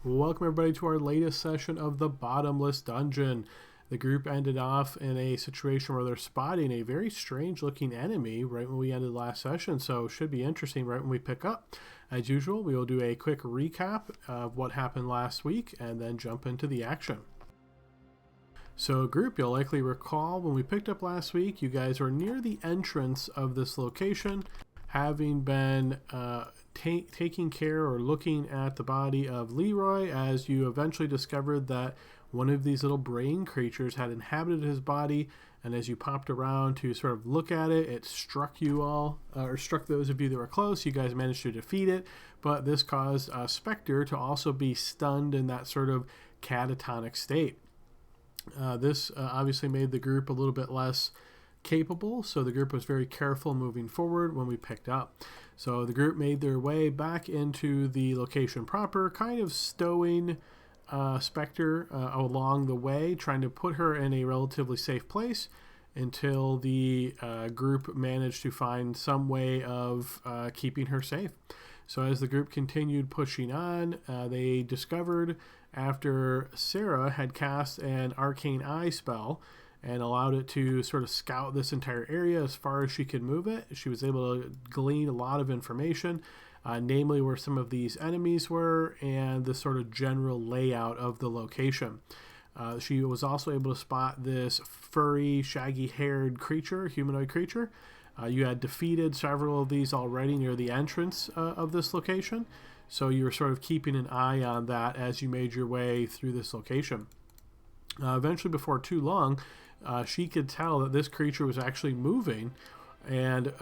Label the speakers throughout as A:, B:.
A: Welcome everybody to our latest session of the Bottomless Dungeon. The group ended off in a situation where they're spotting a very strange looking enemy right when we ended last session, so it should be interesting right when we pick up. As usual, we will do a quick recap of what happened last week and then jump into the action. So group, you'll likely recall when we picked up last week, you guys were near the entrance of this location, having been taking care or looking at the body of Leroy, as you eventually discovered that one of these little brain creatures had inhabited his body, and as you popped around to sort of look at it, it struck you all, or struck those of you that were close. You guys managed to defeat it, but this caused Spectre to also be stunned in that sort of catatonic state. This obviously made the group a little bit less capable, so the group was very careful moving forward when we picked up. So the group made their way back into the location proper, kind of stowing Spectre along the way, trying to put her in a relatively safe place until the group managed to find some way of keeping her safe. So as the group continued pushing on, they discovered, after Sarah had cast an arcane eye spell and allowed it to sort of scout this entire area as far as she could move it, she was able to glean a lot of information, namely where some of these enemies were and the sort of general layout of the location. She was also able to spot this furry, shaggy-haired creature, humanoid creature. You had defeated several of these already near the entrance of this location, so you were sort of keeping an eye on that as you made your way through this location. Eventually, before too long, she could tell that this creature was actually moving and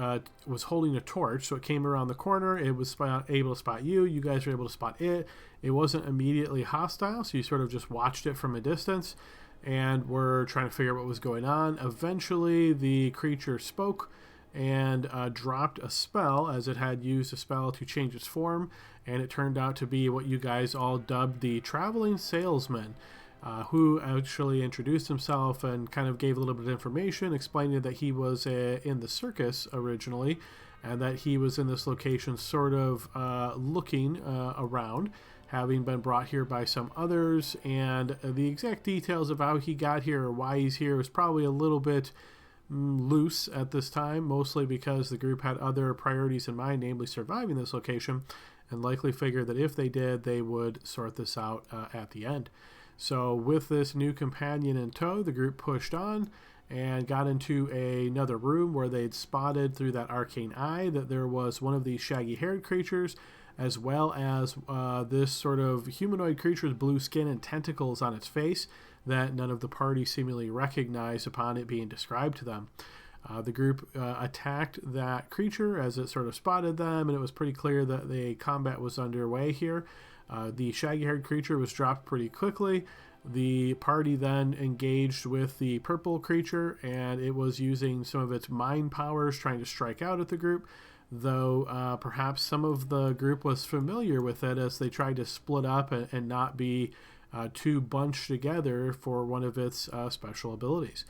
A: was holding a torch, so it came around the corner. It was able to spot you. You guys were able to spot it. It wasn't immediately hostile, so you sort of just watched it from a distance and were trying to figure out what was going on. Eventually, the creature spoke and dropped a spell, as it had used a spell to change its form, and it turned out to be what you guys all dubbed the Traveling Salesman, who actually introduced himself and kind of gave a little bit of information, explaining that he was in the circus originally, and that he was in this location sort of looking around, having been brought here by some others, and the exact details of how he got here or why he's here was probably a little bit loose at this time, mostly because the group had other priorities in mind, namely surviving this location, and likely figured that if they did, they would sort this out at the end. So with this new companion in tow, the group pushed on and got into another room where they'd spotted through that arcane eye that there was one of these shaggy-haired creatures, as well as this sort of humanoid creature's blue skin and tentacles on its face that none of the party seemingly recognized upon it being described to them. The group attacked that creature as it sort of spotted them, and it was pretty clear that the combat was underway here. The shaggy-haired creature was dropped pretty quickly. The party then engaged with the purple creature, and it was using some of its mind powers trying to strike out at the group, though perhaps some of the group was familiar with it as they tried to split up and not be too bunched together for one of its special abilities.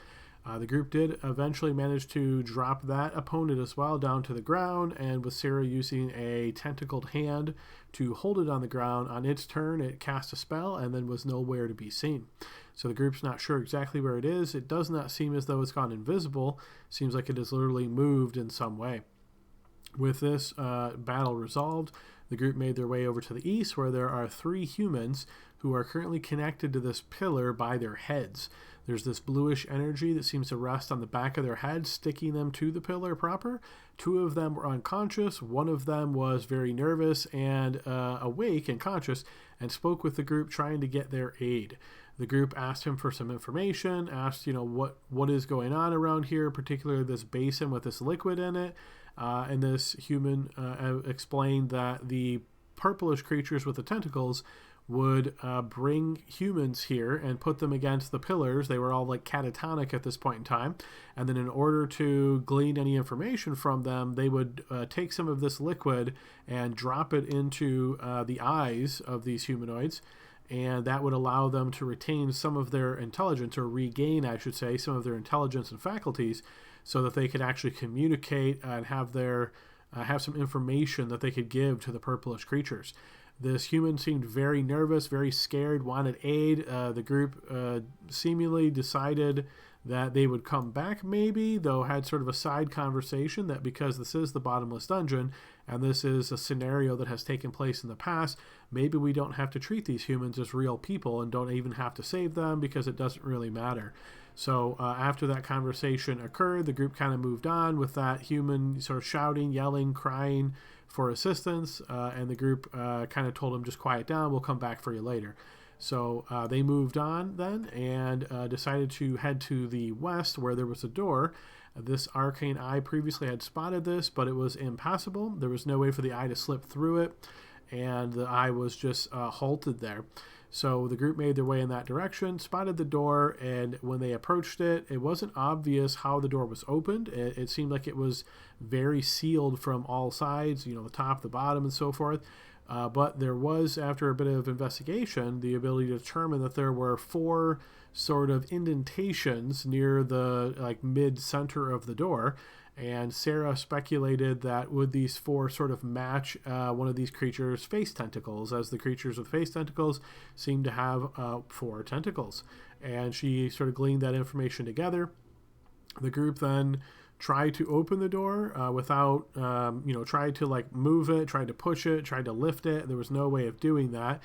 A: The group did eventually manage to drop that opponent as well down to the ground, and with Sarah using a tentacled hand to hold it on the ground, on its turn it cast a spell and then was nowhere to be seen. So the group's not sure exactly where it is. It does not seem as though it's gone invisible. Seems like it has literally moved in some way. With this battle resolved, the group made their way over to the east, where there are 3 humans who are currently connected to this pillar by their heads. There's this bluish energy that seems to rest on the back of their heads, sticking them to the pillar proper. 2 of them were unconscious. 1 of them was very nervous and awake and conscious, and spoke with the group trying to get their aid. The group asked him for some information, asked, what is going on around here, particularly this basin with this liquid in it. And this human explained that the purplish creatures with the tentacles would bring humans here and put them against the pillars. They were all like catatonic at this point in time. And then in order to glean any information from them, they would take some of this liquid and drop it into the eyes of these humanoids. And that would allow them to retain some of their intelligence, or regain, I should say, some of their intelligence and faculties, so that they could actually communicate and have some information that they could give to the purplish creatures. This human seemed very nervous, very scared, wanted aid. The group seemingly decided that they would come back maybe, though had sort of a side conversation that because this is the Bottomless Dungeon and this is a scenario that has taken place in the past, maybe we don't have to treat these humans as real people and don't even have to save them because it doesn't really matter. So after that conversation occurred, the group kind of moved on with that human sort of shouting, yelling, crying for assistance, and the group kind of told him, just quiet down, we'll come back for you later. So they moved on then and decided to head to the west where there was a door. This arcane eye previously had spotted this, but it was impassable. There was no way for the eye to slip through it, and the eye was just halted there. So the group made their way in that direction, spotted the door, and when they approached it, it wasn't obvious how the door was opened. It seemed like it was very sealed from all sides, the top, the bottom, and so forth. But there was, after a bit of investigation, the ability to determine that there were 4 sort of indentations near the mid-center of the door. And Sarah speculated that would these 4 sort of match one of these creatures' face tentacles, as the creatures with face tentacles seem to have 4 tentacles. And she sort of gleaned that information together. The group then tried to open the door without, tried to move it, tried to push it, tried to lift it. There was no way of doing that.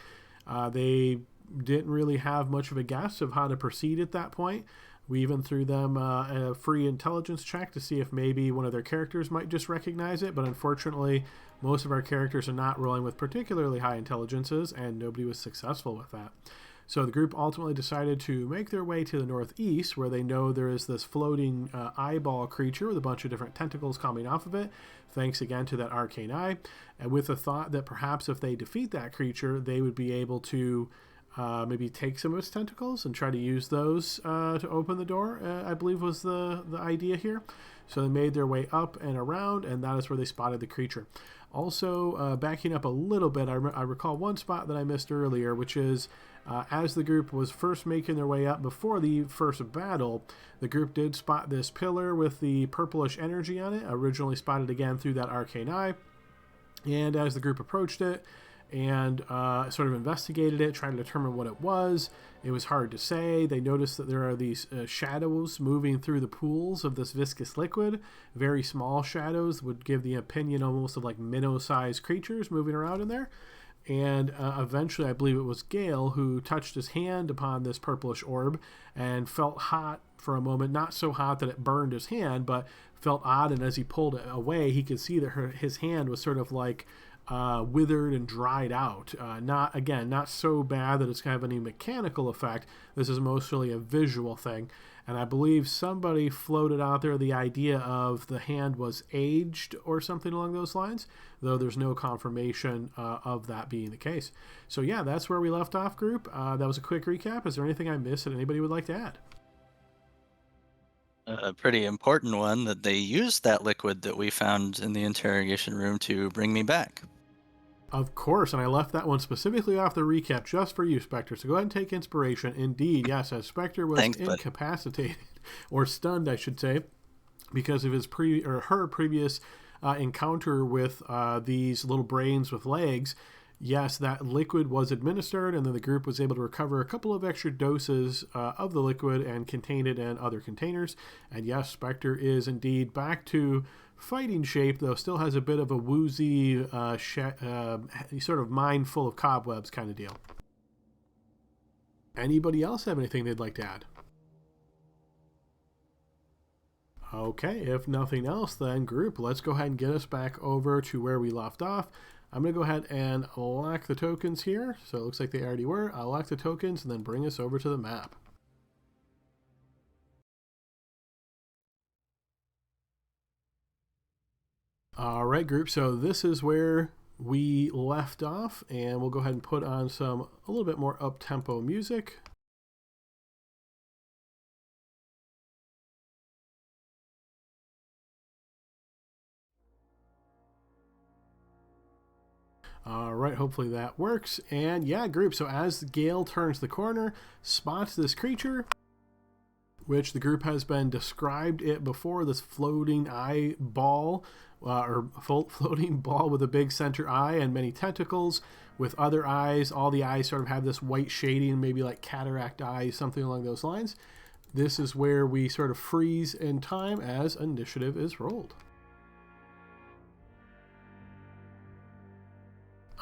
A: They didn't really have much of a guess of how to proceed at that point. We even threw them a free intelligence check to see if maybe one of their characters might just recognize it, but unfortunately, most of our characters are not rolling with particularly high intelligences, and nobody was successful with that. So the group ultimately decided to make their way to the northeast, where they know there is this floating eyeball creature with a bunch of different tentacles coming off of it, thanks again to that arcane eye, and with the thought that perhaps if they defeat that creature, they would be able to maybe take some of its tentacles and try to use those to open the door, I believe was the idea here. So they made their way up and around, and that is where they spotted the creature. Also, backing up a little bit, I recall one spot that I missed earlier, which is as the group was first making their way up before the first battle, the group did spot this pillar with the purplish energy on it, originally spotted again through that arcane eye. And as the group approached it, and sort of investigated it, trying to determine what it was. It was hard to say. They noticed that there are these shadows moving through the pools of this viscous liquid. Very small shadows would give the opinion almost of minnow-sized creatures moving around in there. And eventually, I believe it was Gale who touched his hand upon this purplish orb and felt hot for a moment. Not so hot that it burned his hand, but felt odd. And as he pulled it away, he could see that his hand was sort of withered and dried out. Not so bad that it's going to have any mechanical effect. This is mostly a visual thing. And I believe somebody floated out there the idea of the hand was aged or something along those lines, though there's no confirmation of that being the case. So yeah, that's where we left off, group. That was a quick recap. Is there anything I missed that anybody would like to add?
B: A pretty important one, that they used that liquid that we found in the interrogation room to bring me back.
A: Of course, and I left that one specifically off the recap just for you, Spectre. So go ahead and take inspiration. Indeed, yes, as Spectre was
B: Thanks, bud.
A: incapacitated, or stunned, I should say, because of her previous encounter with these little brains with legs. Yes, that liquid was administered, and then the group was able to recover a couple of extra doses of the liquid and contain it in other containers. And yes, Spectre is indeed back to fighting shape, though still has a bit of a woozy, sort of mind full of cobwebs kind of deal. Anybody else have anything they'd like to add? Okay, if nothing else, then group, let's go ahead and get us back over to where we left off. I'm going to go ahead and lock the tokens here. So it looks like they already were. I'll lock the tokens and then bring us over to the map. All right, group. So this is where we left off, and we'll go ahead and put on a little bit more up-tempo music. All right, hopefully that works. And yeah, group, so as Gale turns the corner, spots this creature, which the group has been described it before, this floating eye ball, or floating ball with a big center eye and many tentacles with other eyes. All the eyes sort of have this white shading, maybe like cataract eyes, something along those lines. This is where we sort of freeze in time as initiative is rolled.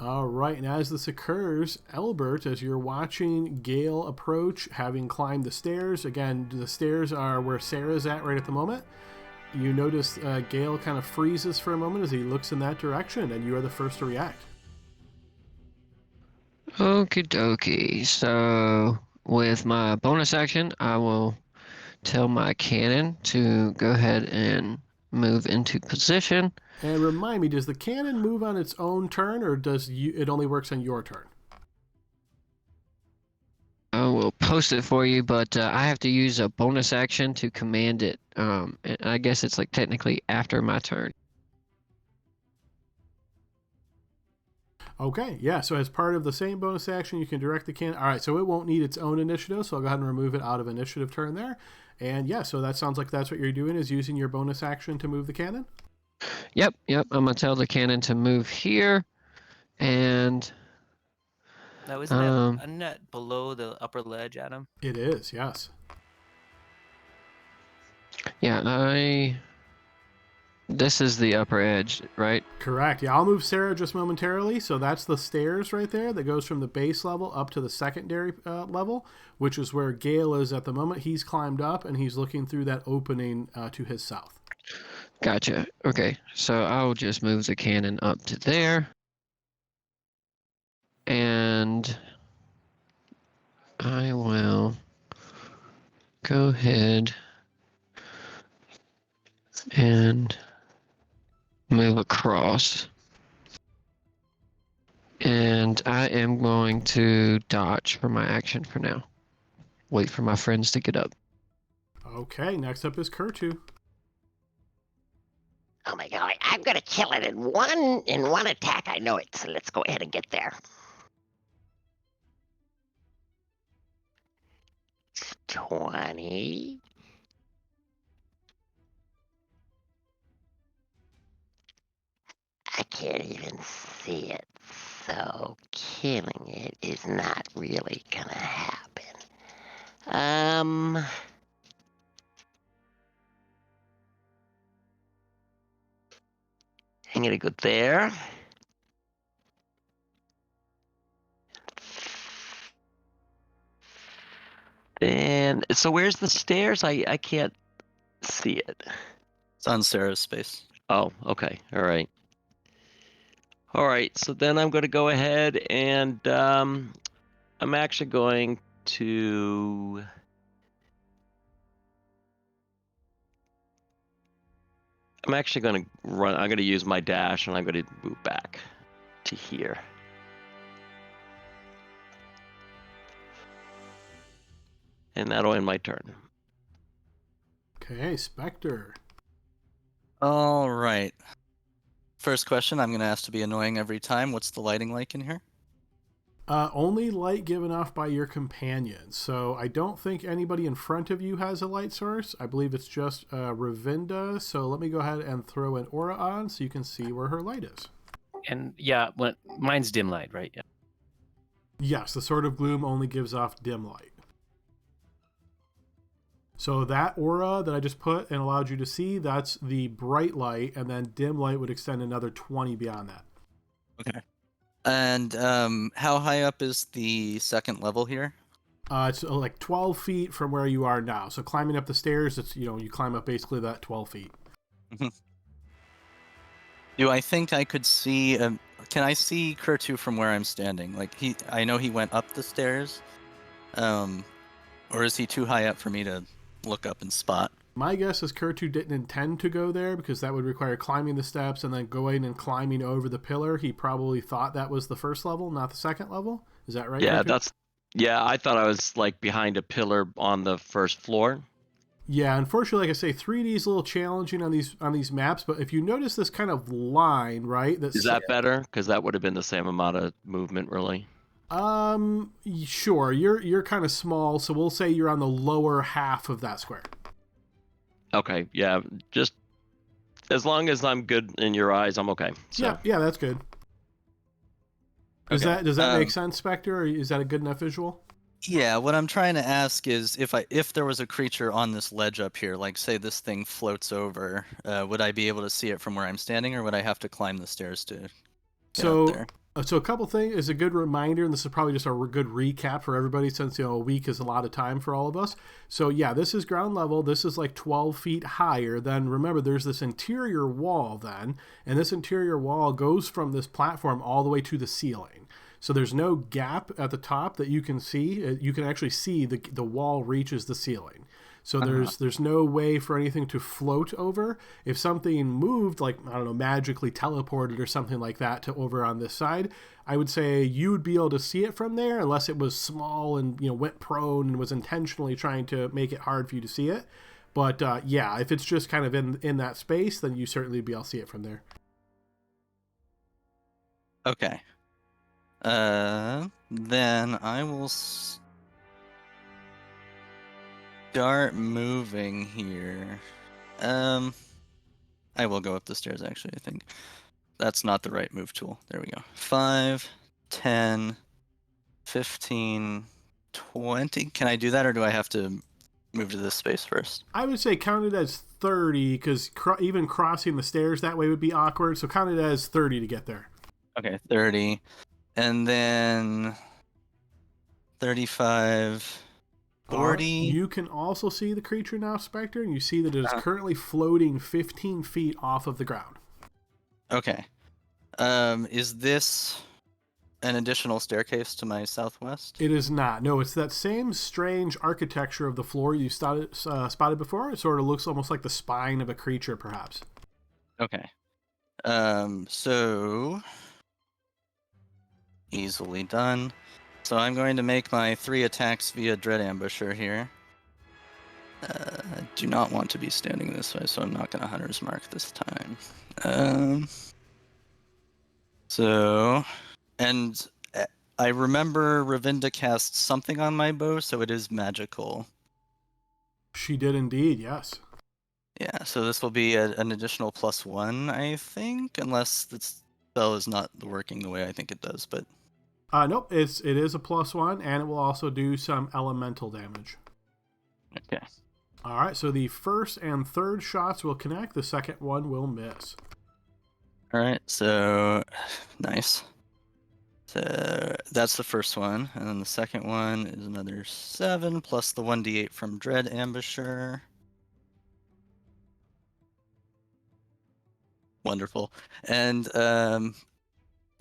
A: All right, and as this occurs, Albert, as you're watching Gale approach, having climbed the stairs, again, the stairs are where Sarah's at right at the moment. You notice Gale kind of freezes for a moment as he looks in that direction, and you are the first to react.
C: Okie dokie. So, with my bonus action, I will tell my cannon to go ahead and move into position.
A: And remind me, does the cannon move on its own turn, or does it only works on your turn?
C: I will post it for you, but I have to use a bonus action to command it. And I guess it's like technically after my turn.
A: Okay, yeah, so as part of the same bonus action, you can direct the cannon. All right, so it won't need its own initiative, so I'll go ahead and remove it out of initiative turn there. And yeah, so that sounds like that's what you're doing, is using your bonus action to move the cannon?
C: Yep. I'm going to tell the cannon to move here, and...
D: Now, isn't that below the upper ledge, Adam?
A: It is, yes.
C: Yeah, this is the upper edge, right?
A: Correct. Yeah, I'll move Sarah just momentarily. So that's the stairs right there that goes from the base level up to the secondary level, which is where Gale is at the moment. He's climbed up and he's looking through that opening to his south.
C: Gotcha. Okay, so I'll just move the cannon up to there. And I will go ahead and move across. And I am going to dodge for my action for now. Wait for my friends to get up.
A: Okay, next up is Kurtu.
E: Oh my god, I'm gonna kill it in one attack. I know it, so let's go ahead and get there. 20. I can't even see it, so killing it is not really gonna happen. I'm gonna go there. And so where's the stairs? I can't see it.
B: It's on Sarah's space.
E: Oh, okay. All right. All right. So then I'm going to go ahead and I'm actually going to... I'm actually going to run. I'm going to use my dash and I'm going to move back to here. And that'll end my turn.
A: Okay, Spectre.
B: All right. First question, I'm going to ask to be annoying every time. What's the lighting like in here?
A: Only light given off by your companions. So I don't think anybody in front of you has a light source. I believe it's just Ravinda. So let me go ahead and throw an aura on so you can see where her light is.
D: And yeah, mine's dim light, right? Yeah.
A: Yes, the Sword of Gloom only gives off dim light. So that aura that I just put and allowed you to see, that's the bright light, and then dim light would extend another 20 beyond that.
B: Okay. And how high up is the second level here?
A: It's like 12 feet from where you are now. So climbing up the stairs, it's you climb up basically that 12 feet.
B: Do I think I could see? Can I see Kurtu from where I'm standing? Like I know he went up the stairs, or is he too high up for me to look up and spot?
A: My guess is Kurtu didn't intend to go there because that would require climbing the steps and then going and climbing over the pillar. He probably thought that was the first level, not the second level. Is that right?
E: Yeah,
A: Kurtu?
E: I thought I was like behind a pillar on the first floor.
A: Yeah, unfortunately, like I say, 3D is a little challenging on these maps, but if you notice this kind of line, right?
E: Is that better? Because that would have been the same amount of movement, really.
A: Sure. You're kind of small, so we'll say you're on the lower half of that square.
E: Okay, yeah, just as long as I'm good in your eyes, I'm okay. So.
A: Yeah, that's good. Does
B: Okay.
A: that make sense, Spectre? Or is that a good enough visual?
B: Yeah, what I'm trying to ask is if there was a creature on this ledge up here, like say this thing floats over, would I be able to see it from where I'm standing, or would I have to climb the stairs to get up there?
A: So a couple things is a good reminder, and this is probably just a good recap for everybody since a week is a lot of time for all of us. So yeah, this is ground level. This is like 12 feet higher. Then remember, there's this interior wall then, and this interior wall goes from this platform all the way to the ceiling. So there's no gap at the top that you can see. You can actually see the wall reaches the ceiling. So there's no way for anything to float over. If something moved, like, I don't know, magically teleported or something like that to over on this side, I would say you would be able to see it from there unless it was small and, went prone and was intentionally trying to make it hard for you to see it. But yeah, if it's just kind of in that space, then you certainly be able to see it from there.
B: Okay. Then I will start moving here. I will go up the stairs, actually, I think. That's not the right move tool. There we go. 5, 10, 15, 20. Can I do that, or do I have to move to this space first?
A: I would say count it as 30, because even crossing the stairs that way would be awkward. So count it as 30 to get there.
B: Okay, 30. And then 35, 40.
A: You can also see the creature now, Spectre, and you see that it is currently floating 15 feet off of the ground.
B: Okay. Is this an additional staircase to my southwest?
A: It is not. No, it's that same strange architecture of the floor you spotted before. It sort of looks almost like the spine of a creature, perhaps.
B: Okay. So easily done. So I'm going to make my 3 attacks via Dread Ambusher here. I do not want to be standing this way, so I'm not going to Hunter's Mark this time. And I remember Ravinda cast something on my bow, so it is magical.
A: She did indeed, yes.
B: Yeah, so this will be an additional +1, I think, unless the spell is not working the way I think it does, but...
A: Nope, it is a +1, and it will also do some elemental damage.
B: Okay.
A: All right, so the first and third shots will connect. The second one will miss.
B: All right, so nice. So that's the first one, and then the second one is another 7 plus the 1d8 from Dread Ambusher. Wonderful. And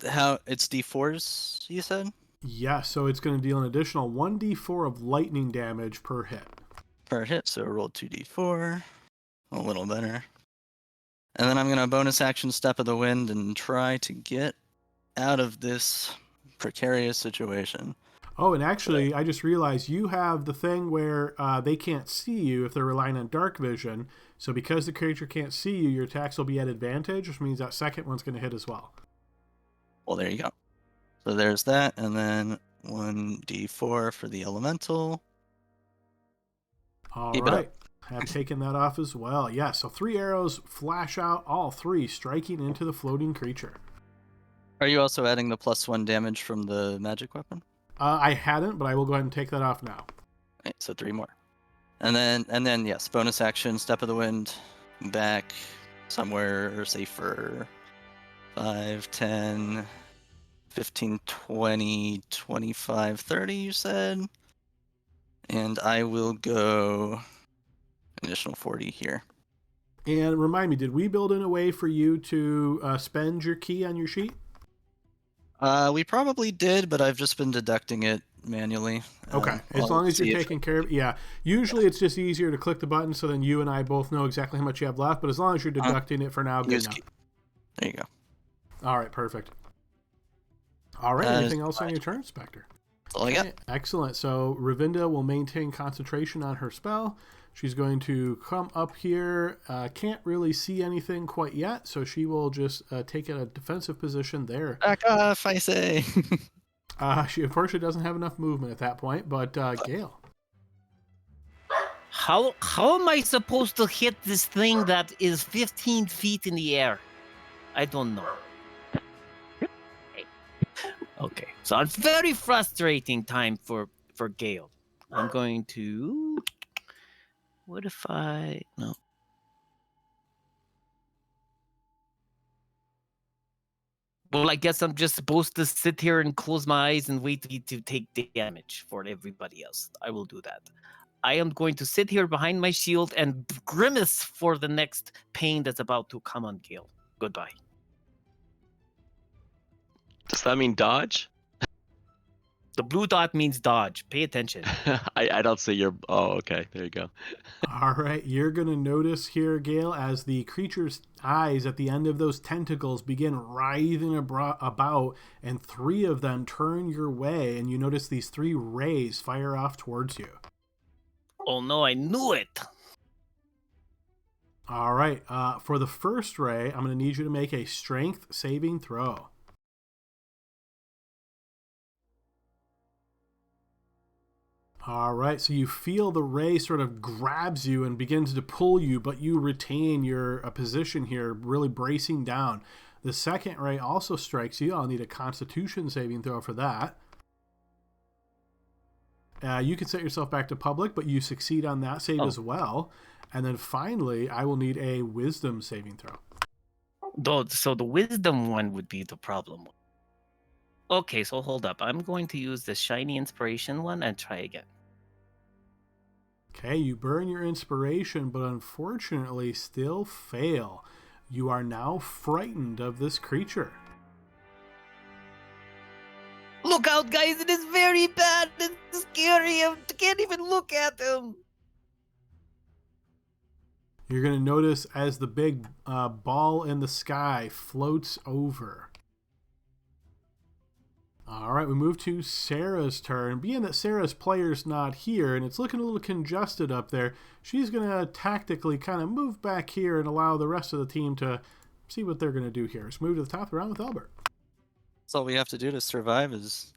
B: how it's d4s, you said?
A: Yeah, so it's going to deal an additional 1d4 of lightning damage per hit.
B: Per hit, so roll 2d4. A little better. And then I'm going to bonus action Step of the Wind and try to get out of this precarious situation.
A: Oh, and actually, I just realized you have the thing where they can't see you if they're relying on dark vision. So because the creature can't see you, your attacks will be at advantage, which means that second one's going to hit as well.
B: Well, there you go. So there's that, and then 1d4 for the elemental.
A: All
B: Keep it
A: right.
B: up.
A: Have taken that off as well. Yeah, so 3 arrows flash out, all 3 striking into the floating creature.
B: Are you also adding the +1 damage from the magic weapon?
A: I hadn't, but I will go ahead and take that off now.
B: Right, so 3 more. And then yes, bonus action, Step of the Wind, back somewhere safer. 5, 10, 15, 20, 25, 30, you said? And I will go an additional 40 here.
A: And remind me, did we build in a way for you to spend your key on your sheet?
B: We probably did, but I've just been deducting it manually.
A: Okay, as long as you're taking care of it. Yeah, usually it's just easier to click the button so then you and I both know exactly how much you have left, but as long as you're deducting it for now, good enough.
B: There you go.
A: All right, perfect. All right, anything else on your turn, Spectre?
B: That's all I got.
A: Excellent. So Ravinda will maintain concentration on her spell. She's going to come up here. Can't really see anything quite yet, so she will just take a defensive position there.
B: Back off, I say.
A: She unfortunately doesn't have enough movement at that point, but Gale.
D: How am I supposed to hit this thing that is 15 feet in the air? I don't know. Okay, so it's very frustrating time for Gale. I'm going to. What if I no? Well, I guess I'm just supposed to sit here and close my eyes and wait to take damage for everybody else. I will do that. I am going to sit here behind my shield and grimace for the next pain that's about to come on Gale. Goodbye.
E: Does that mean dodge?
D: The blue dot means dodge. Pay attention.
E: I don't see your... Oh, okay. There you go.
A: All right, you're going to notice here, Gale, as the creature's eyes at the end of those tentacles begin writhing about, and 3 of them turn your way, and you notice these 3 rays fire off towards you.
D: Oh no, I knew it!
A: All right, for the first ray, I'm going to need you to make a strength saving throw. All right, so you feel the ray sort of grabs you and begins to pull you, but you retain your position here, really bracing down. The second ray also strikes you. I'll need a Constitution saving throw for that. You can set yourself back to public, but you succeed on that save as well. And then finally, I will need a Wisdom saving throw.
D: So the Wisdom one would be the problem. Okay, so hold up. I'm going to use the Shiny Inspiration one and try again.
A: Okay, you burn your inspiration, but unfortunately still fail. You are now frightened of this creature.
D: Look out, guys! It is very bad! It's scary! I can't even look at him!
A: You're going to notice as the big ball in the sky floats over. All right, we move to Sarah's turn. Being that Sarah's player's not here and it's looking a little congested up there, she's going to tactically kind of move back here and allow the rest of the team to see what they're going to do here. Let's move to the top of the round with Albert.
B: That's all we have to do to survive is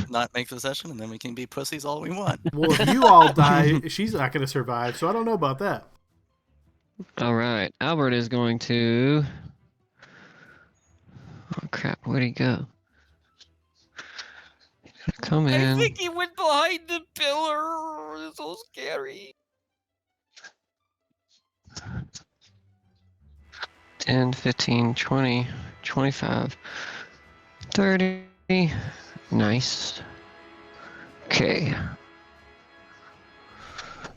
B: not make the session, and then we can be pussies all we want.
A: Well, if you all die, she's not going to survive, so I don't know about that.
C: All right, Albert is going to... Oh, crap, where'd he go? Come in.
D: I think he went behind the pillar. It's so scary.
C: 10, 15, 20, 25, 30. Nice. Okay.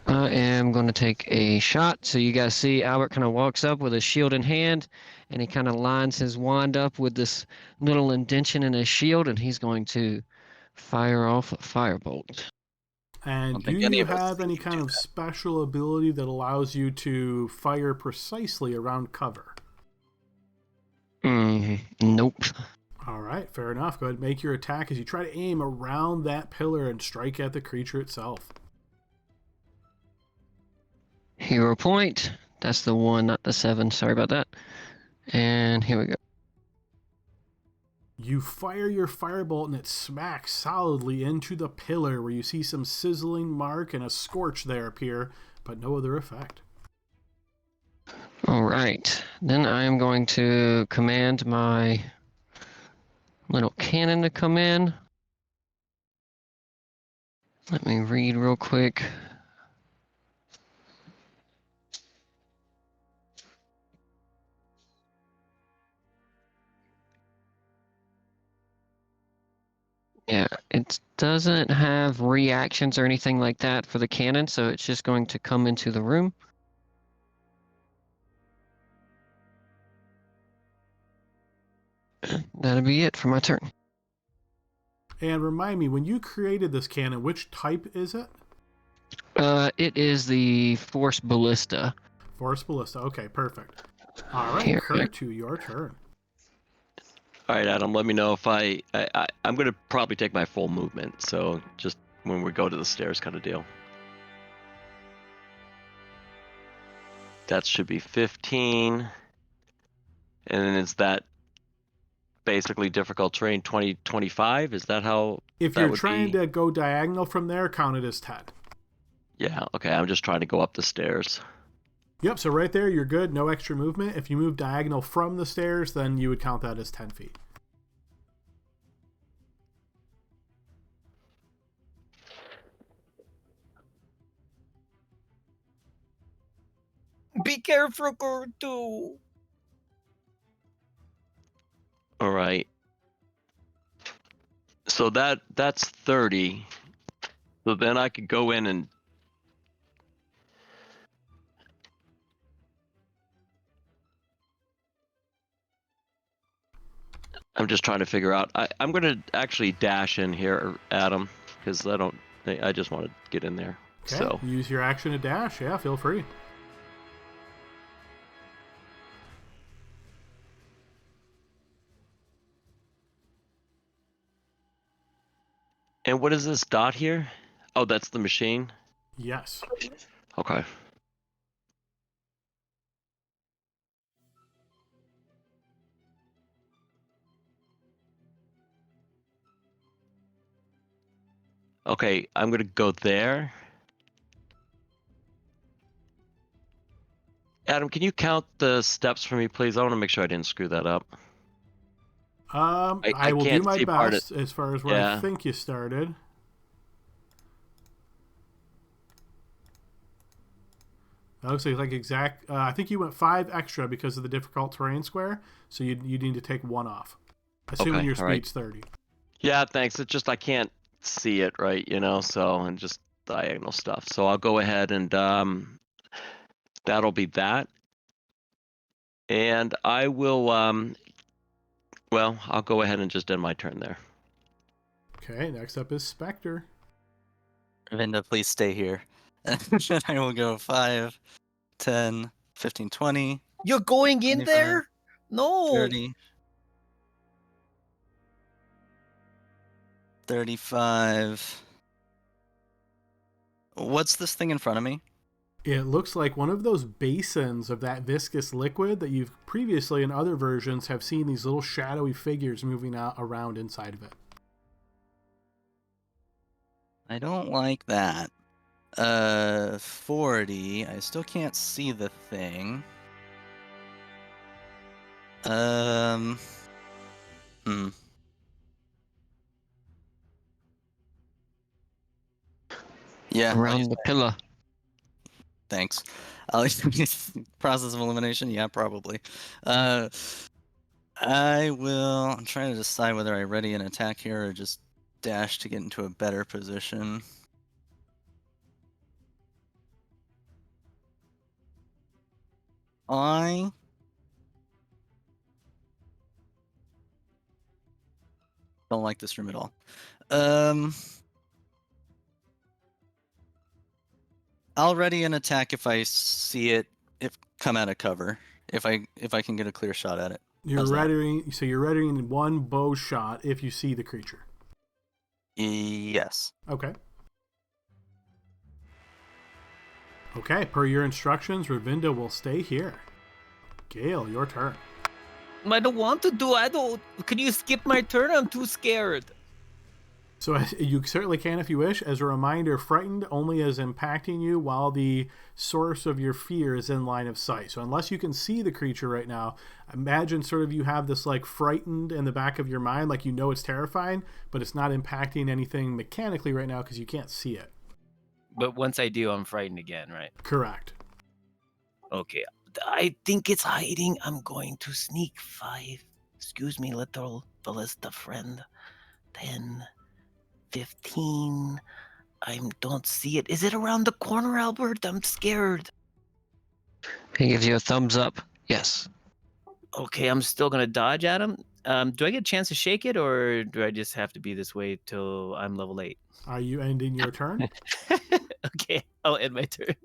C: I am going to take a shot. So you guys see Albert kind of walks up with his shield in hand, and he kind of lines his wand up with this little indention in his shield, and he's going to fire off a firebolt.
A: And do you have any kind of special ability that allows you to fire precisely around cover?
C: Nope.
A: All right, fair enough. Go ahead and make your attack as you try to aim around that pillar and strike at the creature itself.
C: Hero point. That's the 1, not the 7. Sorry about that. And here we go.
A: You fire your firebolt and it smacks solidly into the pillar where you see some sizzling mark and a scorch there appear, but no other effect.
C: All right. Then I am going to command my little cannon to come in. Let me read real quick. Yeah, it doesn't have reactions or anything like that for the cannon, so it's just going to come into the room. That'll be it for my turn.
A: And remind me, when you created this cannon, which type is it?
C: It is the Force Ballista.
A: Force Ballista. Okay, perfect. All right,
C: Here.
A: Kurtu, your turn.
E: All right, Adam, let me know if I'm going to probably take my full movement, so just when we go to the stairs kind of deal. That should be 15. And then it's that basically difficult terrain 20, 25. Is that how
A: If
E: that
A: you're
E: would
A: trying
E: be?
A: to go diagonal from there, count it as 10.
E: Yeah, okay. I'm just trying to go up the stairs.
A: Yep, so right there, you're good. No extra movement. If you move diagonal from the stairs, then you would count that as 10 feet.
D: Be careful, Kurtu.
E: All right. So that's 30. So then I could go in and I'm just trying to figure out. I'm going to actually dash in here, Adam, because I just want to get in there.
A: Okay,
E: So
A: use your action to dash. Yeah, feel free.
E: and what is this dot here? Oh, that's the machine.
A: Yes.
E: Okay. Okay, I'm going to go there. Adam, can you count the steps for me, please? I want to make sure I didn't screw that up.
A: I
E: I
A: will do
E: can't
A: my
E: see part of.
A: best as far as where I
E: Yeah.
A: think you started. That looks like exact. I think you went 5 extra because of the difficult terrain square, so you need to take 1 off. Assuming
E: Okay,
A: your
E: all right.
A: speed's 30.
E: Yeah, thanks. It's just I can't see it right, so and just diagonal stuff. So I'll go ahead and that'll be that. And I will well, I'll go ahead and just end my turn there.
A: Okay, next up is Spectre.
B: Ravinda, please stay here. And I will go 5, 10, 15, 20,
D: You're going in
B: 25,
D: there? No.
B: 30, 35. What's this thing in front of me?
A: It looks like one of those basins of that viscous liquid that you've previously in other versions have seen these little shadowy figures moving out around inside of it.
B: I don't like that. 40. I still can't see the thing. Hmm. Yeah.
C: Around the pillar.
B: Thanks. I'll process of elimination. Yeah, probably. I will. I'm trying to decide whether I ready an attack here or just dash to get into a better position. I don't like this room at all. I'll ready an attack if I see it come out of cover. If I can get a clear shot at it.
A: You're
B: How's that?
A: readying, so you're readying 1 bow shot if you see the creature.
B: Yes.
A: Okay. Okay, per your instructions, Ravinda will stay here. Gale, your turn.
D: I don't want to do. I don't. Can you skip my turn? I'm too scared.
A: So you certainly can if you wish. As a reminder, frightened only is impacting you while the source of your fear is in line of sight. So unless you can see the creature right now, imagine sort of you have this like frightened in the back of your mind, like you know it's terrifying, but it's not impacting anything mechanically right now because you can't see it.
D: But once I do, I'm frightened again, right?
A: Correct.
D: Okay. I think it's hiding. I'm going to sneak 5. Excuse me, little ballista friend. 10, 15. I don't see it. Is it around the corner, Albert? I'm scared.
C: He gives you a thumbs up. Yes.
D: Okay, I'm still gonna dodge at him. Do I get a chance to shake it, or do I just have to be this way till I'm level 8?
A: Are you ending your turn?
D: Okay, I'll end my turn.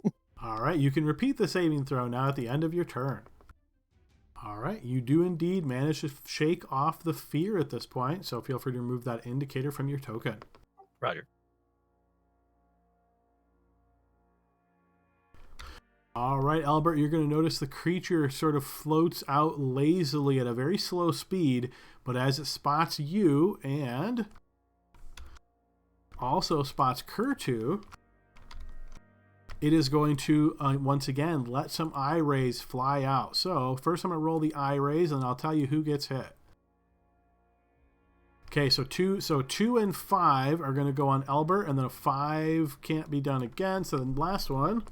A: All right, you can repeat the saving throw now at the end of your turn. All right, you do indeed manage to shake off the fear at this point, so feel free to remove that indicator from your token.
D: Roger.
A: All right, Albert, you're going to notice the creature sort of floats out lazily at a very slow speed, But as it spots you and also spots Kurtu, it is going to, once again, let some eye rays fly out. So first I'm going to roll the eye rays, and I'll tell you who gets hit. Okay, so 2 and 5 are going to go on Albert, and then a 5 can't be done again. So the last one.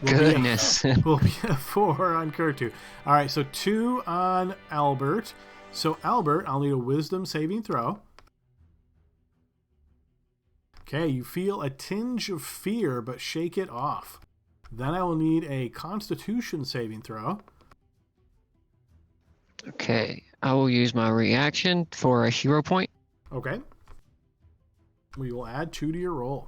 C: Goodness.
A: Will be a 4 on Kurtu. All right, so 2 on Albert. So Albert, I'll need a wisdom saving throw. Okay, you feel a tinge of fear, but shake it off. Then I will need a constitution saving throw.
C: Okay, I will use my reaction for a hero point.
A: Okay. We will add 2 to your roll.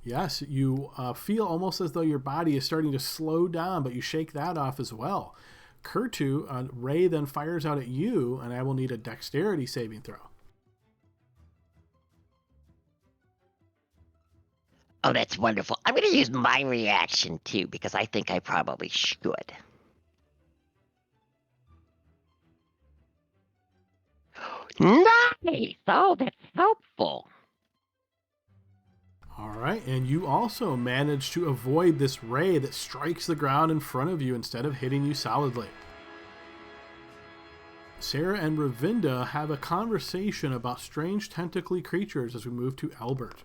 A: Yes, you feel almost as though your body is starting to slow down, but you shake that off as well. Kurtu, Ray then fires out at you, and I will need a dexterity saving throw.
F: Oh, that's wonderful. I'm going to use my reaction too, because I think I probably should. Nice! Oh, that's helpful.
A: All right, and you also manage to avoid this ray that strikes the ground in front of you instead of hitting you solidly. Sarah and Ravinda have a conversation about strange tentacly creatures as we move to Albert.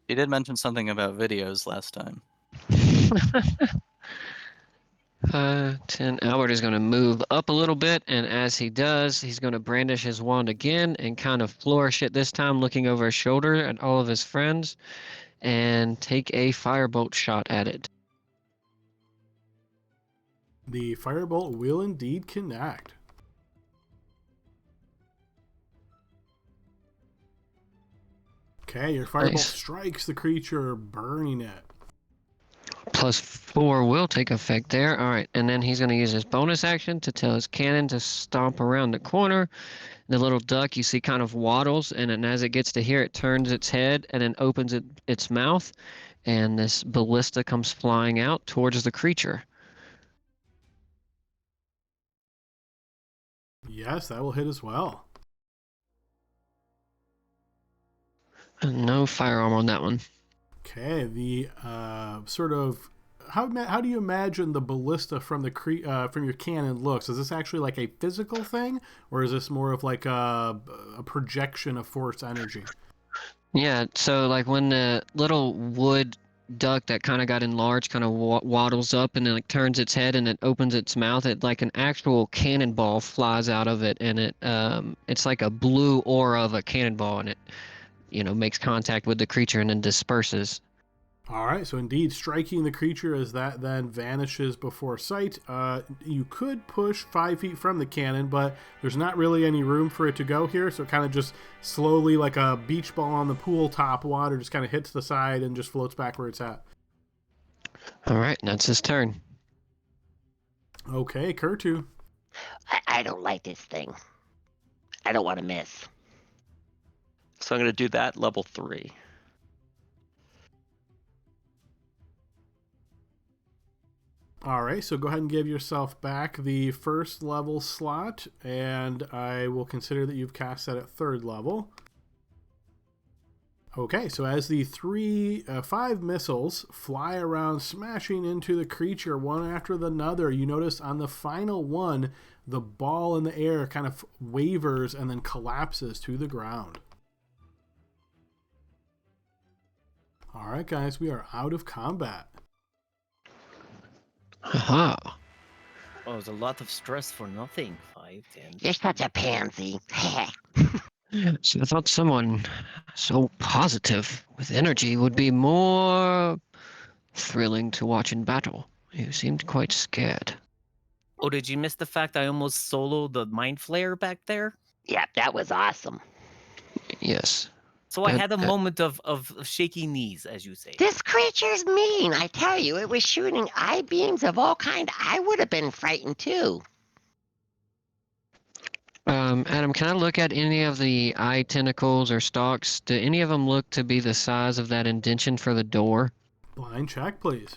B: You did mention something about videos last time.
C: 10. Albert is going to move up a little bit, and as he does, he's going to brandish his wand again and kind of flourish it this time, looking over his shoulder at all of his friends, and take a firebolt shot at it.
A: The firebolt will indeed connect. Okay, your firebolt
C: Nice.
A: strikes the creature, burning it.
C: +4 will take effect there. All right, and then he's going to use his bonus action to tell his cannon to stomp around the corner. The little duck you see kind of waddles, and then as it gets to here, it turns its head and then opens its mouth, and this ballista comes flying out towards the creature.
A: Yes, that will hit as well.
C: No firearm on that one.
A: Okay, the sort of how do you imagine the ballista from the from your cannon looks? Is this actually like a physical thing, or is this more of like a projection of force energy?
C: Yeah, so like when the little wood duck that kind of got enlarged kind of waddles up and then like turns its head and it opens its mouth, it like an actual cannonball flies out of it, and it's like a blue aura of a cannonball, and it makes contact with the creature and then disperses.
A: All right, so indeed, striking the creature as that then vanishes before sight. You could push 5 feet from the cannon, but there's not really any room for it to go here, so it kind of just slowly, like a beach ball on the pool top water, just kind of hits the side and just floats back where it's at.
C: All right, that's his turn.
A: Okay, Kurtu.
F: I don't like this thing. I don't want to miss.
E: So I'm going to do that level 3.
A: All right, so go ahead and give yourself back the first level slot, and I will consider that you've cast that at 3rd level. Okay, so as the 5 missiles fly around, smashing into the creature one after another, you notice on the final one, the ball in the air kind of wavers and then collapses to the ground. All right, guys, we are out of combat.
C: Aha.
D: Oh, it's a lot of stress for nothing. 5, 10.
F: You're such a pansy.
C: So I thought someone so positive with energy would be more thrilling to watch in battle. You seemed quite scared.
D: Oh, did you miss the fact I almost soloed the mind flare back there?
F: Yeah, that was awesome.
C: Yes.
D: So I
C: That-
D: had a
C: that-
D: moment of shaky knees, as you say.
F: This creature's mean. I tell you, it was shooting eye beams of all kind. I would have been frightened too.
C: Adam, can I look at any of the eye tentacles or stalks? Do any of them look to be the size of that indention for the door?
A: Blind check, please.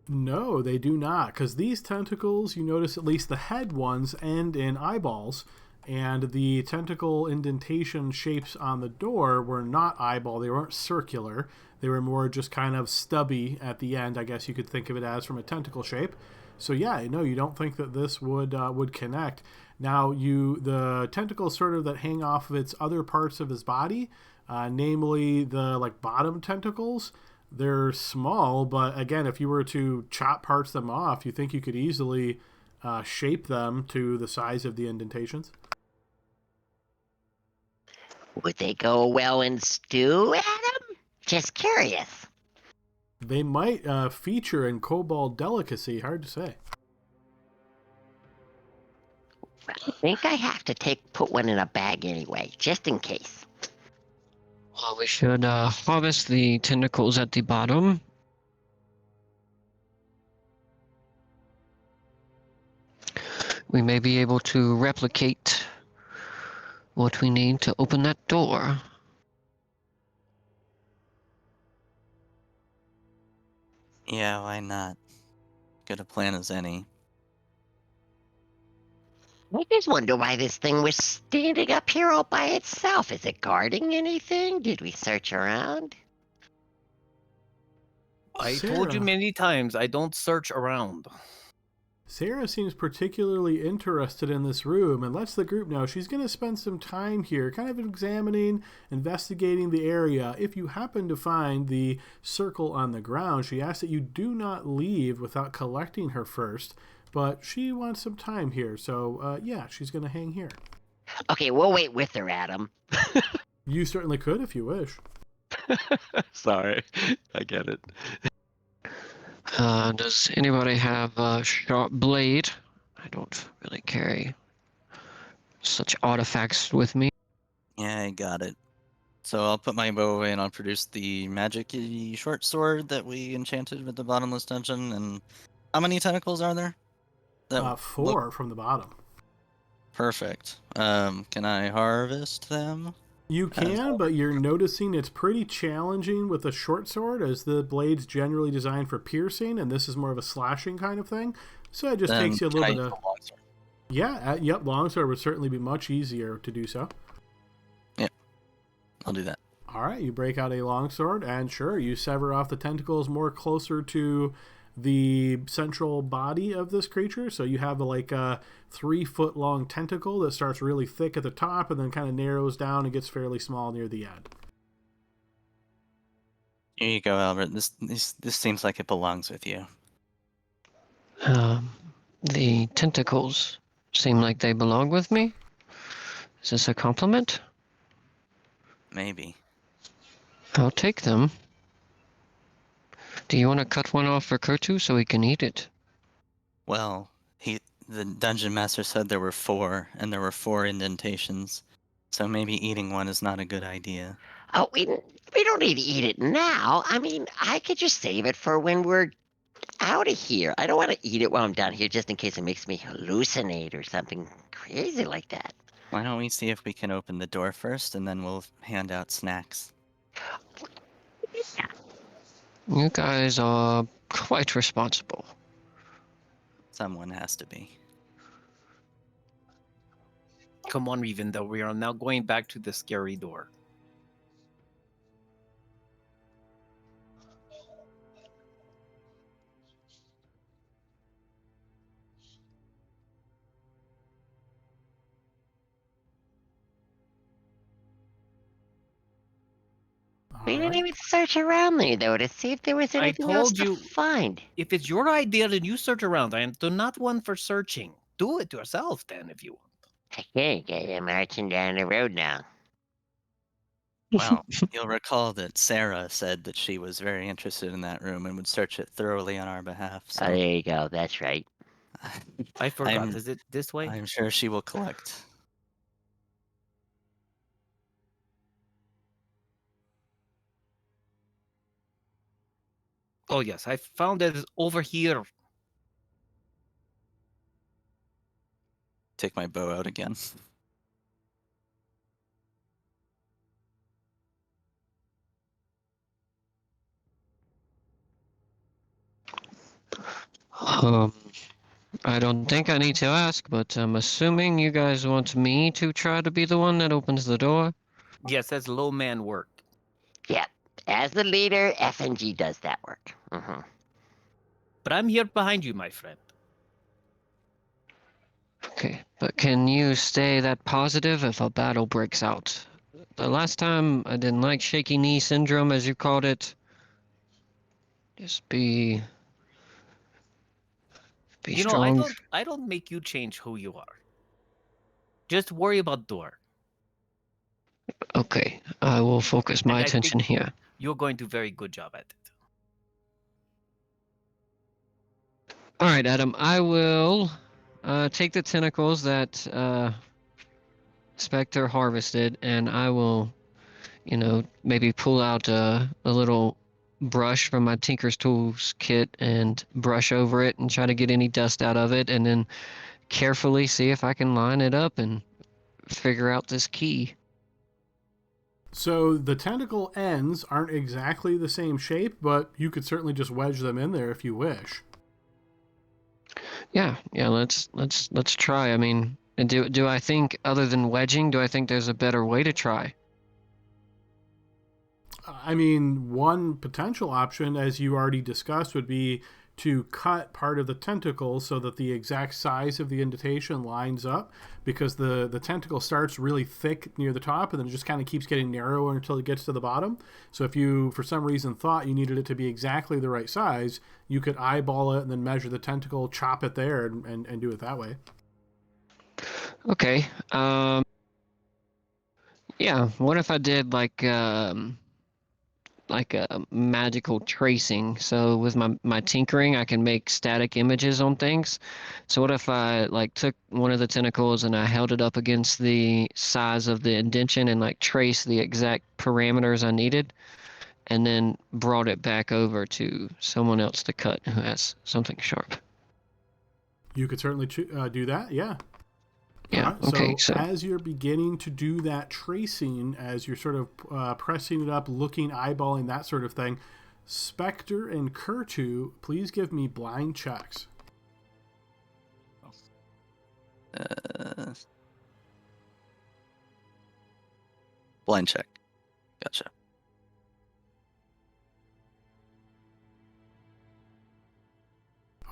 A: No, they do not, because these tentacles, you notice at least the head ones end in eyeballs, and the tentacle indentation shapes on the door were not eyeball. They weren't circular. They were more just kind of stubby at the end, I guess you could think of it as, from a tentacle shape. So yeah, no, you don't think that this would connect. Now, the tentacles sort of that hang off of its other parts of his body, namely the like bottom tentacles. They're small, but again, if you were to chop parts of them off, you think you could easily shape them to the size of the indentations?
F: Would they go well in stew, Adam? Just curious.
A: They might feature in kobold delicacy. Hard to say.
F: I think I have to put one in a bag anyway, just in case.
C: Well, we should harvest the tentacles at the bottom. We may be able to replicate what we need to open that door.
B: Yeah, why not? Good a plan as any.
F: I just wonder why this thing was standing up here all by itself. Is it guarding anything? Did we search around?
D: I told you
A: Sarah.
D: many times, I don't search around.
A: Sarah seems particularly interested in this room and lets the group know she's going to spend some time here, kind of examining, investigating the area. If you happen to find the circle on the ground, she asks that you do not leave without collecting her first, but she wants some time here, so yeah, she's going to hang here.
F: Okay, we'll wait with her, Adam.
A: You certainly could if you wish.
E: Sorry, I get it.
C: Does anybody have a sharp blade? I don't really carry such artifacts with me.
B: Yeah, I got it. So I'll put my bow away and I'll produce the magic-y short sword that we enchanted with the Bottomless Dungeon. And how many tentacles are there? That
A: 4 from the bottom.
B: perfect. Can I harvest them?
A: You can, but you're noticing it's pretty challenging with a short sword, as the blade's generally designed for piercing, and this is more of a slashing kind of thing. So it just takes you a little bit of... Yeah, yep, longsword would certainly be much easier to do so.
B: Yep, I'll do that.
A: All right, you break out a longsword, and sure, you sever off the tentacles more closer to the central body of this creature. So you have like a 3-foot long tentacle that starts really thick at the top and then kind of narrows down and gets fairly small near the end.
B: Here you go, Albert. This seems like it belongs with you.
C: The tentacles seem like they belong with me. Is this a compliment?
B: Maybe.
C: I'll take them. Do you want to cut one off for Kurtu so he can eat it?
B: Well, the dungeon master said there were 4, and there were 4 indentations. So maybe eating one is not a good idea.
F: Oh, we don't need to eat it now. I mean, I could just save it for when we're out of here. I don't want to eat it while I'm down here just in case it makes me hallucinate or something crazy like that.
B: Why don't we see if we can open the door first, and then we'll hand out snacks.
C: You guys are quite responsible.
B: Someone has to be.
D: Come on, Reven, though. We are now going back to the scary door.
F: We didn't even search around there, though, to see if there was anything else
D: told
F: to
D: you-
F: find.
D: If it's your idea, then you search around. I am not one for searching. Do it yourself, then, if you want.
F: Okay, I'm marching down the road now.
B: Well, you'll recall that Sarah said that she was very interested in that room and would search it thoroughly on our behalf. So
F: Oh, there you go. That's right.
D: I forgot.
B: I'm-
D: Is it this way?
B: I'm sure she will collect.
D: Oh, yes. I found it over here.
B: Take my bow out again.
C: I don't think I need to ask, but I'm assuming you guys want me to try to be the one that opens the door?
D: Yes, that's low man work.
F: Yeah. As the leader, FNG does that work.
D: But I'm here behind you, my friend.
C: Okay, but can you stay that positive if a battle breaks out? The last time I didn't like shaky knee syndrome, as you called it. Just be
D: You know, I
C: strong.
D: don't make you change who you are. Just worry about door.
C: Okay, I will focus my
D: And I
C: attention
D: think
C: here.
D: you're going to do a very good job at it.
C: All right, Adam, I will take the tentacles that Spectre harvested, and I will, maybe pull out a little brush from my Tinker's Tools kit and brush over it and try to get any dust out of it, and then carefully see if I can line it up and figure out this key.
A: So the tentacle ends aren't exactly the same shape, but you could certainly just wedge them in there if you wish.
C: Yeah, let's try. I mean, do I think, other than wedging, do I think there's a better way to try?
A: I mean, one potential option, as you already discussed, would be to cut part of the tentacle so that the exact size of the indentation lines up, because the tentacle starts really thick near the top and then it just kind of keeps getting narrower until it gets to the bottom. So if you, for some reason, thought you needed it to be exactly the right size, you could eyeball it and then measure the tentacle, chop it there, and do it that way.
C: Okay. Yeah, what if I did like a magical tracing? So with my tinkering, I can make static images on things. So what if I took one of the tentacles and I held it up against the size of the indentation and trace the exact parameters I needed, and then brought it back over to someone else to cut who has something sharp?
A: You could certainly do that, yeah.
C: Yeah, okay, so
A: as you're beginning to do that tracing, as you're sort of pressing it up, looking, eyeballing, that sort of thing, Spectre and Kurtu, please give me blind checks.
B: Blind check. Gotcha.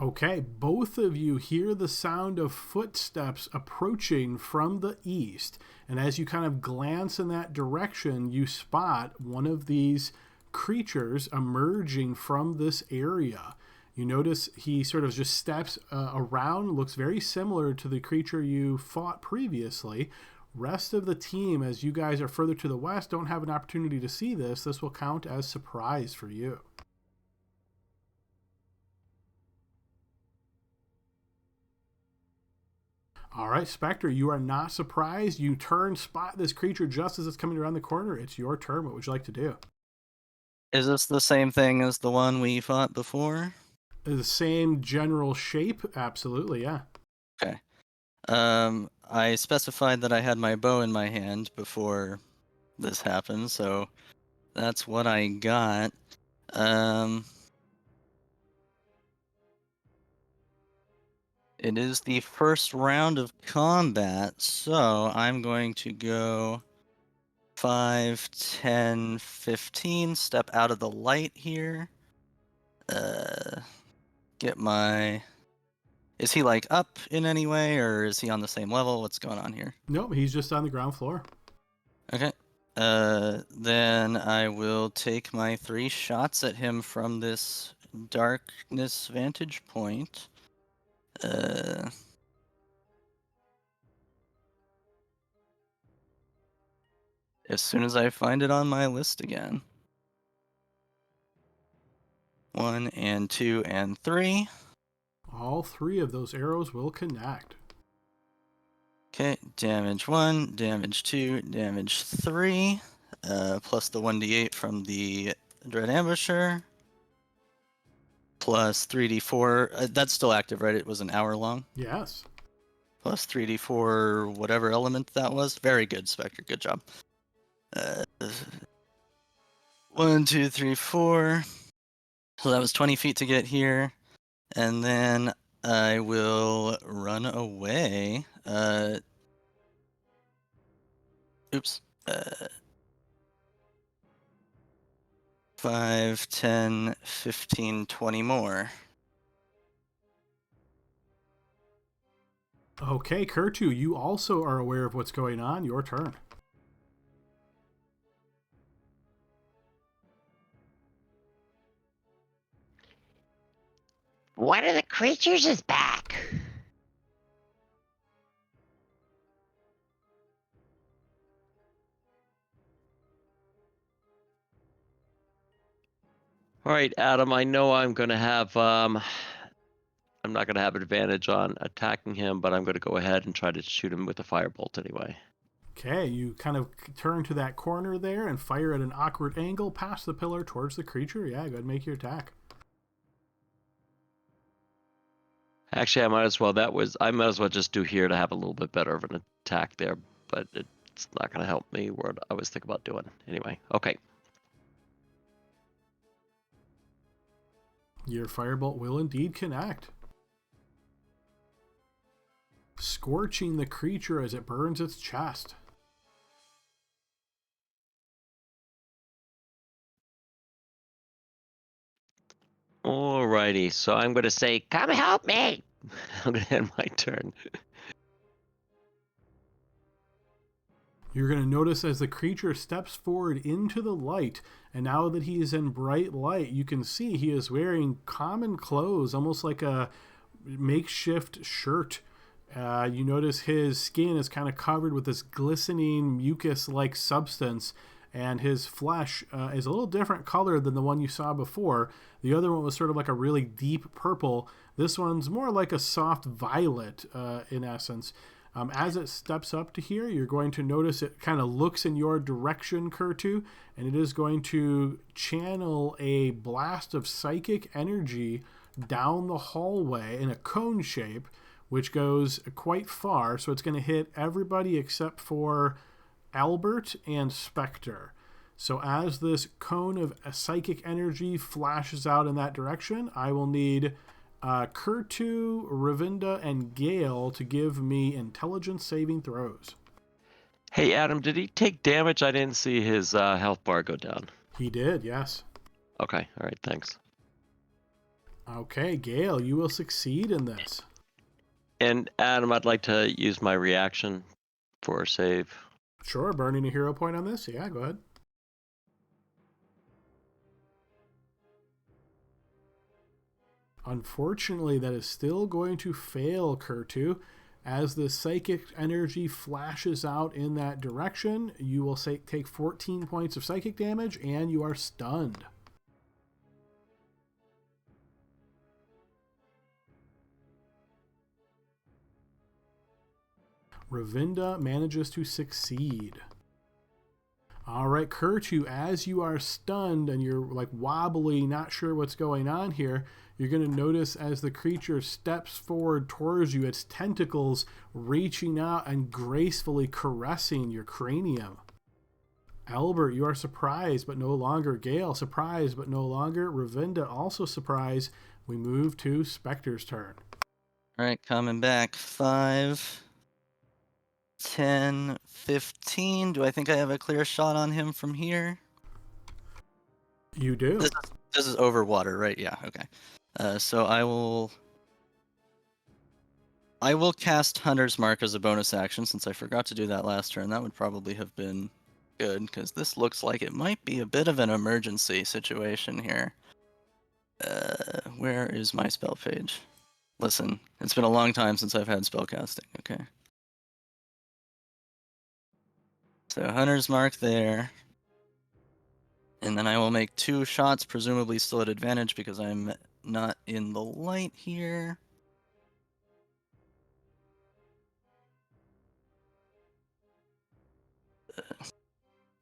A: Okay, both of you hear the sound of footsteps approaching from the east, and as you kind of glance in that direction, you spot one of these creatures emerging from this area. You notice he sort of just steps around, looks very similar to the creature you fought previously. Rest of the team, as you guys are further to the west, don't have an opportunity to see this. This will count as surprise for you. All right, Spectre, you are not surprised. You turn, spot this creature just as it's coming around the corner. It's your turn. What would you like to do?
B: Is this the same thing as the one we fought before?
A: The same general shape? Absolutely, yeah.
B: Okay. I specified that I had my bow in my hand before this happened, so that's what I got. It is the first round of combat, so I'm going to go 5, 10, 15, step out of the light here. Get my... Is he up in any way, or is he on the same level? What's going on here?
A: Nope, he's just on the ground floor.
B: Okay. Then I will take my 3 shots at him from this darkness vantage point. As soon as I find it on my list again. 1 and 2 and 3.
A: All 3 of those arrows will connect.
B: Okay, damage 1, damage 2, damage 3, plus the 1d8 from the Dread Ambusher, plus 3d4. That's still active, right? It was an hour long?
A: Yes.
B: Plus 3d4, whatever element that was. Very good, Spectre. Good job. 1, 2, 3, 4. So that was 20 feet to get here. And then I will run away. Oops. 5, 10, 15, 20 more.
A: Okay, Kurtu, you also are aware of what's going on. Your turn.
F: One of the creatures is back.
E: All right, Adam. I know I'm gonna have I'm not gonna have advantage on attacking him, but I'm gonna go ahead and try to shoot him with a firebolt anyway.
A: Okay, you kind of turn to that corner there and fire at an awkward angle past the pillar towards the creature. Yeah, go ahead and make your attack.
E: Actually, I might as well. I might as well just do here to have a little bit better of an attack there, but it's not gonna help me. What I was thinking about doing anyway. Okay.
A: Your firebolt will indeed connect, scorching the creature as it burns its chest.
E: Alrighty, so I'm gonna say,
F: Come help me.
E: I'm gonna end my turn.
A: You're going to notice as the creature steps forward into the light, and now that he is in bright light, you can see he is wearing common clothes, almost like a makeshift shirt. You notice his skin is kind of covered with this glistening mucus-like substance, and his flesh is a little different color than the one you saw before. The other one was sort of like a really deep purple. This one's more like a soft violet in essence. As it steps up to here, you're going to notice it kind of looks in your direction, Kurtu, and it is going to channel a blast of psychic energy down the hallway in a cone shape, which goes quite far. So it's going to hit everybody except for Albert and Spectre. So as this cone of psychic energy flashes out in that direction, I will need Kurtu, Ravinda, and Gale to give me intelligence saving throws.
E: Hey, Adam, did he take damage? I didn't see his health bar go down.
A: He did, yes.
E: Okay, all right, thanks.
A: Okay, Gale, you will succeed in this.
E: And Adam, I'd like to use my reaction for a save.
A: Sure, burning a hero point on this? Yeah, go ahead. Unfortunately, that is still going to fail, Kurtu. As the psychic energy flashes out in that direction, you will take 14 points of psychic damage, and you are stunned. Ravinda manages to succeed. All right, Kurtu, as you are stunned and you're like wobbly, not sure what's going on here, you're going to notice as the creature steps forward towards you, its tentacles reaching out and gracefully caressing your cranium. Albert, you are surprised, but no longer. Gale, surprised, but no longer. Ravinda, also surprised. We move to Spectre's turn.
B: All right, coming back. 5, 10, 15. Do I think I have a clear shot on him from here?
A: You do.
B: This is over water, right? Yeah, okay. So I will cast Hunter's Mark as a bonus action since I forgot to do that last turn. That would probably have been good because this looks like it might be a bit of an emergency situation here. Where is my spell page? Listen, it's been a long time since I've had spellcasting. Okay. So Hunter's Mark there. And then I will make 2 shots, presumably still at advantage because I'm not in the light here.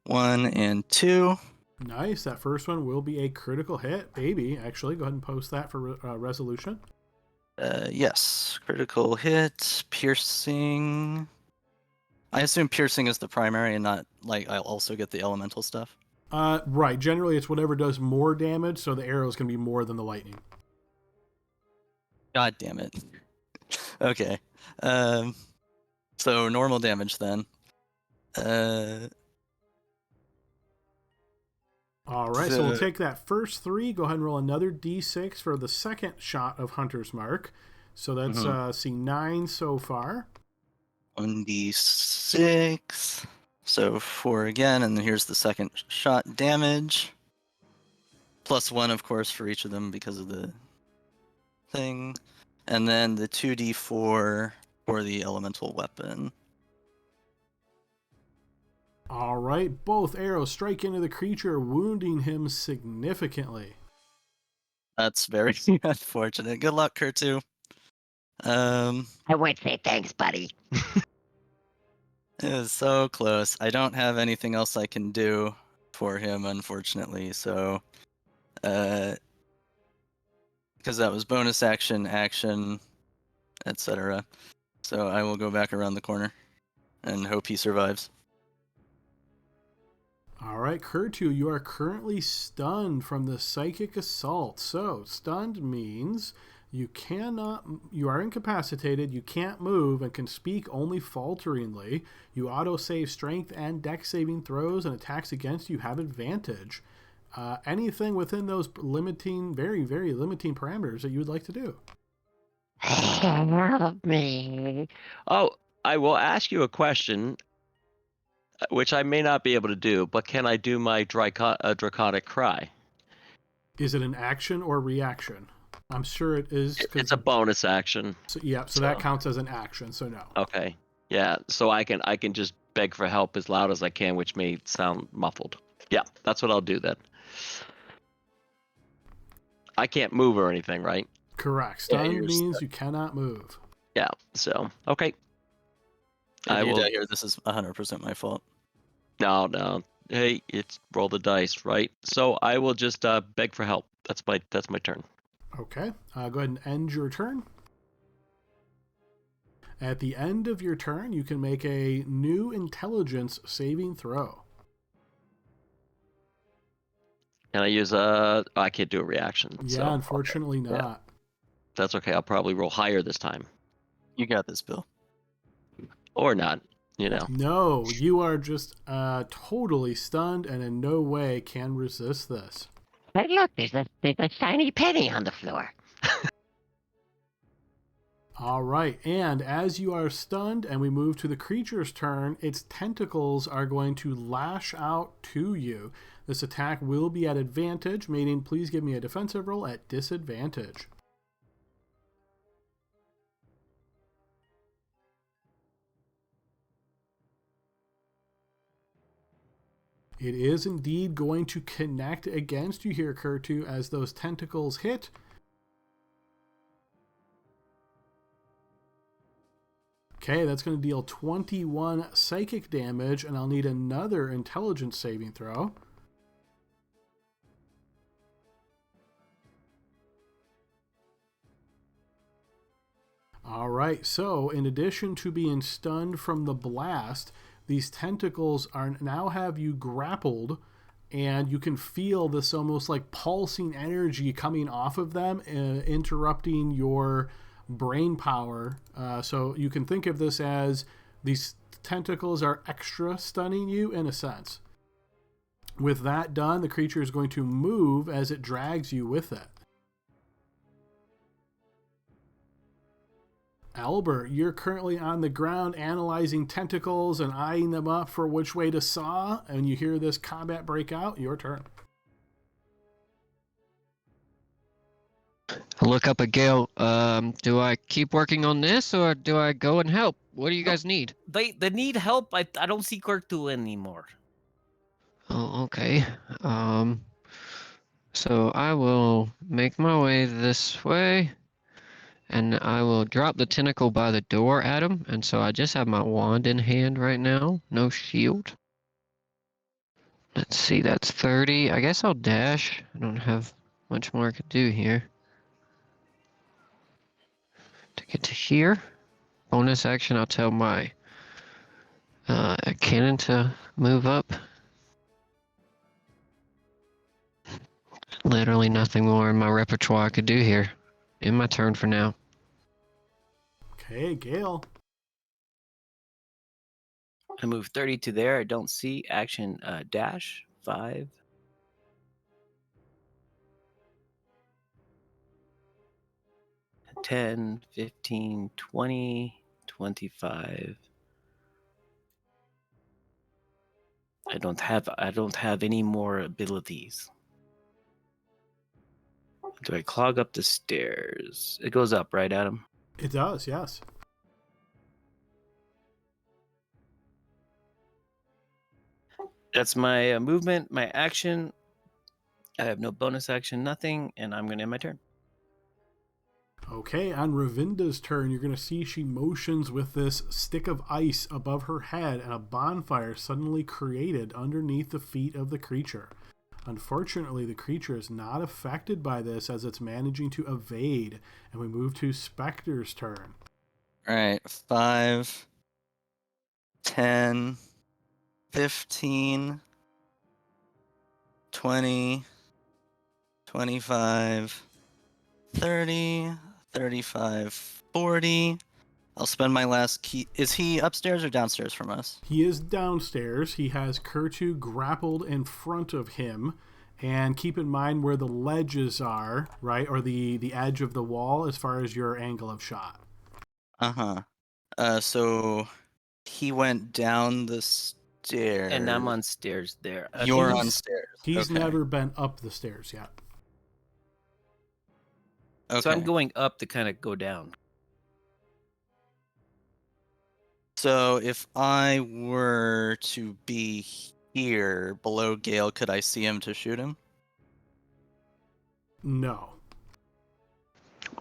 B: One and 2.
A: Nice. That first one will be a critical hit, baby. Actually, go ahead and post that for resolution.
B: Yes, critical hit, piercing. I assume piercing is the primary and not, like, I'll also get the elemental stuff.
A: Right. Generally, it's whatever does more damage, so the arrow is going to be more than the lightning.
B: God damn it. Okay. So normal damage then.
A: All right, so we'll take that first 3. Go ahead and roll another d6 for the second shot of Hunter's Mark. So that's see 9 so far.
B: 1d6. So 4 again, and then here's the second shot damage. +1, of course, for each of them because of the thing. And then the 2d4 for the elemental weapon.
A: All right, both arrows strike into the creature, wounding him significantly.
B: That's very unfortunate. Good luck, Kurtu.
F: I would say thanks, buddy.
B: It was so close. I don't have anything else I can do for him, unfortunately. So, because that was bonus action, etc. So I will go back around the corner and hope he survives.
A: All right, Kurtu, you are currently stunned from the psychic assault. So, stunned means you are incapacitated, you can't move, and can speak only falteringly. You auto-save strength and dex saving throws, and attacks against you have advantage. Anything within those limiting, very, very limiting parameters that you would like to do?
F: Help me.
E: Oh, I will ask you a question, which I may not be able to do, but can I do my draconic cry?
A: Is it an action or reaction? I'm sure it is.
E: It's a bonus action.
A: So that counts as an action, so no.
E: Okay. Yeah, so I can just beg for help as loud as I can, which may sound muffled. Yeah, that's what I'll do then. I can't move or anything, right?
A: Correct. Stunned means you cannot move.
E: Yeah, so, okay.
B: I will. Here, this is 100% my fault.
E: No. Hey, it's roll the dice, right? So I will just beg for help. That's my turn.
A: Okay. Go ahead and end your turn. At the end of your turn, you can make a new intelligence saving throw.
E: Can I use I can't do a reaction.
A: Yeah,
E: so,
A: unfortunately
E: okay.
A: not.
E: Yeah. That's okay. I'll probably roll higher this time.
B: You got this, Bill.
E: Or not, you know.
A: No, you are just totally stunned and in no way can resist this.
F: But look, there's a shiny penny on the floor.
A: All right, and as you are stunned and we move to the creature's turn, its tentacles are going to lash out to you. This attack will be at advantage, meaning please give me a defensive roll at disadvantage. It is indeed going to connect against you here, Kurtu, as those tentacles hit. Okay, that's going to deal 21 psychic damage, and I'll need another intelligence saving throw. All right, so in addition to being stunned from the blast, these tentacles now have you grappled, and you can feel this almost like pulsing energy coming off of them, interrupting your brain power. So you can think of this as these tentacles are extra stunning you in a sense. With that done, the creature is going to move as it drags you with it. Albert, you're currently on the ground analyzing tentacles and eyeing them up for which way to saw, and you hear this combat break out. Your turn.
C: I look up at Gale. Do I keep working on this or do I go and help? What do you guys need?
D: They need help. I don't see Kurtu anymore.
C: Oh, okay. So I will make my way this way. And I will drop the tentacle by the door at him. And so I just have my wand in hand right now. No shield. Let's see, that's 30. I guess I'll dash. I don't have much more I could do here. To get to here. Bonus action, I'll tell my cannon to move up. Literally nothing more in my repertoire I could do here. In my turn for now.
A: Okay, Gale.
D: I move 30 to there. I don't see action dash 5. $10, 15, 20, 25. I don't have any more abilities. Do I clog up the stairs? It goes up, right, Adam?
A: It does, yes.
D: That's my movement, my action. I have no bonus action, nothing, and I'm going to end my turn.
A: Okay, on Ravinda's turn, you're going to see she motions with this stick of ice above her head, and a bonfire suddenly created underneath the feet of the creature. Unfortunately, the creature is not affected by this as it's managing to evade, and we move to Spectre's turn.
B: All right, 5, 10, 15, 20, 25, 30, 35, 40. I'll spend my last key. Is he upstairs or downstairs from us?
A: He is downstairs. He has Kurtu grappled in front of him. And keep in mind where the ledges are, right? Or the edge of the wall as far as your angle of shot.
B: So he went down the stairs.
D: And I'm on stairs there.
B: You're
A: he's-
B: on stairs.
A: He's
B: Okay.
A: never been up the stairs yet.
B: Okay.
D: So I'm going up to kind of go down.
B: So if I were to be here below Gale, could I see him to shoot him?
A: No.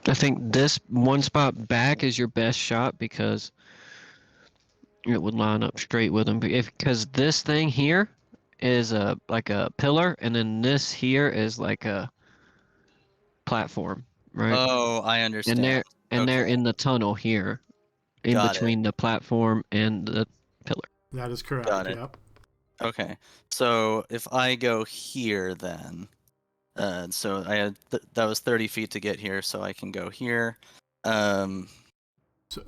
C: I think this one spot back is your best shot because it would line up straight with him. Because this thing here is like a pillar, and then this here is like a platform, right?
B: Oh, I understand.
C: And they're
B: Okay.
C: in the tunnel here, in
B: Got it.
C: between the platform and the pillar.
A: That is correct.
B: Got it.
A: Yep.
B: Okay. So if I go here then, so I had that was 30 feet to get here, so I can go here.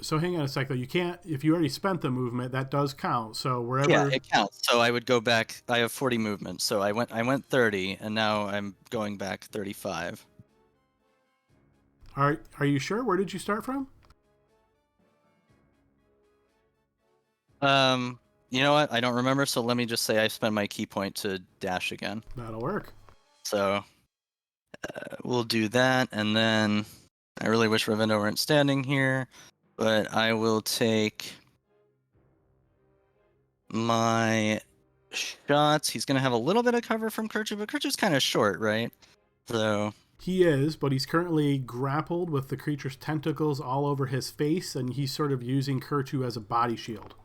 A: So hang on a sec though. You can't, if you already spent the movement, that does count. So wherever.
B: Yeah, it counts. So I would go back. I have 40 movement, so I went 30, and now I'm going back 35.
A: Are you sure? Where did you start from?
B: You know what? I don't remember, so let me just say I spend my key point to dash again.
A: That'll work.
B: So we'll do that, and then I really wish Ravinda weren't standing here, but I will take my shots. He's going to have a little bit of cover from Kirchu, but Kirchu's kind of short, right? So
A: He is, but he's currently grappled with the creature's tentacles all over his face, and he's sort of using Kurtu as a body shield.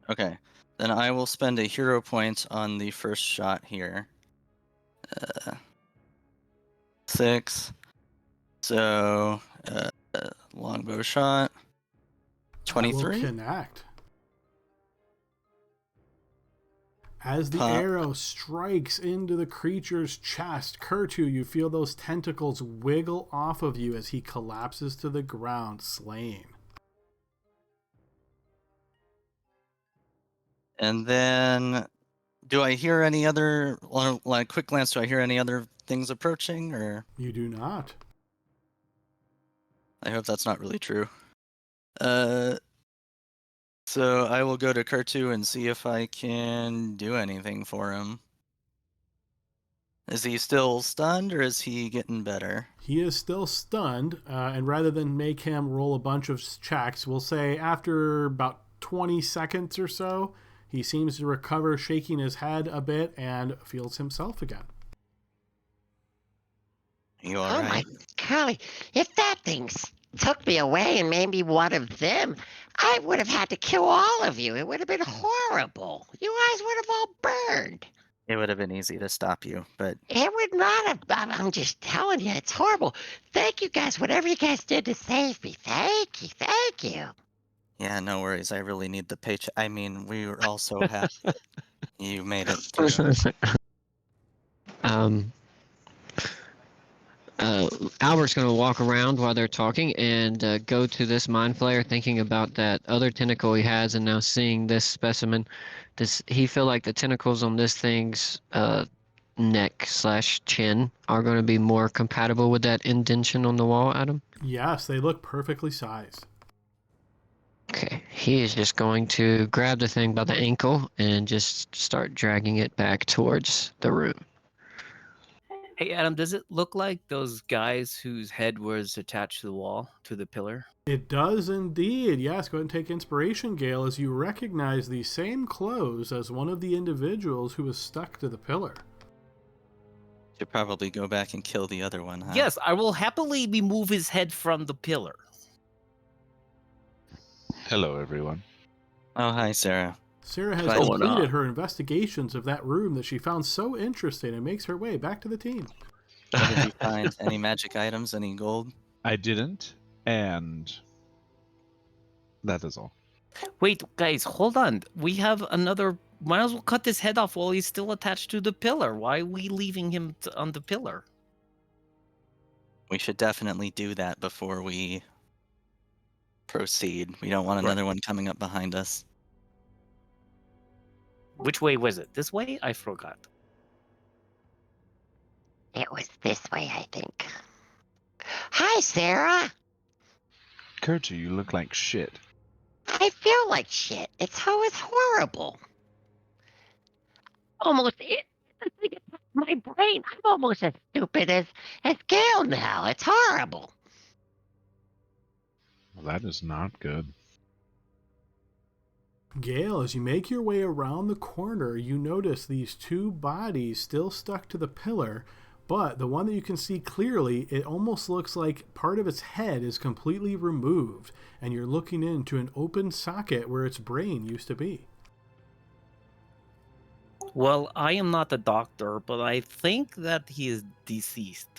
B: okay. Then I will spend a hero point on the first shot here. 6. So, longbow shot.
A: That will
B: 23.
A: connect. As the
B: Pop.
A: arrow strikes into the creature's chest, Kurtu, you feel those tentacles wiggle off of you as he collapses to the ground, slain.
B: And then, do I hear any other, like, quick glance, do I hear any other things approaching, or?
A: You do not.
B: I hope that's not really true. So I will go to Kurtu and see if I can do anything for him. Is he still stunned, or is he getting better?
A: He is still stunned, and rather than make him roll a bunch of checks, we'll say after about 20 seconds or so, he seems to recover, shaking his head a bit, and feels himself again.
B: You
F: Oh
B: alright?
F: my golly. If that thing took me away and made me one of them, I would have had to kill all of you. It would have been horrible. You guys would have all burned.
B: It would have been easy to stop you, but
F: It would not have. I'm just telling you, it's horrible. Thank you guys, whatever you guys did to save me. Thank you, thank you.
B: yeah, no worries. I really need the paycheck. I mean, we were all so happy you made it through.
C: Albert's going to walk around while they're talking and go to this mind flayer, thinking about that other tentacle he has, and now seeing this specimen. Does he feel like the tentacles on this thing's neck/chin are going to be more compatible with that indentation on the wall, Adam?
A: Yes, they look perfectly sized.
C: Okay, he is just going to grab the thing by the ankle and just start dragging it back towards the room.
D: Hey, Adam, does it look like those guys whose head was attached to the wall, to the pillar?
A: It does indeed. Yes, go ahead and take inspiration, Gale, as you recognize the same clothes as one of the individuals who was stuck to the pillar.
B: Should probably go back and kill the other one, huh?
D: Yes, I will happily remove his head from the pillar.
G: Hello, everyone.
B: Oh, hi, Sarah.
A: Sarah has
B: What's
E: going
A: completed
E: on?
A: her investigations of that room that she found so interesting and makes her way back to the team.
B: What did you find? Any magic items? Any gold?
G: I didn't, and that is all.
D: Wait, guys, hold on. We have another. Might as well cut his head off while he's still attached to the pillar. Why are we leaving him on the pillar?
B: We should definitely do that before we proceed. We don't want another one coming up behind us.
D: Which way was it? This way? I forgot.
F: It was this way, I think. Hi, Sarah.
G: Kurtu, you look like shit.
F: I feel like shit. It's horrible. Almost it. The thing attacked my brain. I'm almost as stupid as Gail now. It's horrible.
G: Well, that is not good.
A: Gale, as you make your way around the corner, you notice these two bodies still stuck to the pillar, but the one that you can see clearly, it almost looks like part of its head is completely removed, and you're looking into an open socket where its brain used to be.
D: Well, I am not a doctor, but I think that he is deceased.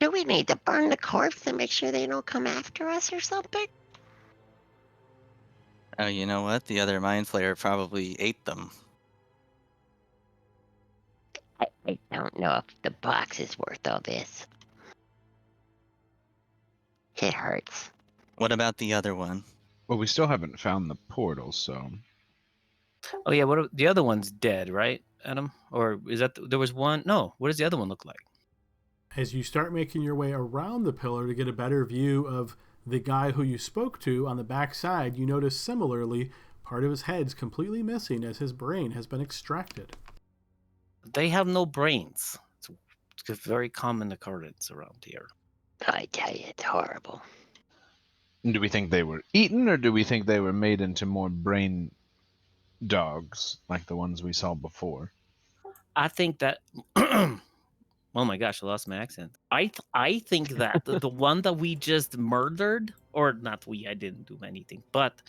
F: Do we need to burn the corpse to make sure they don't come after us or something?
B: Oh, you know what? The other mind flayer probably ate them.
F: I don't know if the box is worth all this. It hurts.
B: What about the other one?
G: Well, we still haven't found the portal, so
D: Oh yeah, the other one's dead, right, Adam? Or is that there was one? No. What does the other one look like?
A: As you start making your way around the pillar to get a better view of the guy who you spoke to on the back side, you notice similarly part of his head's completely missing as his brain has been extracted.
D: They have no brains. It's a very common occurrence around here.
F: I tell you, it's horrible.
G: do we think they were eaten, or do we think they were made into more brain dogs like the ones we saw before?
D: I think that. Oh my gosh, I lost my accent. I think that the one that we just murdered, or not we, I didn't do anything, but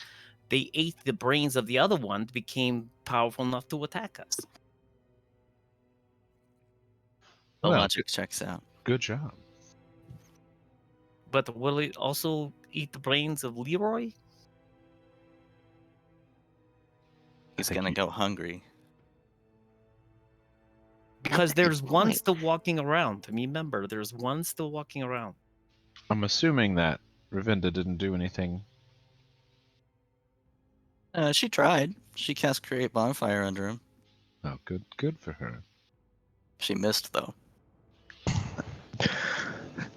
D: they ate the brains of the other one, became powerful enough to attack us.
B: The
G: Well,
B: logic checks out.
G: Good job.
D: But will it also eat the brains of Leroy?
B: He's
G: think
B: gonna
G: you-
B: go hungry.
D: Because there's
F: good
D: one
F: point.
D: still walking around. Remember, there's one still walking around.
G: I'm assuming that Ravinda didn't do anything.
B: She tried. She cast Create Bonfire under him.
G: Oh, good for her.
B: She missed, though.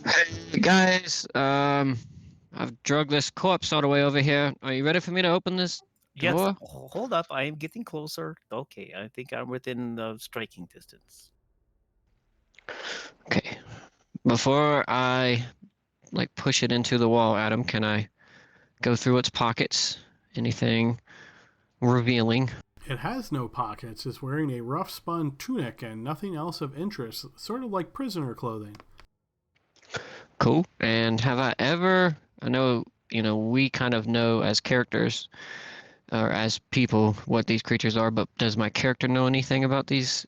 C: Hey guys, I've dragged this corpse all the way over here. Are you ready for me to open this
D: Yes,
C: door?
D: hold up. I am getting closer. Okay, I think I'm within the striking distance.
C: Okay. Before I push it into the wall, Adam, can I go through its pockets? Anything revealing?
A: It has no pockets, it's wearing a rough spun tunic and nothing else of interest, sort of like prisoner clothing.
C: Cool. And have I ever, I know, we kind of know as characters or as people what these creatures are, but does my character know anything about these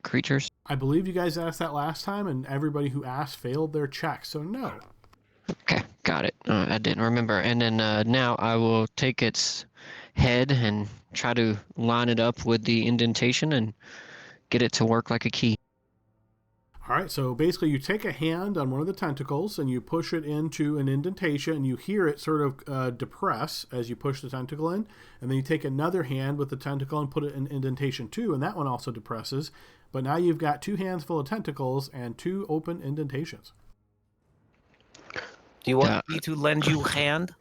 C: creatures?
A: I believe you guys asked that last time, and everybody who asked failed their check, so no.
C: Okay, got it. I didn't remember. And then now I will take its head and try to line it up with the indentation and get it to work like a key.
A: All right, so basically you take a hand on one of the tentacles and you push it into an indentation, and you hear it sort of depress as you push the tentacle in, and then you take another hand with the tentacle and put it in indentation too, and that one also depresses. But now you've got 2 hands full of tentacles and 2 open indentations.
D: Do you want me to lend you a hand?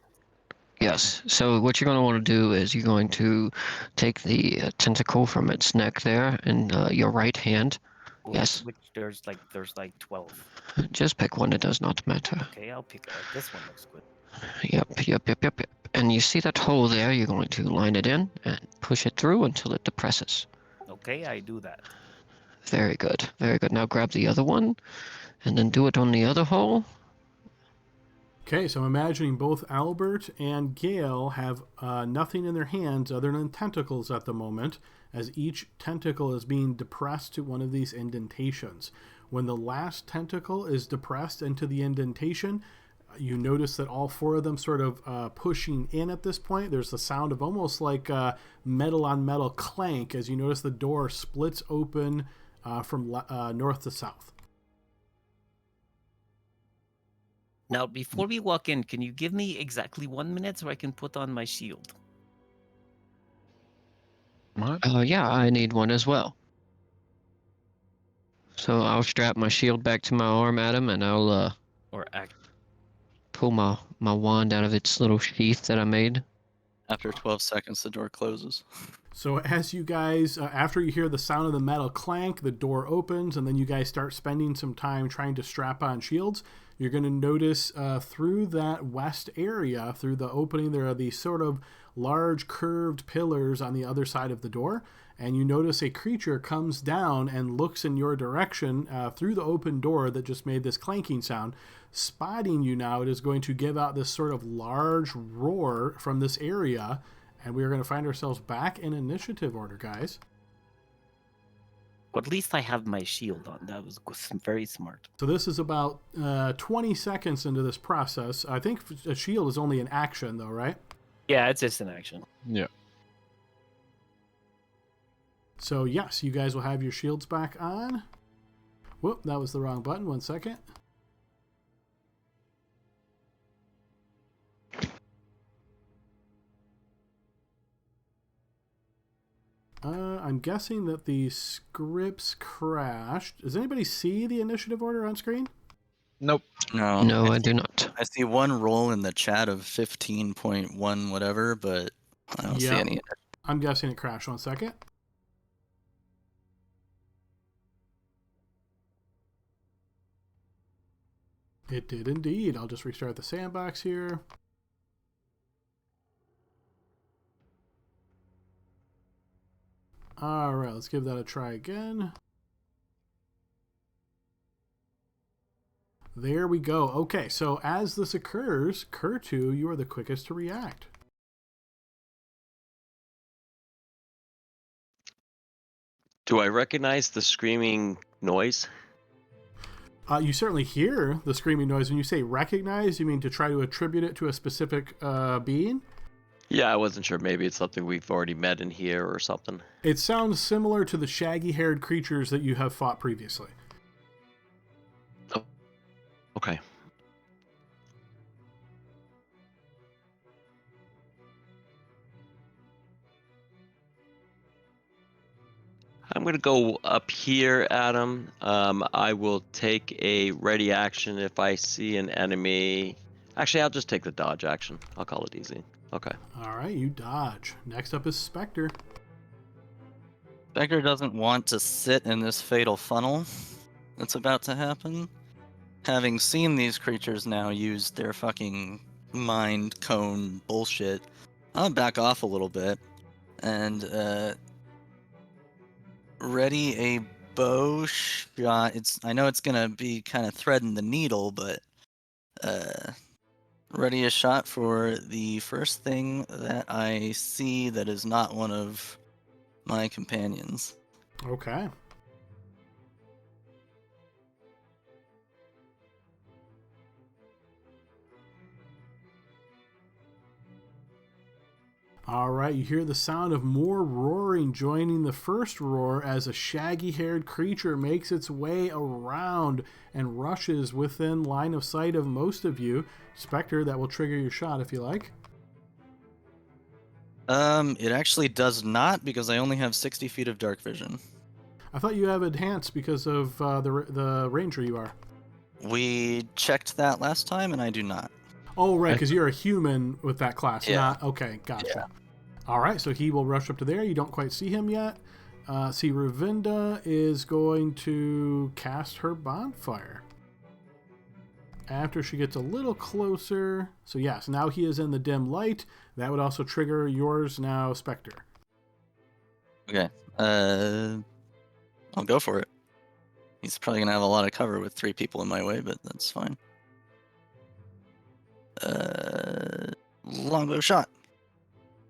C: Yes. So what you're going to want to do is you're going to take the tentacle from its neck there in your right hand. Yes.
D: Which there's like 12.
C: Just pick one. It does not matter.
D: Okay, I'll pick this one. Looks good.
C: Yep. And you see that hole there? You're going to line it in and push it through until it depresses.
D: Okay, I do that.
C: Very good. Very good. Now grab the other one and then do it on the other hole.
A: Okay, so I'm imagining both Albert and Gale have nothing in their hands other than tentacles at the moment, as each tentacle is being depressed to one of these indentations. When the last tentacle is depressed into the indentation, you notice that all 4 of them sort of pushing in at this point. There's the sound of almost like metal on metal clank as you notice the door splits open from north to south.
D: Now, before we walk in, can you give me exactly 1 minute so I can put on my shield?
G: What?
C: Yeah, I need one as well. So I'll strap my shield back to my arm, Adam, and I'll pull my wand out of its little sheath that I made.
B: After 12 seconds, the door closes.
A: So as you guys, after you hear the sound of the metal clank, the door opens, and then you guys start spending some time trying to strap on shields. You're going to notice through that west area, through the opening, there are these sort of large curved pillars on the other side of the door. And you notice a creature comes down and looks in your direction through the open door that just made this clanking sound. Spotting you now, it is going to give out this sort of large roar from this area. And we are going to find ourselves back in initiative order, guys.
D: But at least I have my shield on. That was very smart.
A: So this is about 20 seconds into this process. I think a shield is only an action, though, right?
D: Yeah, it's just an action.
G: Yeah.
A: So yes, you guys will have your shields back on. Whoop, that was the wrong button. 1 second. I'm guessing that the scripts crashed. Does anybody see the initiative order on screen?
G: Nope.
C: No, I do not.
B: I see one roll in the chat of 15.1 whatever, but I don't see any.
A: I'm guessing it crashed. 1 second. It did indeed. I'll just restart the sandbox here. All right, let's give that a try again. There we go. Okay, so as this occurs, Kurtu, you are the quickest to react.
E: Do I recognize the screaming noise?
A: You certainly hear the screaming noise. When you say recognize, you mean to try to attribute it to a specific being?
E: Yeah, I wasn't sure. Maybe it's something we've already met in here or something.
A: It sounds similar to the shaggy-haired creatures that you have fought previously.
E: Oh, okay. I'm going to go up here, Adam. I will take a ready action if I see an enemy. Actually, I'll just take the dodge action. I'll call it easy. Okay.
A: All right, you dodge. Next up is Spectre.
B: Spectre doesn't want to sit in this fatal funnel that's about to happen. Having seen these creatures now use their fucking mind cone bullshit, I'll back off a little bit and ready a bow shot. I know it's gonna be kind of threading the needle, but ready a shot for the first thing that I see that is not one of my companions.
A: Okay. All right, you hear the sound of more roaring joining the first roar as a shaggy-haired creature makes its way around and rushes within line of sight of most of you. Spectre, that will trigger your shot if you like.
B: It actually does not because I only have 60 feet of dark vision.
A: I thought you have enhanced because of the ranger you are.
B: We checked that last time, and I do not.
A: Oh, right, because you're a human with that class.
B: Yeah.
A: Not okay. Gotcha. All right, so he will rush up to there. You don't quite see him yet. See, Ravinda is going to cast her bonfire after she gets a little closer. So yes, now he is in the dim light. That would also trigger yours now, Spectre.
B: Okay. I'll go for it. He's probably gonna have a lot of cover with 3 people in my way, but that's fine. Longbow shot.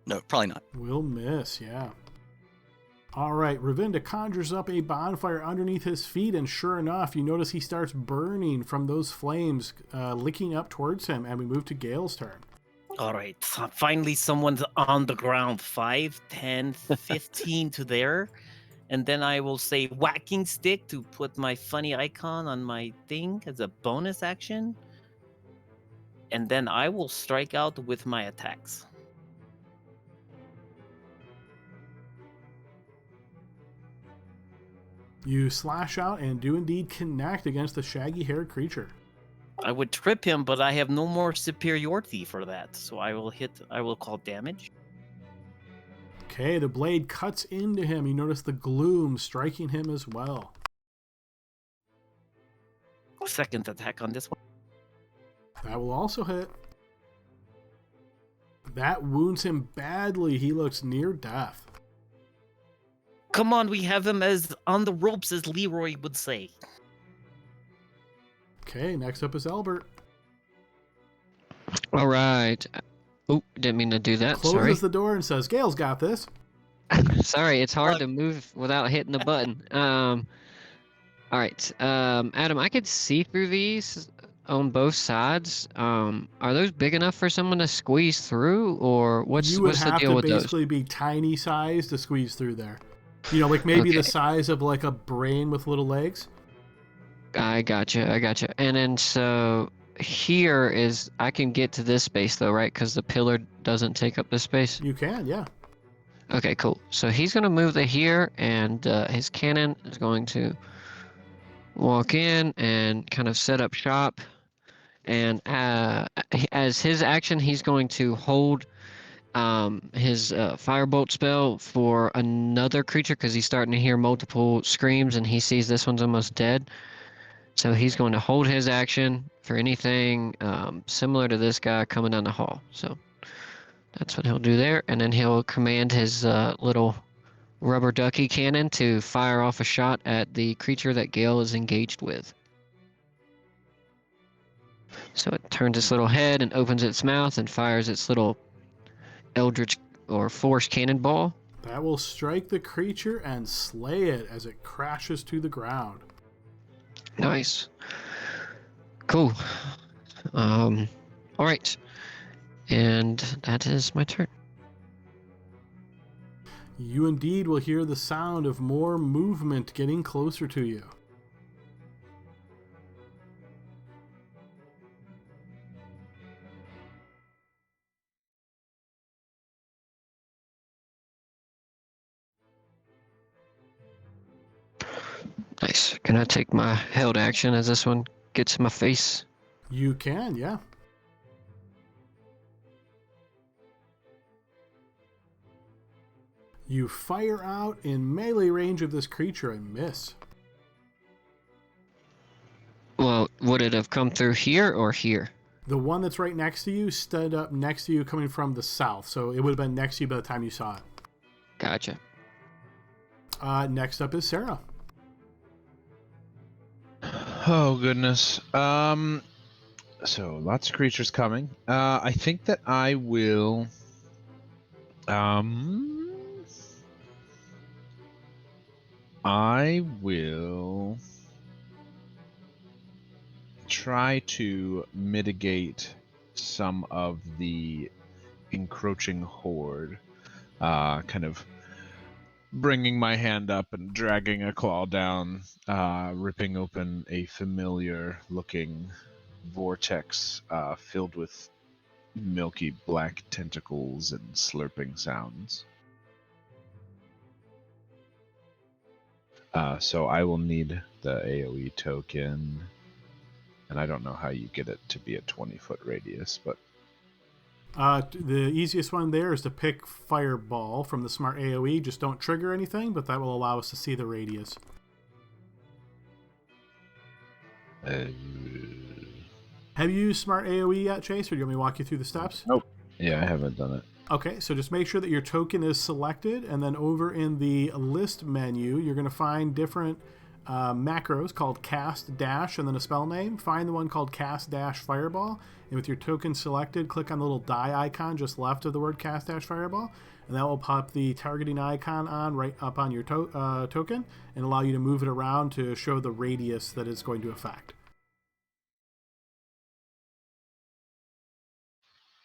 B: No, probably not.
A: Will miss, yeah. All right, Ravinda conjures up a bonfire underneath his feet, and sure enough, you notice he starts burning from those flames, licking up towards him, and we move to Gale's turn.
D: All right. Finally, someone's on the ground. 5, 10, 15 to there. And then I will say whacking stick to put my funny icon on my thing as a bonus action. And then I will strike out with my attacks.
A: You slash out and do indeed connect against the shaggy-haired creature.
D: I would trip him, but I have no more superiority for that. So I will call damage.
A: Okay, the blade cuts into him. You notice the gloom striking him as well.
D: Second attack on this one.
A: That will also hit. That wounds him badly. He looks near death.
D: Come on, we have him as on the ropes, as Leroy would say.
A: Okay, next up is Albert.
C: All right. Oh, didn't mean to do that.
A: Closes
C: Sorry.
A: the door and says, Gale's got this.
C: Sorry, it's hard to move without hitting the button. All right. Adam, I could see through these on both sides. Are those big enough for someone to squeeze through, or what's
A: You would
C: the
A: have
C: deal
A: to
C: with those?
A: basically be tiny size to squeeze through there. You know, like maybe the
C: Okay.
A: size of like a brain with little legs.
C: I gotcha. And then so here is I can get to this space though, right? Because the pillar doesn't take up this space.
A: You can, yeah.
C: Okay, cool. So he's gonna move to here, and his cannon is going to walk in and kind of set up shop. And as his action, he's going to hold his firebolt spell for another creature because he's starting to hear multiple screams, and he sees this one's almost dead. So he's going to hold his action for anything similar to this guy coming down the hall. So that's what he'll do there. And then he'll command his little rubber ducky cannon to fire off a shot at the creature that Gale is engaged with. So it turns its little head and opens its mouth and fires its little eldritch or force cannonball.
A: That will strike the creature and slay it as it crashes to the ground.
C: Nice. Cool. All right. And that is my turn.
A: You indeed will hear the sound of more movement getting closer to you.
C: Nice. Can I take my held action as this one gets in my face?
A: You can, yeah. You fire out in melee range of this creature and miss.
C: Well, would it have come through here or here?
A: The one that's right next to you stood up next to you coming from the south, so it would have been next to you by the time you saw it.
C: Gotcha.
A: Next up is Sarah.
G: Oh goodness. So lots of creatures coming. I think that I will. I will try to mitigate some of the encroaching horde. kind of bringing my hand up and dragging a claw down, ripping open a familiar-looking vortex filled with milky black tentacles and slurping sounds. So I will need the AoE token, and I don't know how you get it to be a 20-foot radius, but
A: The easiest one there is to pick Fireball from the Smart AoE. Just don't trigger anything, but that will allow us to see the radius. Have you used Smart AoE yet, Chase, or do you want me to walk you through the steps?
G: Nope. Yeah, I haven't done it.
A: Okay, so just make sure that your token is selected, and then over in the list menu, you're going to find different macros called cast dash and then a spell name. Find the one called cast dash fireball, and with your token selected, click on the little die icon just left of the word cast dash fireball, and that will pop the targeting icon on right up on your token and allow you to move it around to show the radius that it's going to affect.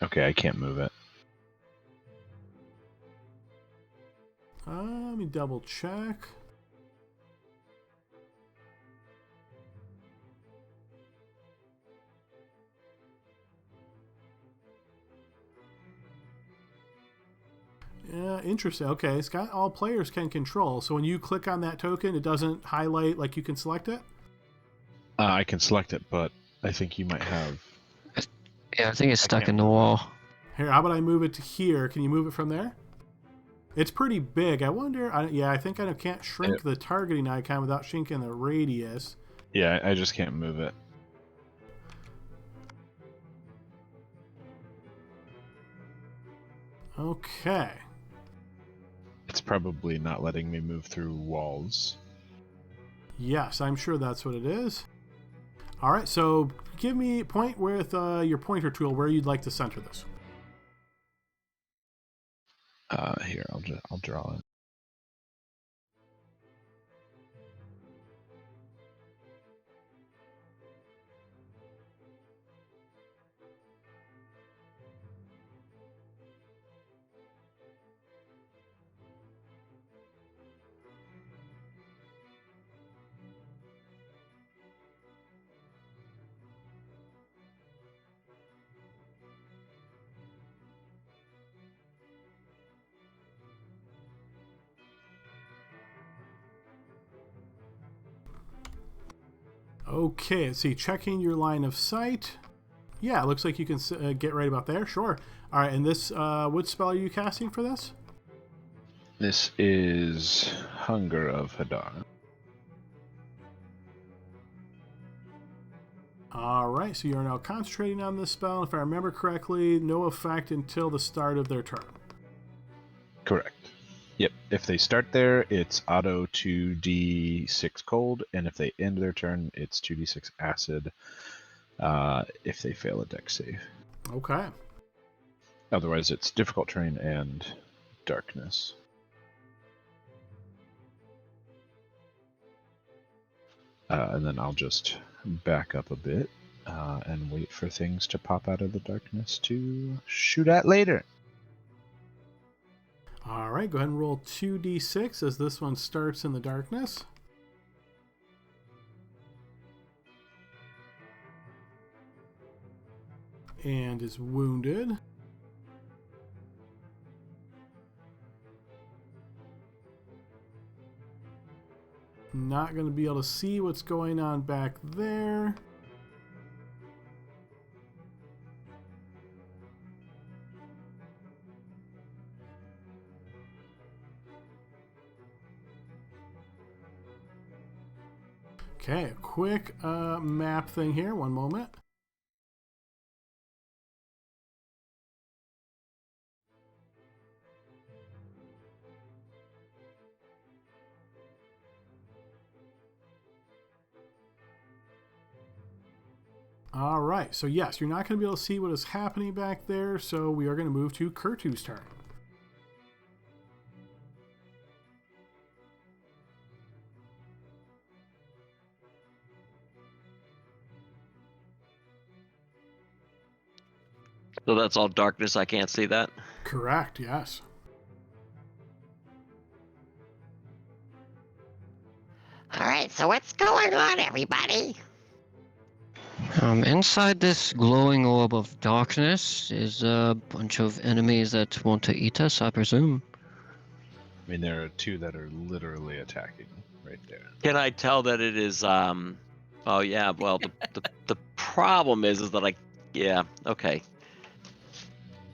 G: Okay, I can't move it.
A: Let me double check. Yeah, interesting. Okay, it's got all players can control. So when you click on that token, it doesn't highlight like you can select it?
G: I can select it, but I think you might have...
C: Yeah, I think it's stuck
G: can't
C: in the
G: move it.
C: wall.
A: Here, how about I move it to here? Can you move it from there? It's pretty big. I wonder... I think I can't shrink the targeting icon without shrinking the radius.
G: Yeah, I just can't move it.
A: Okay.
G: It's probably not letting me move through walls.
A: Yes, I'm sure that's what it is. All right, so give me a point with your pointer tool where you'd like to center this.
G: Here, I'll draw it.
A: Okay, let's see. Checking your line of sight. Yeah, it looks like you can get right about there. Sure. All right, and this, what spell are you casting for this?
G: This is Hunger of Hadar.
A: All right, so you are now concentrating on this spell. If I remember correctly, no effect until the start of their turn.
G: Correct. Yep. If they start there, it's auto 2d6 cold, and if they end their turn, it's 2d6 acid. If they fail a dex save.
A: Okay.
G: Otherwise, it's difficult terrain and darkness. And then I'll just back up a bit and wait for things to pop out of the darkness to shoot at later.
A: All right, go ahead and roll 2d6 as this one starts in the darkness. And is wounded. Not going to be able to see what's going on back there. Okay, a quick map thing here. One moment. All right, so yes, you're not going to be able to see what is happening back there, so we are going to move to Kurtu's turn.
E: So that's all darkness. I can't see that.
A: Correct, yes.
F: so what's going on, everybody?
C: Inside this glowing orb of darkness is a bunch of enemies that want to eat us, I presume.
G: I mean, there are two that are literally attacking right there.
E: Can I tell that it is? Oh yeah. Well, the problem is that yeah. Okay.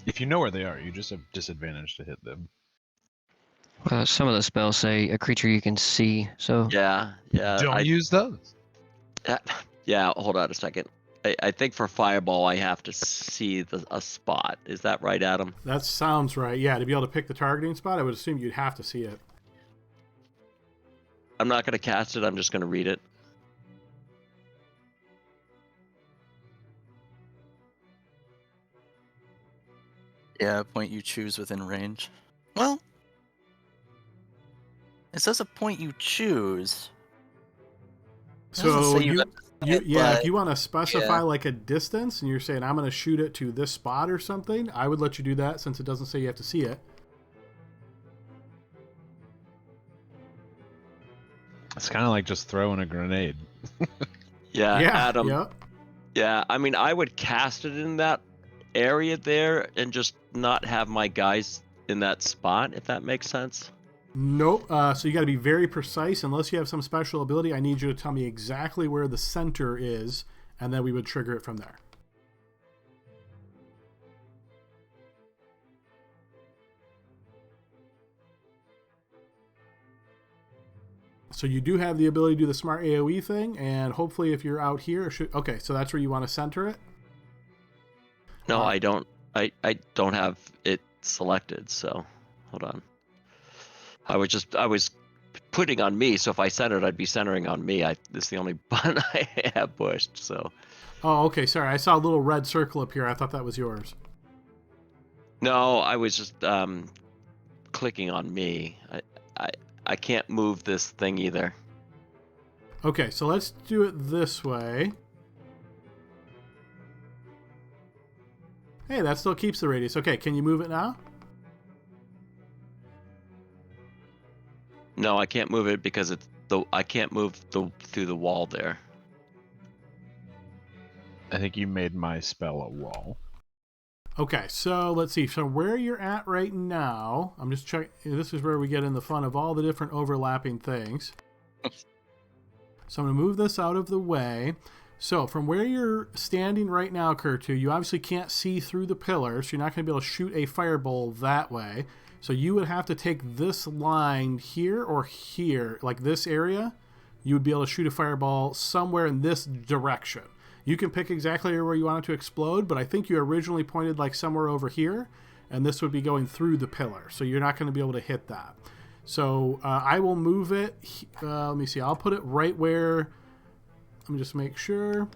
G: If you know where they are, you just have disadvantage to hit them.
C: Some of the spells say a creature you can see, so...
E: Yeah.
G: Don't use those.
E: Yeah. Hold on a second. I think for fireball I have to see a spot. Is that right, Adam?
A: That sounds right. Yeah, to be able to pick the targeting spot, I would assume you'd have to see it.
E: I'm not going to cast it. I'm just going to read it.
B: Yeah, a point you choose within range. Well, it says a point you choose. It doesn't
A: So
B: say you have to see it,
A: yeah,
B: but-
A: if you want to specify
B: yeah.
A: like a distance and you're saying I'm going to shoot it to this spot or something, I would let you do that since it doesn't say you have to see it.
G: It's kind of like just throwing a grenade.
E: Yeah, Adam.
A: Yep.
E: Yeah, I mean, I would cast it in that area there and just not have my guys in that spot, if that makes sense.
A: Nope. So you got to be very precise. Unless you have some special ability, I need you to tell me exactly where the center is, and then we would trigger it from there. So you do have the ability to do the smart AoE thing, and hopefully if you're out here, okay, so that's where you want to center it?
E: No, I don't. I don't have it selected. So, hold on. I was putting on me. So if I centered, I'd be centering on me. This is the only button I have pushed. So.
A: Oh, okay. Sorry, I saw a little red circle up here. I thought that was yours.
E: No, I was just clicking on me. I can't move this thing either.
A: Okay, so let's do it this way. Hey, that still keeps the radius. Okay, can you move it now?
E: No, I can't move it because I can't move through the wall there.
G: I think you made my spell a wall.
A: Okay, so let's see. So where you're at right now, I'm just checking. This is where we get in the fun of all the different overlapping things. So I'm going to move this out of the way. So from where you're standing right now, Kurtu, you obviously can't see through the pillar, so you're not going to be able to shoot a fireball that way. So you would have to take this line here or here, like this area. You would be able to shoot a fireball somewhere in this direction. You can pick exactly where you want it to explode, but I think you originally pointed like somewhere over here, and this would be going through the pillar, so you're not going to be able to hit that. So I will move it. Let me see. I'll put it right where... Let me just make sure.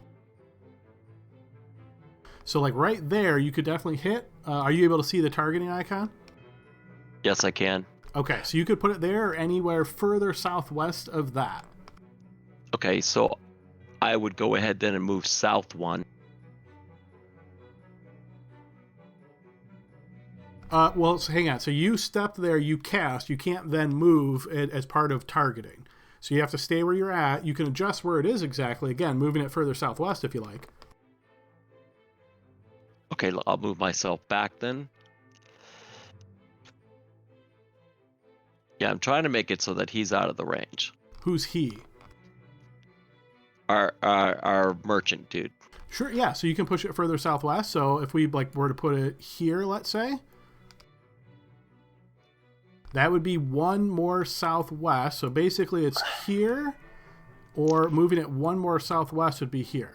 A: So like right there, you could definitely hit. Are you able to see the targeting icon?
E: Yes, I can.
A: Okay, so you could put it there or anywhere further southwest of that.
E: Okay, so I would go ahead then and move south one.
A: Well, so hang on. So you stepped there, you cast. You can't then move it as part of targeting. So you have to stay where you're at. You can adjust where it is exactly. Again, moving it further southwest if you like.
E: Okay, I'll move myself back then. Yeah, I'm trying to make it so that he's out of the range.
A: Who's he?
E: Our merchant dude.
A: Sure, yeah. So you can push it further southwest. So if we like were to put it here, let's say, that would be one more southwest. So basically it's here, or moving it one more southwest would be here.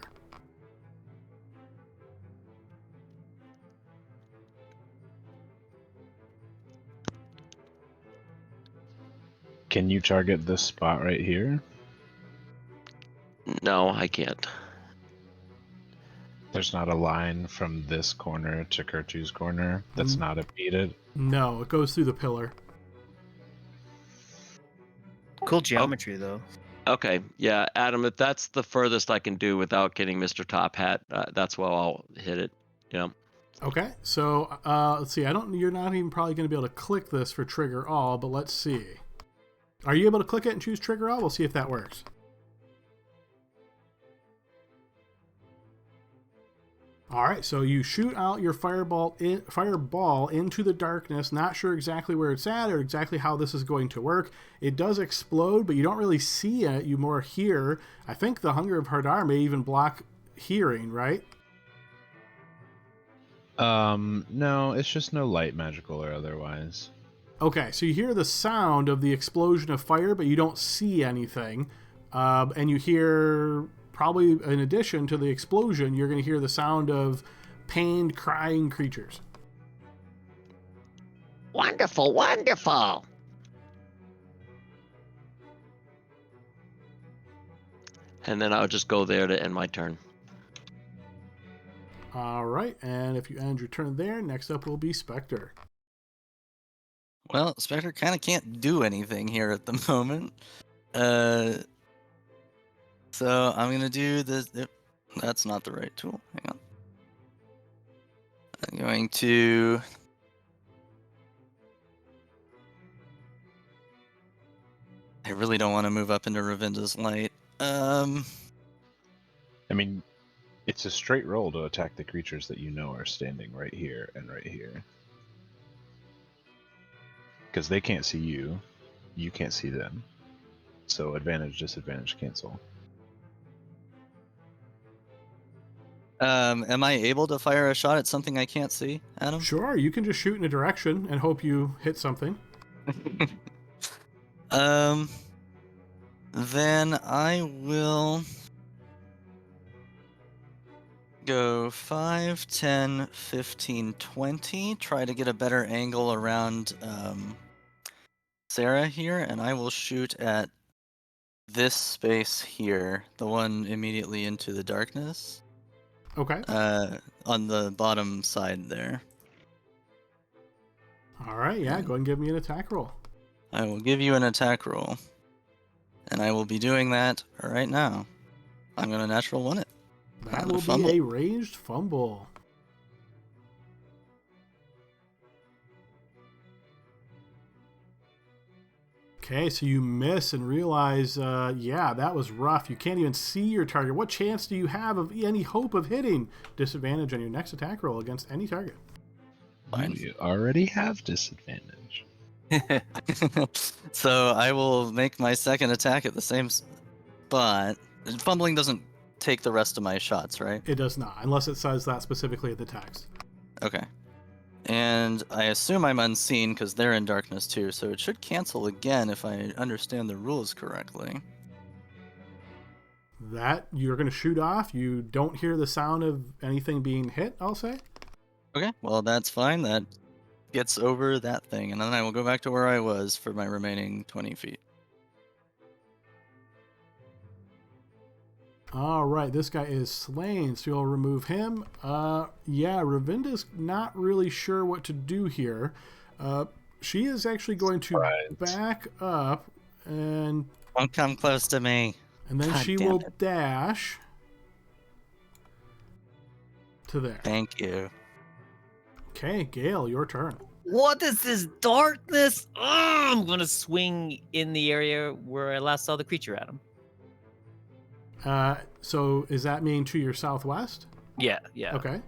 G: Can you target this spot right here?
E: No, I can't.
G: There's not a line from this corner to Kurtu's corner that's not impeded.
A: No, it goes through the pillar.
D: Cool geometry, though.
E: Okay, yeah, Adam, if that's the furthest I can do without getting Mr. Top Hat, that's where I'll hit it. Yeah.
A: Okay, so let's see. You're not even probably going to be able to click this for trigger all, but let's see. Are you able to click it and choose trigger all? We'll see if that works. All right, so you shoot out your fireball into the darkness, not sure exactly where it's at or exactly how this is going to work. It does explode, but you don't really see it. You more hear. I think the Hunger of Hardar may even block hearing, right?
G: No, it's just no light, magical or otherwise.
A: Okay, so you hear the sound of the explosion of fire, but you don't see anything. And you hear, probably in addition to the explosion, you're going to hear the sound of pained, crying creatures.
F: Wonderful, wonderful.
E: And then I'll just go there to end my turn.
A: All right, and if you end your turn there, next up will be Spectre.
B: Well, Spectre kind of can't do anything here at the moment. So I'm gonna do this. That's not the right tool. Hang on. I'm going to. I really don't want to move up into Ravinda's light.
G: I mean, it's a straight roll to attack the creatures that you know are standing right here and right here. Because they can't see you, you can't see them. So advantage, disadvantage, cancel.
B: Am I able to fire a shot at something I can't see, Adam?
A: Sure, you can just shoot in a direction and hope you hit something.
B: Then I will go 5, 10, 15, 20. Try to get a better angle around Sarah here, and I will shoot at this space here, the one immediately into the darkness.
A: Okay.
B: On the bottom side there.
A: All right, yeah, go ahead and give me an attack roll.
B: I will give you an attack roll. And I will be doing that right now. I'm going to natural one it.
A: That will be a ranged fumble. Okay, so you miss and realize, yeah, that was rough. You can't even see your target. What chance do you have of any hope of hitting? Disadvantage on your next attack roll against any target.
B: Fine.
G: You already have disadvantage.
B: So I will make my second attack at the same spot. Fumbling doesn't take the rest of my shots, right?
A: It does not, unless it says that specifically at the text.
B: Okay. And I assume I'm unseen because they're in darkness too, so it should cancel again if I understand the rules correctly.
A: That you're going to shoot off. You don't hear the sound of anything being hit, I'll say.
B: Okay, well that's fine. That gets over that thing, and then I will go back to where I was for my remaining 20 feet.
A: All right, this guy is slain, so you'll remove him. Yeah, Ravinda's not really sure what to do here. She is actually going to back up, and
B: Don't come close to me.
A: And then
B: God
A: she
B: damn
A: will
B: it.
A: dash to there.
B: Thank you.
A: Okay, Gale, your turn.
D: What is this darkness? Oh, I'm gonna swing in the area where I last saw the creature, Adam.
A: So is that mean to your southwest?
D: Yeah.
A: Okay.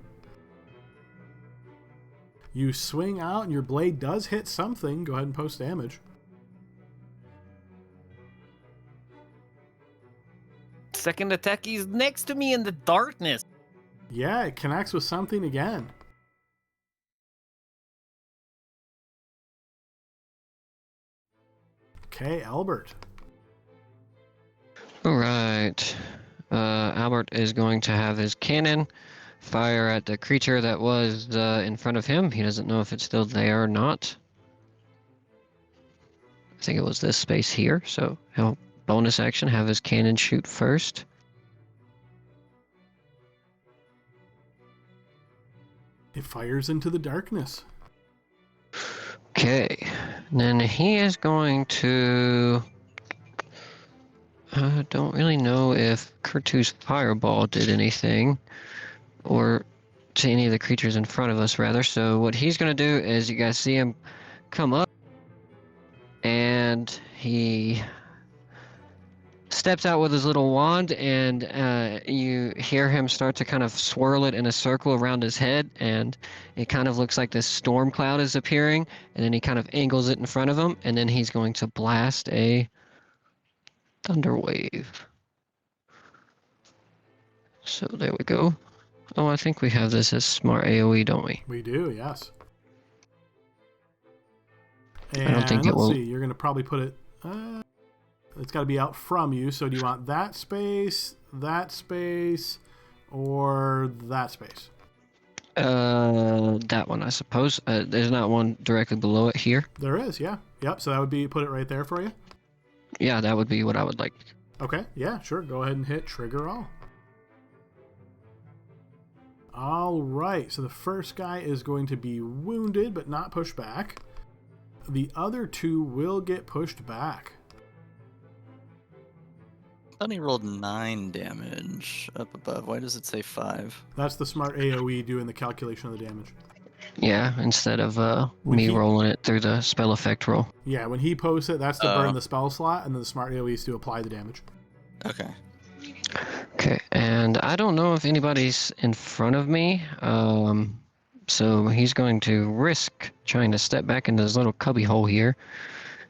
A: You swing out and your blade does hit something. Go ahead and post damage.
D: Second attack, he's next to me in the darkness.
A: Yeah, it connects with something again. Okay, Albert.
C: All right. Albert is going to have his cannon fire at the creature that was in front of him. He doesn't know if it's still there or not. I think it was this space here, so he'll bonus action have his cannon shoot first.
A: It fires into the darkness.
C: Okay. And then he is going to... I don't really know if Kurtu's fireball did anything, or to any of the creatures in front of us, rather. So what he's going to do is, you guys see him come up, and he steps out with his little wand, and you hear him start to kind of swirl it in a circle around his head, and it kind of looks like this storm cloud is appearing, and then he kind of angles it in front of him, and then he's going to blast a thunder wave. So there we go. Oh, I think we have this as smart AoE, don't we?
A: We do, yes. And
C: I don't think it
A: let's
C: will.
A: see, you're going to probably put it... it's got to be out from you, so do you want that space, or that space?
C: That one, I suppose. There's not one directly below it here.
A: There is, yeah. Yep, so that would be, put it right there for you?
C: Yeah, that would be what I would like.
A: Okay, yeah, sure. Go ahead and hit trigger all. All right, so the first guy is going to be wounded, but not pushed back. The other two will get pushed back.
B: I thought he rolled 9 damage up above. Why does it say 5?
A: That's the smart AoE doing the calculation of the damage.
C: Yeah, instead of
A: When
C: me
A: he-
C: rolling it through the spell effect roll.
A: Yeah, when he posts it, that's to burn
B: Oh.
A: the spell slot, and then the smart AoE is to apply the damage.
B: Okay.
C: Okay, and I don't know if anybody's in front of me, so he's going to risk trying to step back into this little cubby hole here.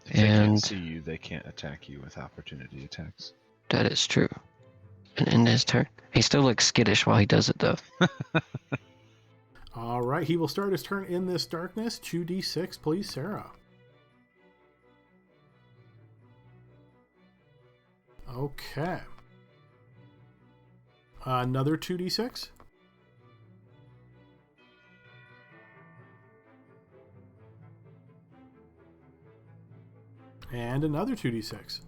G: If they
C: And-
G: can't see you, they can't attack you with opportunity attacks.
C: That is true. And in his turn, he still looks skittish while he does it, though.
A: All right, he will start his turn in this darkness. 2d6, please, Sarah. Okay. Another 2d6. And another 2d6.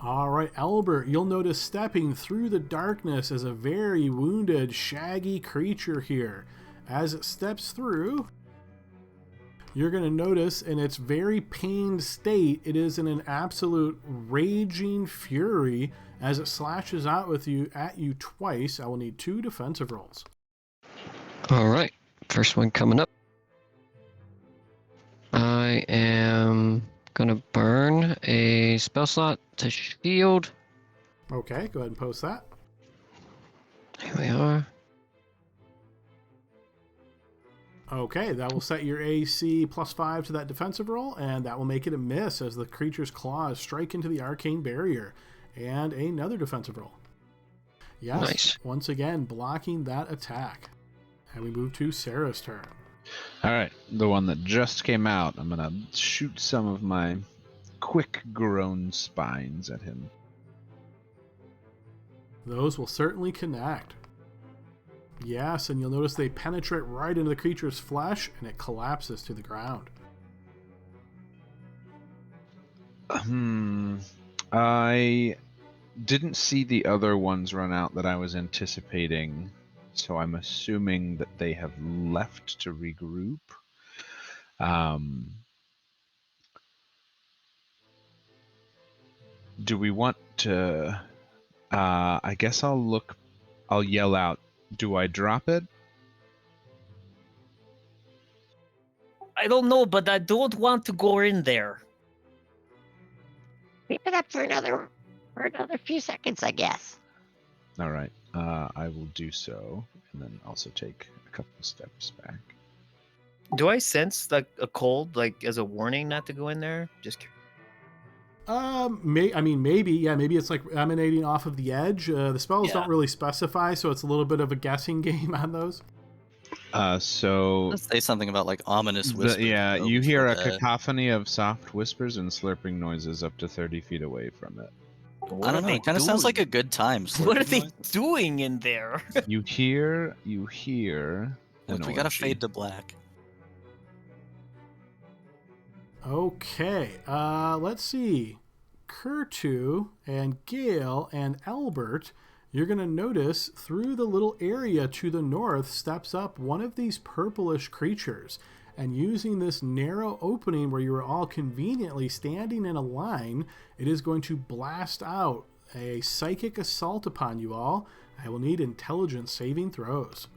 A: All right, Albert, you'll notice stepping through the darkness is a very wounded, shaggy creature here. As it steps through, you're going to notice in its very pained state, it is in an absolute raging fury as it slashes out at you twice. I will need 2 defensive rolls.
C: All right, first one coming up. I am going to burn a spell slot to shield.
A: Okay, go ahead and post that.
C: Here we are.
A: Okay, that will set your AC +5 to that defensive roll, and that will make it a miss as the creature's claws strike into the arcane barrier. And another defensive roll. Yes,
C: Nice.
A: Once again, blocking that attack. And we move to Sarah's turn.
G: All right, the one that just came out. I'm gonna shoot some of my quick-grown spines at him.
A: Those will certainly connect. Yes, and you'll notice they penetrate right into the creature's flesh, and it collapses to the ground.
G: I didn't see the other ones run out that I was anticipating, so I'm assuming that they have left to regroup. Do we want to... I guess I'll yell out, do I drop it?
D: I don't know, but I don't want to go in there.
F: Keep it up for another few seconds, I guess.
G: All right, I will do so, and then also take a couple of steps back.
D: Do I sense like a cold, like as a warning not to go in there? Just curious.
A: Maybe, yeah, maybe it's like emanating off of the edge. The spells don't really specify, so it's a little bit of a guessing game on those.
G: So
B: Let's say something about like ominous whispers.
G: you hear a
B: for the-
G: cacophony of soft whispers and slurping noises up to 30 feet away from it.
B: I don't know. It kind of sounds like a good time.
D: What are
B: slurping
D: they
B: noise.
D: doing in there?
G: You hear an
B: We gotta
G: orgy.
B: fade to black.
A: Okay, let's see. Kurtu and Gale and Albert, you're going to notice through the little area to the north steps up one of these purplish creatures. And using this narrow opening where you are all conveniently standing in a line, it is going to blast out a psychic assault upon you all. I will need intelligence saving throws.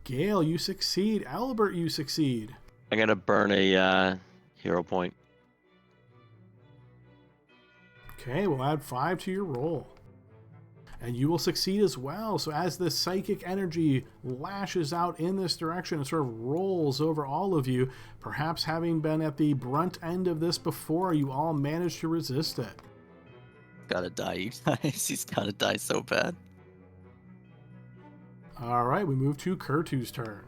A: Gale, you succeed. Albert, you succeed.
E: I'm gonna burn a hero point.
A: Okay, we'll add 5 to your roll. And you will succeed as well. So as this psychic energy lashes out in this direction and sort of rolls over all of you, perhaps having been at the brunt end of this before, you all manage to resist it.
B: Gotta die, you guys. He's gotta die so bad.
A: All right, we move to Kurtu's turn.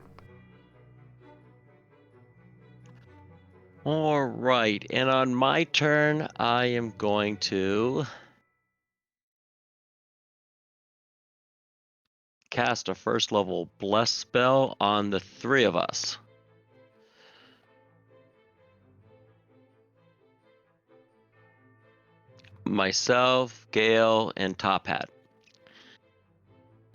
E: All right, and on my turn, I am going to cast a first level bless spell on the 3 of us. Myself, Gale, and Top Hat.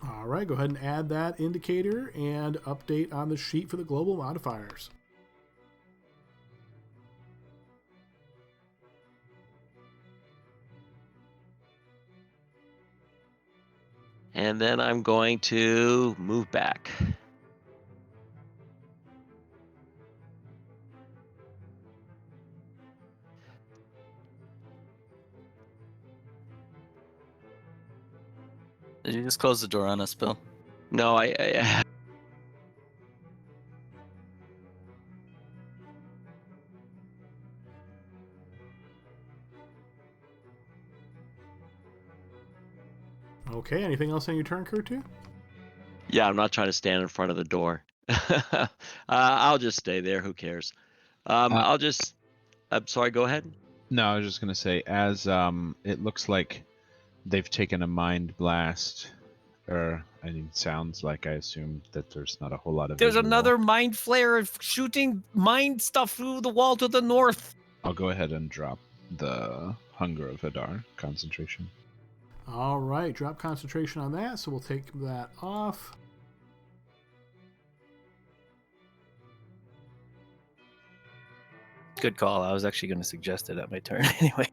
A: All right, go ahead and add that indicator and update on the sheet for the global modifiers.
E: And then I'm going to move back.
B: Did you just close the door on us, Bill?
E: No, I
A: Okay, anything else on your turn, Kurtu?
E: yeah, I'm not trying to stand in front of the door. I'll just stay there. Who cares? I'll just. I'm sorry. Go ahead.
G: No, I was just gonna say, as it looks like they've taken a mind blast, or I mean, sounds like, I assume that there's not a whole lot of.
D: There's
G: visual.
D: another mind flare shooting mind stuff through the wall to the north.
G: I'll go ahead and drop the Hunger of Hadar concentration.
A: All right, drop concentration on that, so we'll take that off.
D: Good call. I was actually going to suggest it at my turn anyway.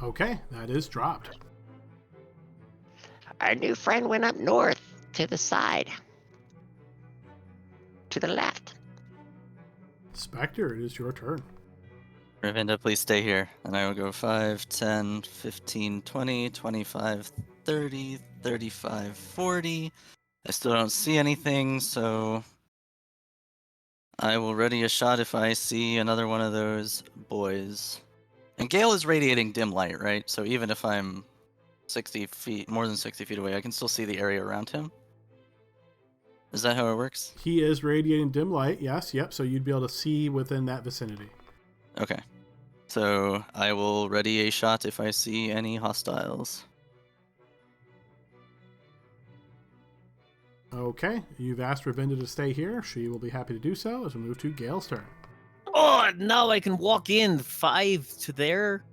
A: Okay, that is dropped.
F: Our new friend went up north to the side. To the left.
A: Spectre, it is your turn.
B: Ravinda, please stay here. And I will go 5, 10, 15, 20, 25, 30, 35, 40. I still don't see anything, so I will ready a shot if I see another one of those boys. And Gale is radiating dim light, right? So even if I'm 60 feet, more than 60 feet away, I can still see the area around him. Is that how it works?
A: He is radiating dim light, yes, yep, so you'd be able to see within that vicinity.
B: Okay. So I will ready a shot if I see any hostiles.
A: Okay, you've asked Ravinda to stay here. She will be happy to do so as we move to Gale's turn.
D: Oh, now I can walk in 5 to there.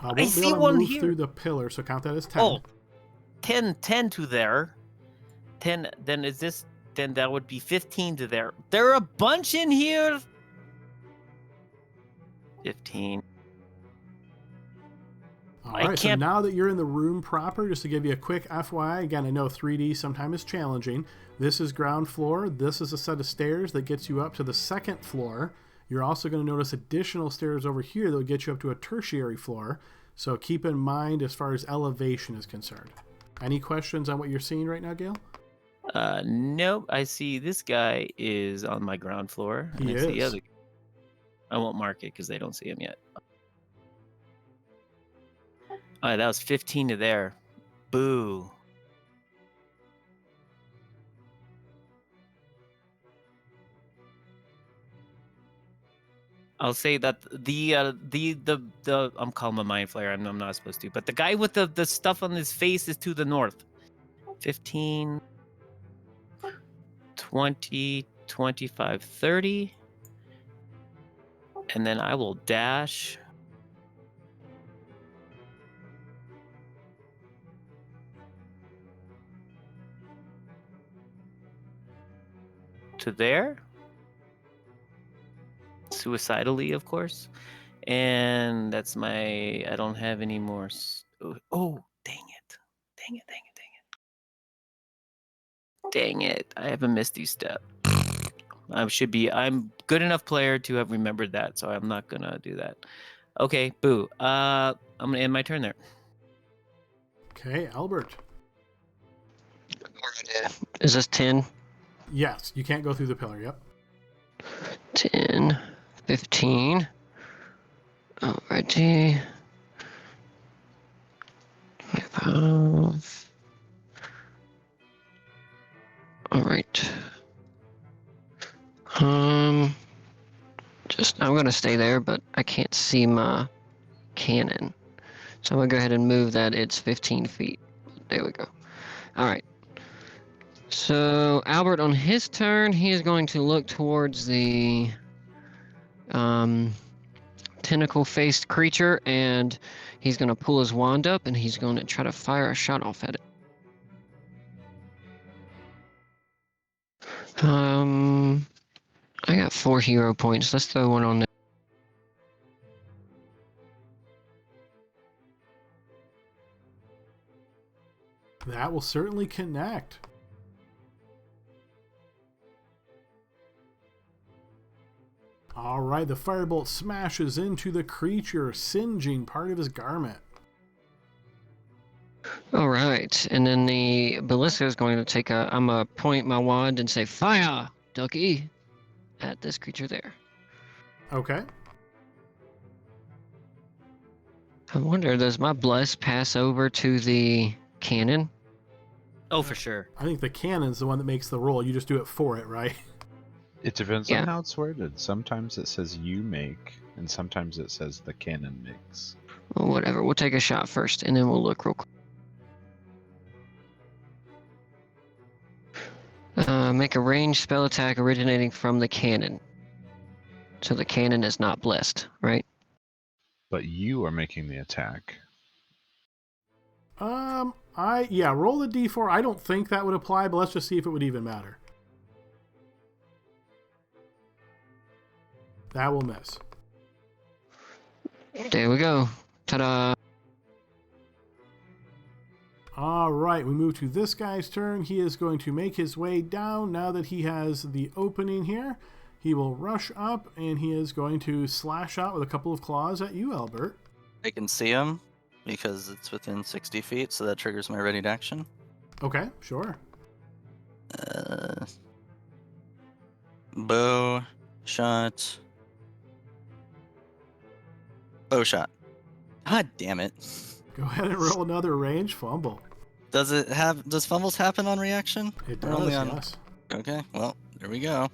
A: Won't
D: I
A: be
D: see
A: able to
D: one
A: move
D: here.
A: through the pillar, so count that as 10.
D: Oh, 10 to there. 10, then is this, then that would be 15 to there. There are a bunch in here. 15.
A: All
D: I
A: right, so
D: can't-
A: now that you're in the room proper, just to give you a quick FYI, again, I know 3D sometimes is challenging. This is ground floor. This is a set of stairs that gets you up to the second floor. You're also going to notice additional stairs over here that will get you up to a tertiary floor. So keep in mind as far as elevation is concerned. Any questions on what you're seeing right now, Gale?
D: Nope. I see this guy is on my ground floor.
A: He
D: I see the
A: is.
D: other. I won't mark it because they don't see him yet. All right, that was 15 to there. Boo. I'll say that the I'm calling him a mind flare. I'm not supposed to, but the guy with the stuff on his face is to the north. 15, 20, 25, 30. And then I will dash. To there. Suicidally, of course. And that's my. I don't have any more. Oh, dang it! Dang it! Dang it! Dang it! Dang it! I have a misty step. I'm good enough player to have remembered that, so I'm not gonna do that. Okay, boo. I'm gonna end my turn there.
A: Okay, Albert.
C: Is this 10?
A: Yes, you can't go through the pillar. Yep.
C: 10, 15. Alrighty. 25. Alright. I'm gonna stay there, but I can't see my cannon. So I'm gonna go ahead and move that. It's 15 feet. There we go. Alright. So Albert, on his turn, he is going to look towards the tentacle-faced creature, and he's going to pull his wand up, and he's going to try to fire a shot off at it. I got 4 hero points. Let's throw one on there.
A: That will certainly connect. All right, the firebolt smashes into the creature, singeing part of his garment.
C: All right, and then the ballista is going to take a. I'm gonna point my wand and say, "Fire, Ducky," at this creature there.
A: Okay.
C: I wonder, does my bless pass over to the cannon?
D: Oh, for sure.
A: I think the cannon's the one that makes the roll. You just do it for it, right?
G: It depends
C: Yeah.
G: on how it's worded. Sometimes it says you make, and sometimes it says the cannon makes.
C: Well, whatever. We'll take a shot first, and then we'll look real quick. Make a ranged spell attack originating from the cannon. So the cannon is not blessed, right?
G: But you are making the attack.
A: Roll the d4. I don't think that would apply, but let's just see if it would even matter. That will miss.
C: There we go. Ta-da!
A: All right, we move to this guy's turn. He is going to make his way down now that he has the opening here. He will rush up, and he is going to slash out with a couple of claws at you, Albert.
B: I can see him because it's within 60 feet, so that triggers my ready to action.
A: Okay, sure.
B: Bow shot. Bow shot. God damn it.
A: Go ahead and roll another range fumble.
B: Does fumbles happen on reaction?
A: It
B: Or
A: does,
B: only on-
A: yes.
B: Okay, well, there we go.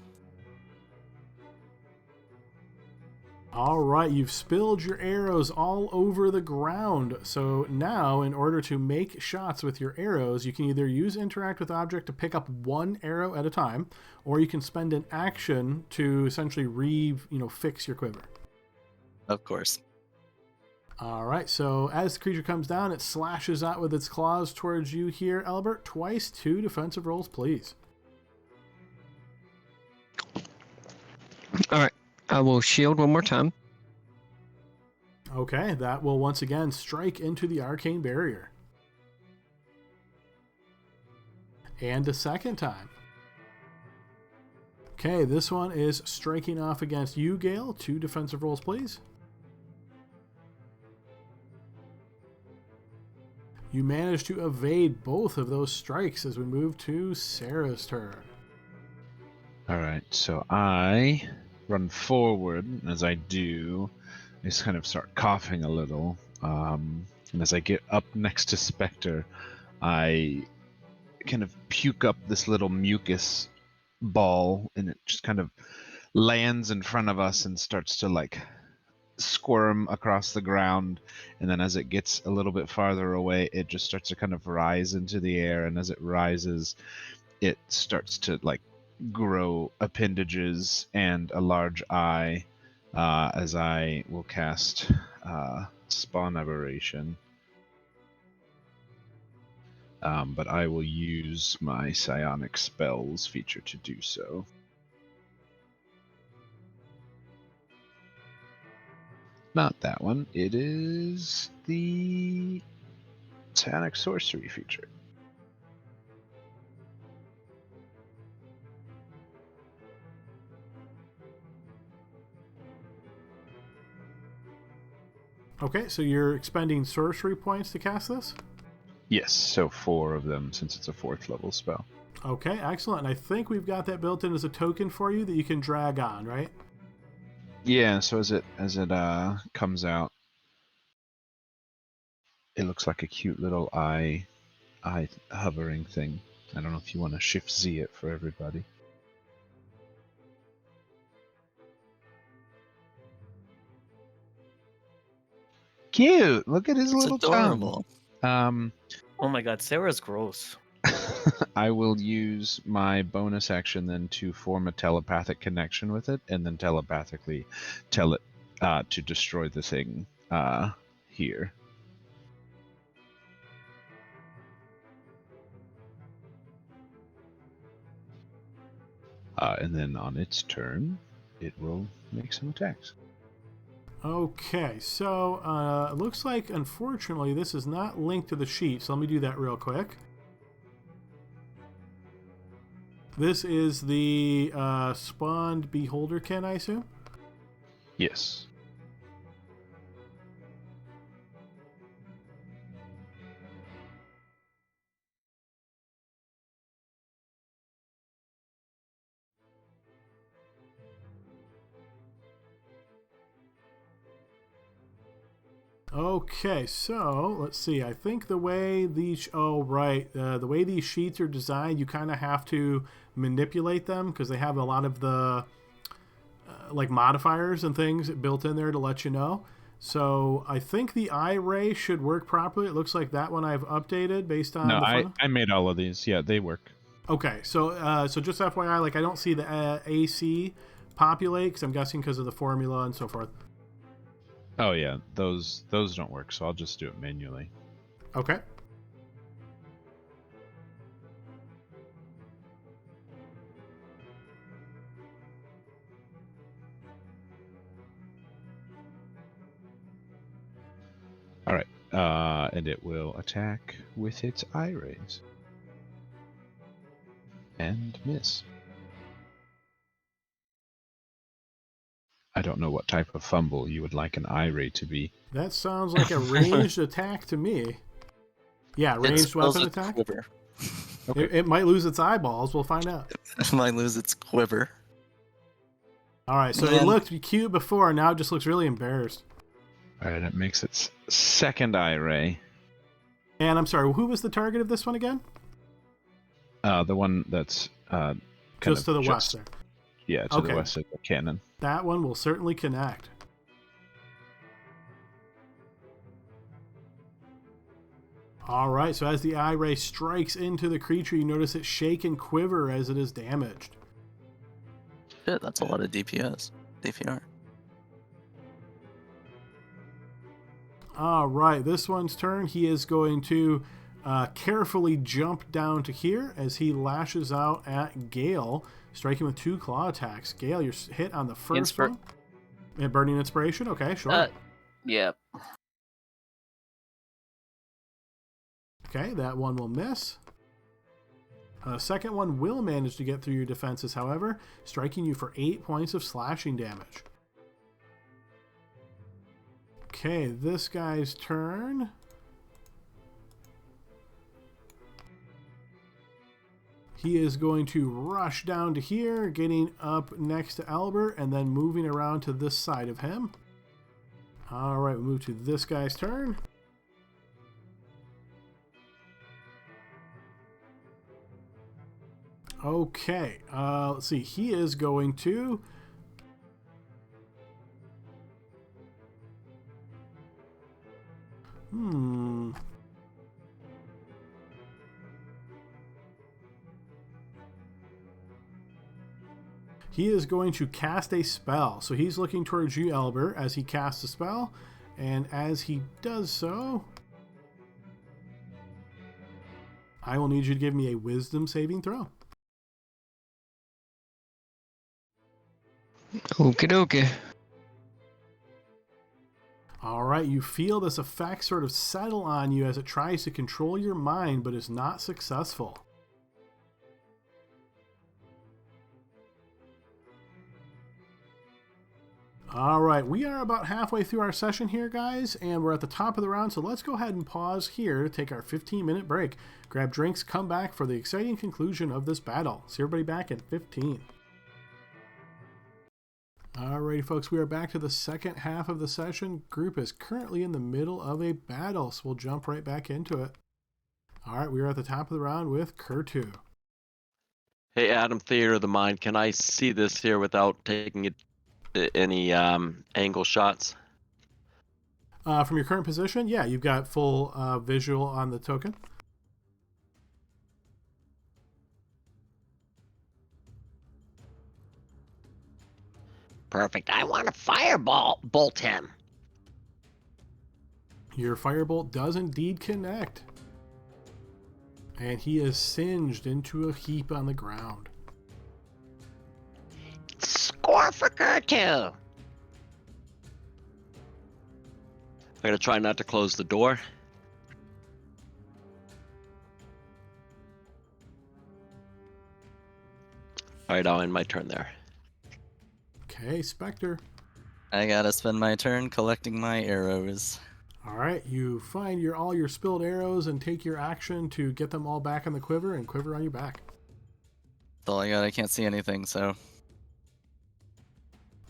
A: All right, you've spilled your arrows all over the ground. So now, in order to make shots with your arrows, you can either use interact with object to pick up one arrow at a time, or you can spend an action to essentially fix your quiver.
B: Of course.
A: All right, so as the creature comes down, it slashes out with its claws towards you here, Albert. Twice, 2 defensive rolls, please.
C: All right, I will shield one more time.
A: Okay, that will once again strike into the arcane barrier. And a second time. Okay, this one is striking off against you, Gale. 2 defensive rolls, please. You managed to evade both of those strikes as we move to Sarah's turn.
G: Alright, so I run forward, and as I do, I just kind of start coughing a little. And as I get up next to Spectre, I kind of puke up this little mucus ball, and it just kind of lands in front of us and starts to squirm across the ground, and then as it gets a little bit farther away, it just starts to kind of rise into the air, and as it rises, it starts to grow appendages and a large eye, as I will cast Spawn Aberration. But I will use my Psionic Spells feature to do so. Not that one. It is the Psionic Sorcery feature.
A: Okay, so you're expending sorcery points to cast this?
G: Yes, so 4 of them since it's a 4th level spell.
A: Okay, excellent. And I think we've got that built in as a token for you that you can drag on, right?
G: Yeah, so as it comes out, it looks like a cute little eye hovering thing. I don't know if you want to Shift Z it for everybody. Cute. Look at his
B: It's
G: little
B: adorable.
G: tongue.
D: Oh my god, Sarah's gross.
G: I will use my bonus action then to form a telepathic connection with it, and then telepathically tell it to destroy the thing here. And then on its turn, it will make some attacks.
A: Okay, so it looks like, unfortunately, this is not linked to the sheet, so let me do that real quick. This is the spawned beholderkin, I assume?
G: Yes.
A: Okay, so let's see. I think the way these the way these sheets are designed, you kind of have to manipulate them because they have a lot of the like modifiers and things built in there to let you know. So I think the eye ray should work properly. It looks like that one I've updated based on
G: No,
A: the
G: I made all of these. Yeah, they work.
A: Okay, so just FYI, like I don't see the AC populate because I'm guessing because of the formula and so forth.
G: Oh yeah, those don't work, so I'll just do it manually.
A: Okay.
G: All right, and it will attack with its eye rays and miss. I don't know what type of fumble you would like an eye ray to be.
A: That sounds like a ranged attack to me. Yeah,
B: It
A: ranged
B: spells
A: weapon
B: its
A: attack.
B: quiver.
G: Okay.
A: It might lose its eyeballs. We'll find out.
B: It might lose its quiver.
A: All right, so it
B: Man.
A: looked cute before, now it just looks really embarrassed.
G: All right, it makes its second eye ray.
A: And I'm sorry, who was the target of this one again?
G: The one that's
A: Just to the west there.
G: Yeah, to the west of the cannon.
A: That one will certainly connect. All right, so as the eye ray strikes into the creature, you notice it shake and quiver as it is damaged.
B: Shit, that's a lot of DPS. DPR.
A: All right, this one's turn. He is going to carefully jump down to here as he lashes out at Gale, striking with 2 claw attacks. Gale, you're hit on the first one. And Burning Inspiration? Okay, sure.
D: Yeah.
A: Okay, that one will miss. Second one will manage to get through your defenses, however, striking you for 8 points of slashing damage. Okay, this guy's turn. He is going to rush down to here, getting up next to Albert, and then moving around to this side of him. All right, we move to this guy's turn. Okay, let's see. He is going to... He is going to cast a spell. So he's looking towards you, Albert, as he casts a spell. And as he does so, I will need you to give me a wisdom saving throw.
C: Okie dokie.
A: All right, you feel this effect sort of settle on you as it tries to control your mind, but is not successful. All right, we are about halfway through our session here, guys, and we're at the top of the round, so let's go ahead and pause here to take our 15-minute break. Grab drinks, come back for the exciting conclusion of this battle. See everybody back in 15. Alrighty, folks, we are back to the second half of the session. Group is currently in the middle of a battle, so we'll jump right back into it. Alright, we are at the top of the round with Kurtu.
E: Hey, Adam, Theater of the Mind, can I see this here without taking it any angle shots?
A: From your current position, yeah, you've got full visual on the token.
F: Perfect. I want to bolt him.
A: Your firebolt does indeed connect. And he is singed into a heap on the ground.
F: Score for Kurtu.
E: I'm gonna try not to close the door. All right, I'll end my turn there.
A: Okay, Spectre.
B: I gotta spend my turn collecting my arrows.
A: Alright, you find all your spilled arrows and take your action to get them all back on the quiver and quiver on your back.
B: That's all I got. I can't see anything, so.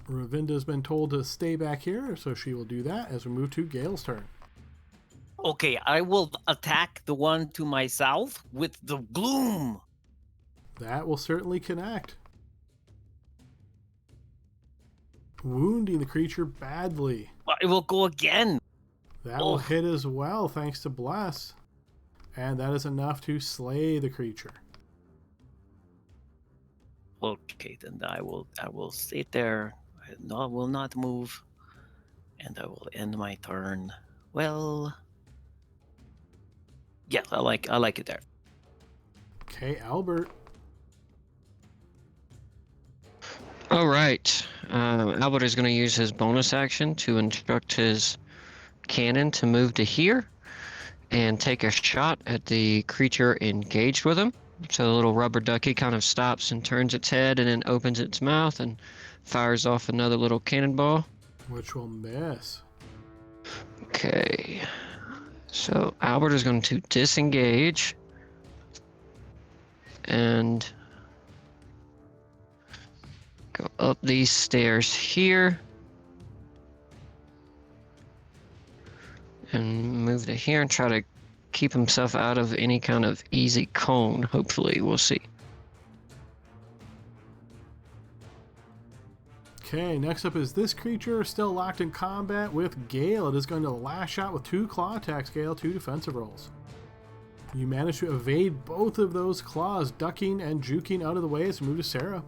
A: Ravinda's been told to stay back here, so she will do that as we move to Gale's turn.
D: Okay, I will attack the one to my south with the gloom.
A: That will certainly connect. Wounding the creature badly.
D: It will go again.
A: That will hit as well, thanks to Bless. And that is enough to slay the creature.
D: Okay, then I will sit there. I will not move, and I will end my turn. Well, yeah, I like it there.
A: Okay, Albert.
C: All right. Albert is going to use his bonus action to instruct his cannon to move to here and take a shot at the creature engaged with him. So the little rubber ducky kind of stops and turns its head and then opens its mouth and fires off another little cannonball.
A: Which will miss.
C: Okay. So Albert is going to disengage and go up these stairs here and move to here and try to keep himself out of any kind of easy cone, hopefully. We'll see.
A: Okay, next up is this creature, still locked in combat with Gale. It is going to lash out with 2 claw attacks, Gale, 2 defensive rolls. You manage to evade both of those claws, ducking and juking out of the way as we move to Sarah.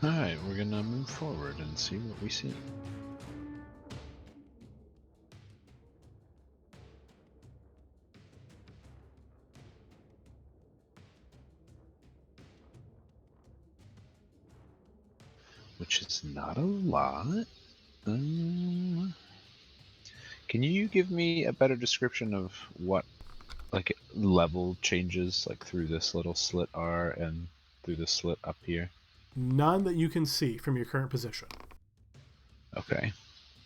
G: Alright, we're gonna move forward and see what we see. Which is not a lot. Can you give me a better description of what, like, level changes, like, through this little slit are and through the slit up here?
A: None that you can see from your current position.
G: Okay.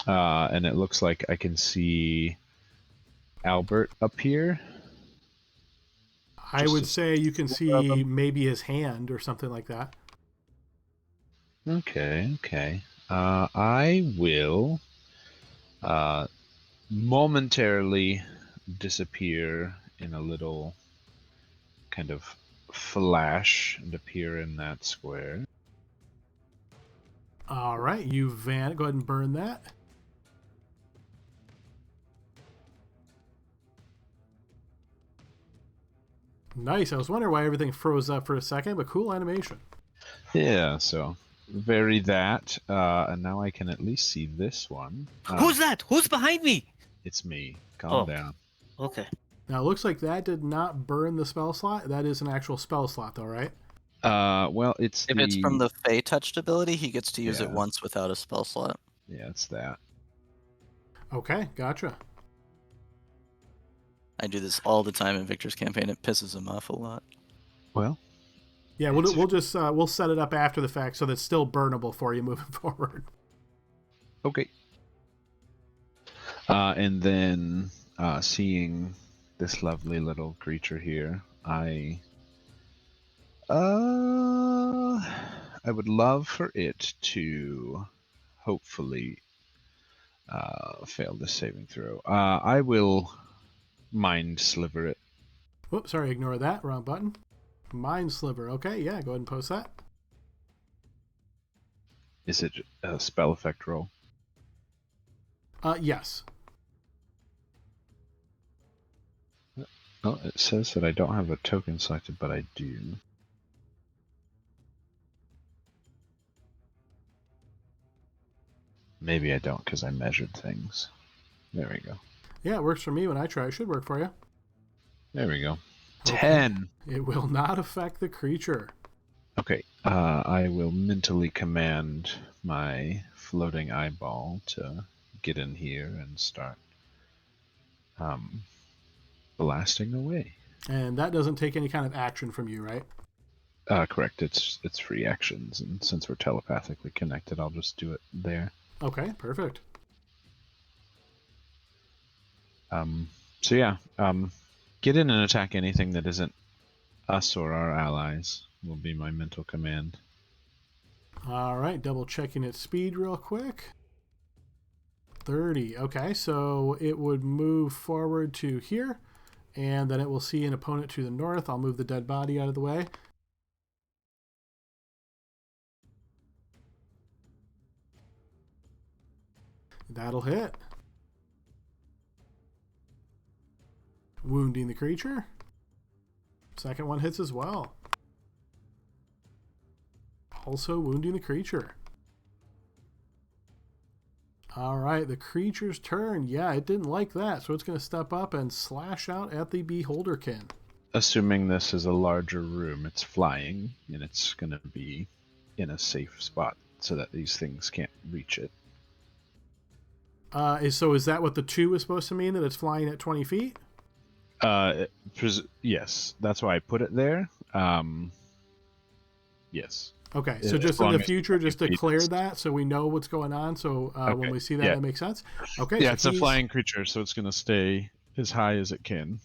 G: And it looks like I can see Albert up here.
A: I would say you can see maybe his hand or something like that.
G: Okay, okay. I will momentarily disappear in a little kind of flash and appear in that square.
A: All right, you go ahead and burn that. Nice. I was wondering why everything froze up for a second, but cool animation.
G: Yeah, so vary that, and now I can at least see this one.
D: Who's that? Who's behind me?
G: It's me. Calm down.
D: Okay.
A: Now, it looks like that did not burn the spell slot. That is an actual spell slot, though, right?
G: Well, it's
B: If it's from the Fey touched ability, he gets to use it
G: Yeah.
B: once without a spell slot.
G: Yeah, it's that.
A: Okay, gotcha.
B: I do this all the time in Victor's campaign. It pisses him off a lot.
G: Well,
A: Yeah, we'll just we'll set it up after the fact so that it's still burnable for you moving forward.
G: okay. And then seeing this lovely little creature here, I would love for it to hopefully fail this saving throw. I will mind sliver it.
A: Whoops, sorry, ignore that. Wrong button. Mind sliver. Okay, yeah, go ahead and post that.
G: Is it a spell effect roll?
A: Yes.
G: Oh, it says that I don't have a token selected, but I do. Maybe I don't because I measured things. There we go.
A: Yeah, it works for me when I try. It should work for you.
G: There we go.
A: Okay.
G: 10.
A: It will not affect the creature.
G: Okay, I will mentally command my floating eyeball to get in here and start blasting away.
A: And that doesn't take any kind of action from you, right?
G: Correct. It's free actions, and since we're telepathically connected, I'll just do it there.
A: Okay, perfect.
G: So yeah, get in and attack anything that isn't us or our allies. Will be my mental command.
A: All right, double checking its speed real quick. 30. Okay, so it would move forward to here, and then it will see an opponent to the north. I'll move the dead body out of the way. That'll hit. Wounding the creature. Second one hits as well. Also wounding the creature. All right, the creature's turn. Yeah, it didn't like that, so it's going to step up and slash out at the Beholderkin.
G: Assuming this is a larger room, it's flying, and it's going to be in a safe spot so that these things can't reach it.
A: So is that what the 2 is supposed to mean, that it's flying at 20 feet?
G: Yes, that's why I put it there. Yes.
A: Okay, so
G: As
A: just in
G: long
A: the
G: as
A: future, just
G: it's-
A: declare that so we know what's going on. So when
G: Okay,
A: we see that,
G: yeah.
A: that makes sense. Okay,
G: Yeah,
A: so
G: it's a
A: he's-
G: flying creature, so it's going to stay as high as it can.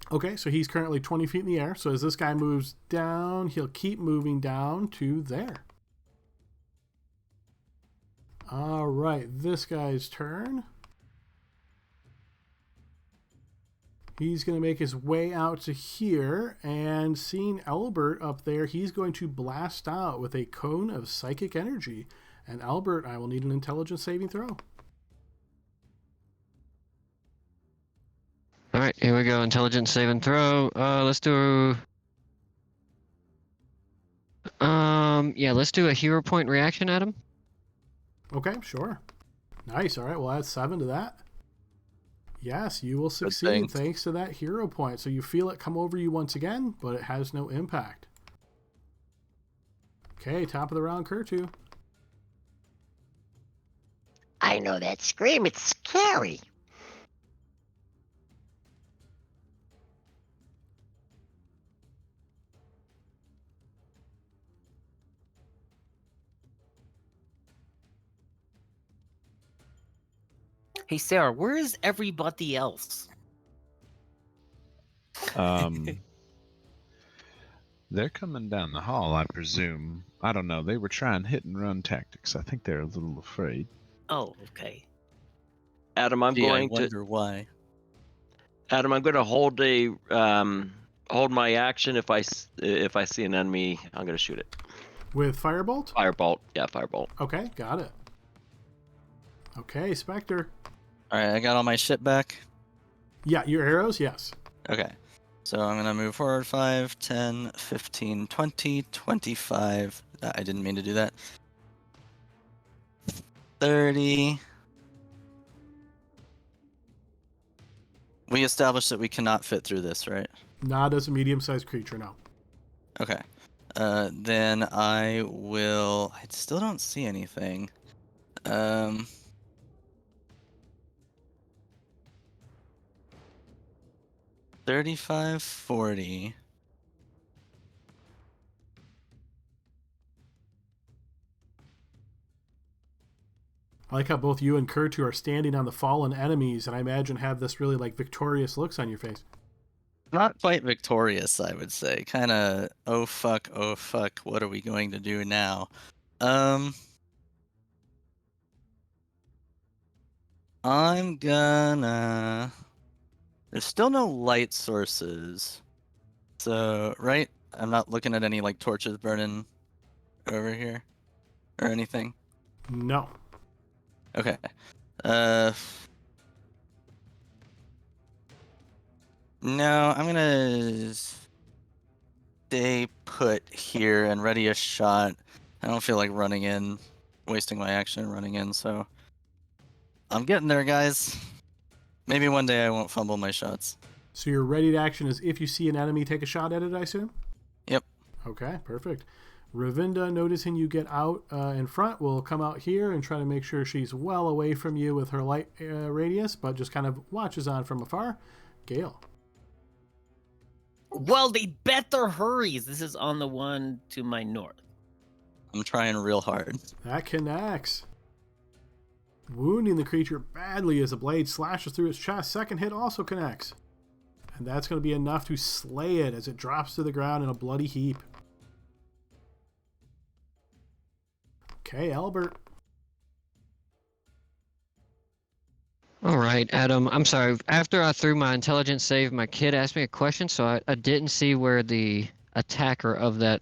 A: Okay, so he's currently 20 feet in the air. So as this guy moves down, he'll keep moving down to there. All right, this guy's turn. He's going to make his way out to here, and seeing Albert up there, he's going to blast out with a cone of psychic energy. And Albert, I will need an intelligence saving throw.
C: All right, here we go. Intelligence saving throw. Let's do. Let's do a hero point reaction, Adam.
A: Okay, sure. Nice. All right, we'll add 7 to that. Yes, you will
B: thing.
A: succeed thanks to that hero point. So you feel it come over you once again, but it has no impact. Okay, top of the round, Kurtu.
F: I know that scream. It's scary.
D: Hey, Sarah, where is everybody else?
G: They're coming down the hall, I presume. I don't know. They were trying hit and run tactics. I think they're a little afraid.
D: Oh, okay.
E: Adam, I'm
B: Gee, I
E: going to
B: wonder why.
E: hold hold my action. If I see an enemy, I'm going to shoot it.
A: With Firebolt?
E: Firebolt. Yeah, firebolt.
A: Okay, got it. Okay, Spectre.
B: Alright, I got all my shit back.
A: Yeah, your arrows? Yes.
B: Okay. So I'm going to move forward 5, 10, 15, 20, 25. I didn't mean to do that. 30. We established that we cannot fit through this, right?
A: Not as a medium-sized creature, no.
B: Okay. Then I will... I still don't see anything. 35, 40.
A: I like how both you and Kurtu are standing on the fallen enemies, and I imagine have this really like victorious looks on your face.
B: Not quite victorious, I would say. Kind of, oh fuck, what are we going to do now? I'm gonna... There's still no light sources. So, right? I'm not looking at any, like, torches burning over here or anything.
A: No.
B: Okay. No, I'm gonna stay put here and ready a shot. I don't feel like running in, wasting my action running in, so... I'm getting there, guys. Maybe one day I won't fumble my shots.
A: So your ready to action is if you see an enemy, take a shot at it, I assume?
B: Yep.
A: Okay, perfect. Ravinda, noticing you get out in front, will come out here and try to make sure she's well away from you with her light radius, but just kind of watches on from afar. Gale.
D: Well, they better hurry. This is on the one to my north.
B: I'm trying real hard.
A: That connects. Wounding the creature badly as the blade slashes through its chest. Second hit also connects. And that's going to be enough to slay it as it drops to the ground in a bloody heap. Okay, Albert.
C: All right, Adam. I'm sorry. After I threw my intelligence save, my kid asked me a question, so I didn't see where the attacker of that,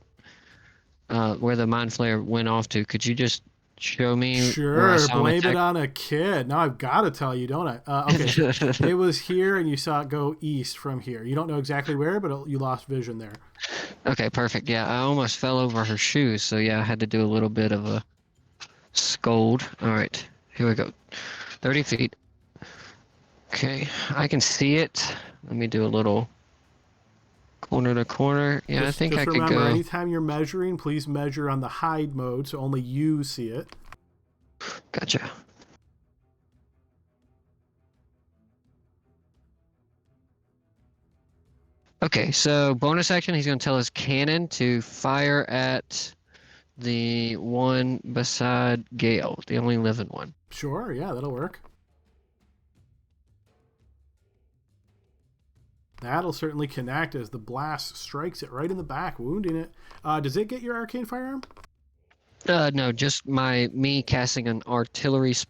C: where the mind flayer went off to. Could you just show me where I
A: Sure,
C: saw him
A: blame
C: attack?
A: it on a kid. Now I've got to tell you, don't I? Okay, it was here, and you saw it go east from here. You don't know exactly where, but you lost vision there.
C: Okay, perfect. Yeah, I almost fell over her shoes, so yeah, I had to do a little bit of a scold. All right, here we go. 30 feet. Okay, I can see it. Let me do a little corner to corner. Yeah, I think I could
A: remember,
C: go.
A: anytime you're measuring, please measure on the hide mode, so only you see it.
C: Gotcha. Okay, so bonus action, he's going to tell his cannon to fire at the one beside Gale, the only living one.
A: Sure, yeah, that'll work. That'll certainly connect as the blast strikes it right in the back, wounding it. Does it get your arcane firearm?
C: No, just me casting an artillerist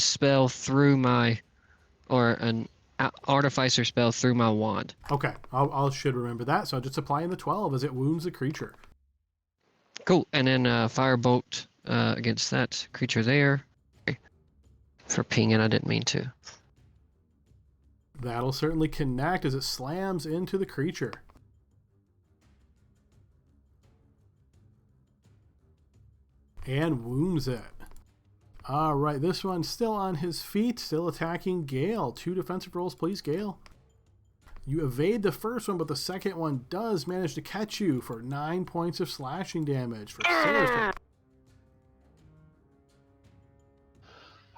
C: spell through my, or an artificer spell through my wand.
A: Okay, I should remember that. So just applying the 12 as it wounds the creature.
C: Cool, and then firebolt against that creature there. For pinging, I didn't mean to.
A: That'll certainly connect as it slams into the creature. And wounds it. All right, this one's still on his feet, still attacking Gale. 2 defensive rolls, please, Gale. You evade the first one, but the second one does manage to catch you for 9 points of slashing damage. For Sailor's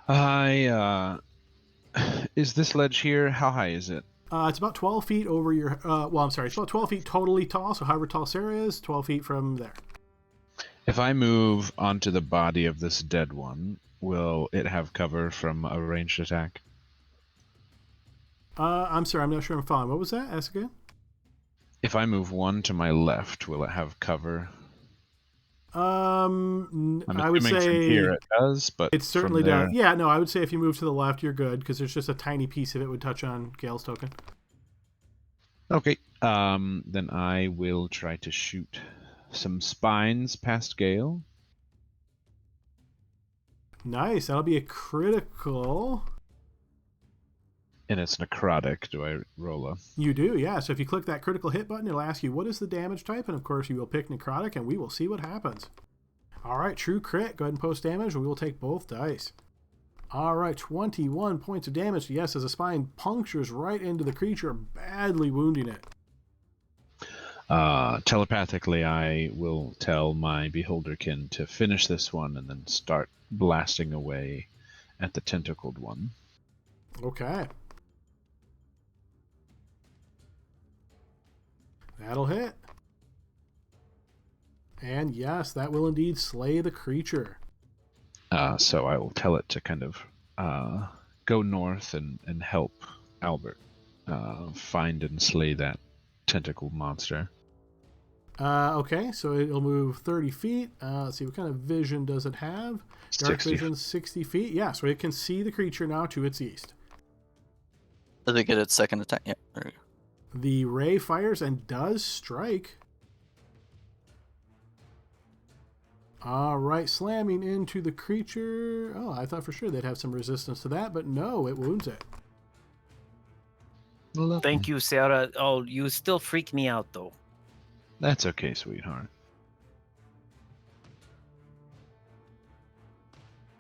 A: turn.
G: Is this ledge here? How high is it?
A: It's about 12 feet over your... it's about 12 feet totally tall, so however tall Sarah is, 12 feet from there.
G: If I move onto the body of this dead one, will it have cover from a ranged attack?
A: I'm sorry, I'm not sure I'm following. What was that? Ask again.
G: If I move one to my left, will it have cover?
A: I'm
G: I
A: would
G: assuming
A: say
G: from here it does, but
A: it certainly
G: from there...
A: does. Yeah, no, I would say if you move to the left, you're good because there's just a tiny piece of it would touch on Gale's token.
G: Okay, then I will try to shoot some spines past Gale.
A: Nice, that'll be a critical.
G: And it's necrotic. Do I roll a...
A: You do, yeah. So if you click that critical hit button, it'll ask you what is the damage type, and of course you will pick necrotic, and we will see what happens. All right, true crit. Go ahead and post damage. We will take both dice. All right, 21 points of damage. Yes, as a spine punctures right into the creature, badly wounding it.
G: Telepathically, I will tell my beholderkin to finish this one and then start blasting away at the tentacled one.
A: Okay. That'll hit. And yes, that will indeed slay the creature.
G: So I will tell it to kind of go north and help Albert find and slay that tentacle monster.
A: Okay, so it'll move 30 feet. Let's see, what kind of vision does it have? Dark
G: 60.
A: vision, 60 feet. Yeah, so it can see the creature now to its east.
B: Does it get its second attack? Yeah. There we go.
A: The ray fires and does strike. All right, slamming into the creature. Oh, I thought for sure they'd have some resistance to that, but no, it wounds it.
D: Thank you, Sarah. Oh, you still freak me out, though.
G: That's okay, sweetheart.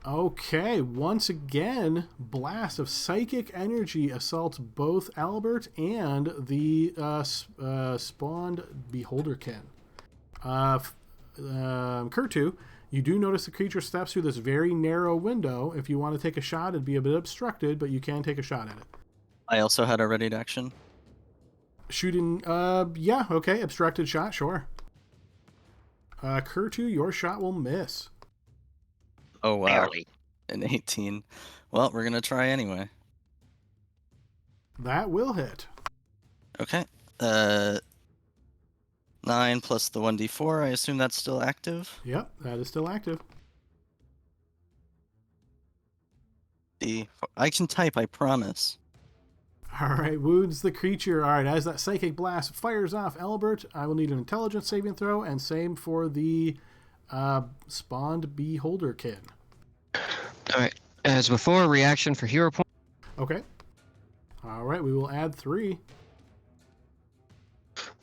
A: Okay, once again, blast of psychic energy assaults both Albert and the spawned beholderkin. Kurtu, you do notice the creature steps through this very narrow window. If you want to take a shot, it'd be a bit obstructed, but you can take a shot at it.
B: I also had a ready to action.
A: Shooting, yeah, okay, obstructed shot, sure. Kurtu, your shot will miss.
B: Oh, wow.
F: Barely.
B: An 18. Well, we're going to try anyway.
A: That will hit.
B: Okay. 9 plus the 1d4. I assume that's still active.
A: Yep, that is still active.
B: I can type, I promise.
A: All right, wounds the creature. All right, as that psychic blast fires off Albert, I will need an intelligence saving throw, and same for the spawned beholderkin.
C: All right. As before, reaction for hero point.
A: Okay. All right, we will add 3.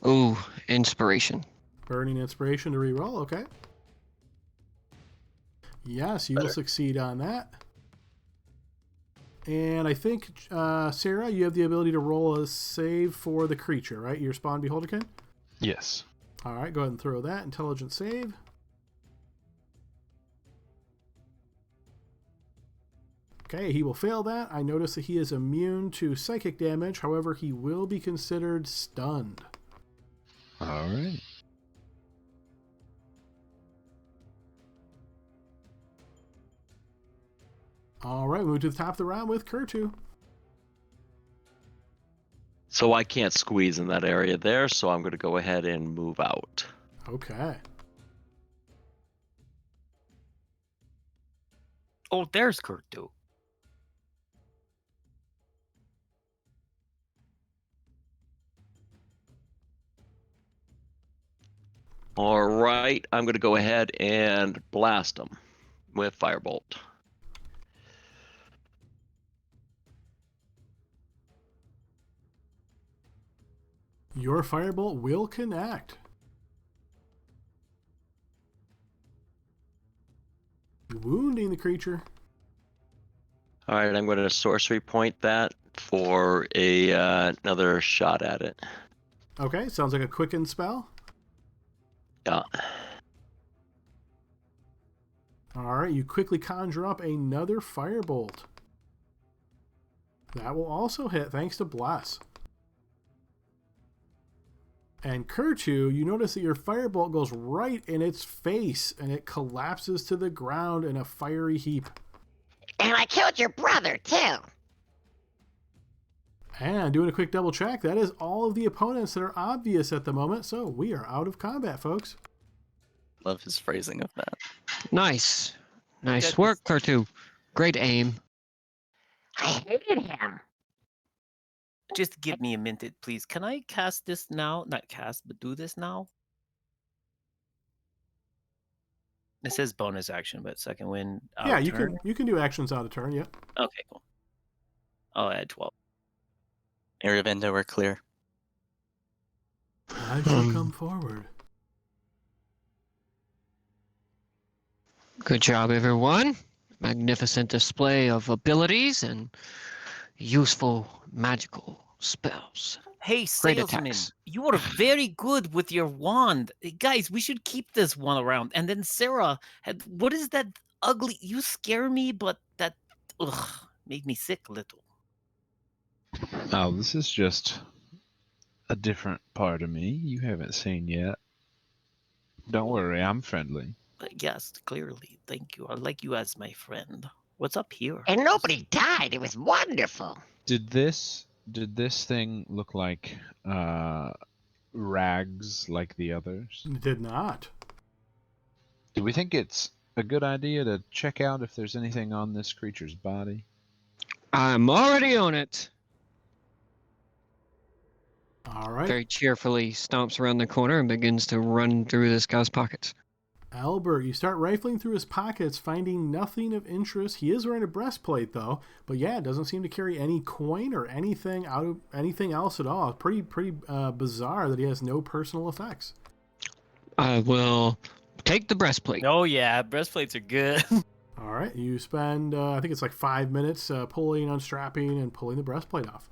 C: Ooh, inspiration.
A: Burning inspiration to reroll. Okay. Yes, you will succeed on that. And I think, Sarah, you have the ability to roll a save for the creature, right? Your spawn beholderkin?
G: Yes.
A: All right, go ahead and throw that. Intelligence save. Okay, he will fail that. I notice that he is immune to psychic damage. However, he will be considered stunned.
G: All right.
A: All right, move to the top of the round with Kurtu.
E: So I can't squeeze in that area there, so I'm going to go ahead and move out.
A: Okay.
D: Oh, there's Kurtu.
E: All right, I'm going to go ahead and blast him with Firebolt.
A: Your firebolt will connect. Wounding the creature.
E: All right, I'm going to sorcery point that for a another shot at it.
A: Okay, sounds like a quicken spell.
E: Yeah.
A: All right, you quickly conjure up another firebolt. That will also hit thanks to Bless. And Kurtu, you notice that your firebolt goes right in its face and it collapses to the ground in a fiery heap.
F: And I killed your brother, too.
A: And doing a quick double check, that is all of the opponents that are obvious at the moment, so we are out of combat, folks.
B: Love his phrasing of that.
C: Nice. Nice
D: That
C: work, Kurtu. Great aim.
F: I hated him.
D: Just give me a minute, please. Can I cast this now? Not cast, but do this now? It says bonus action, but second wind.
A: Yeah, you can do actions out of turn, yeah.
D: Okay, cool. I'll add 12.
B: Area of Endo, we're clear.
A: I shall come forward.
C: Good job, everyone. Magnificent display of abilities and useful magical spells.
D: Hey,
C: Great
D: salesman,
C: attacks.
D: you are very good with your wand. Guys, we should keep this one around. And then Sarah had, what is that ugly? You scare me, but that made me sick a little.
G: Oh, this is just a different part of me you haven't seen yet. Don't worry, I'm friendly.
D: Yes, clearly. Thank you. I like you as my friend. What's up here?
F: And nobody died. It was wonderful.
G: Did this thing look like rags like the others?
A: It did not.
G: Do we think it's a good idea to check out if there's anything on this creature's body?
C: I'm already on it.
A: All right.
C: Very cheerfully stomps around the corner and begins to run through this guy's pockets.
A: Albert, you start rifling through his pockets, finding nothing of interest. He is wearing a breastplate, though, but yeah, it doesn't seem to carry any coin or anything else at all. Pretty bizarre that he has no personal effects.
C: I will take the breastplate.
D: Oh yeah, breastplates are good.
A: All right, you spend I think it's like 5 minutes pulling, unstrapping, and pulling the breastplate off.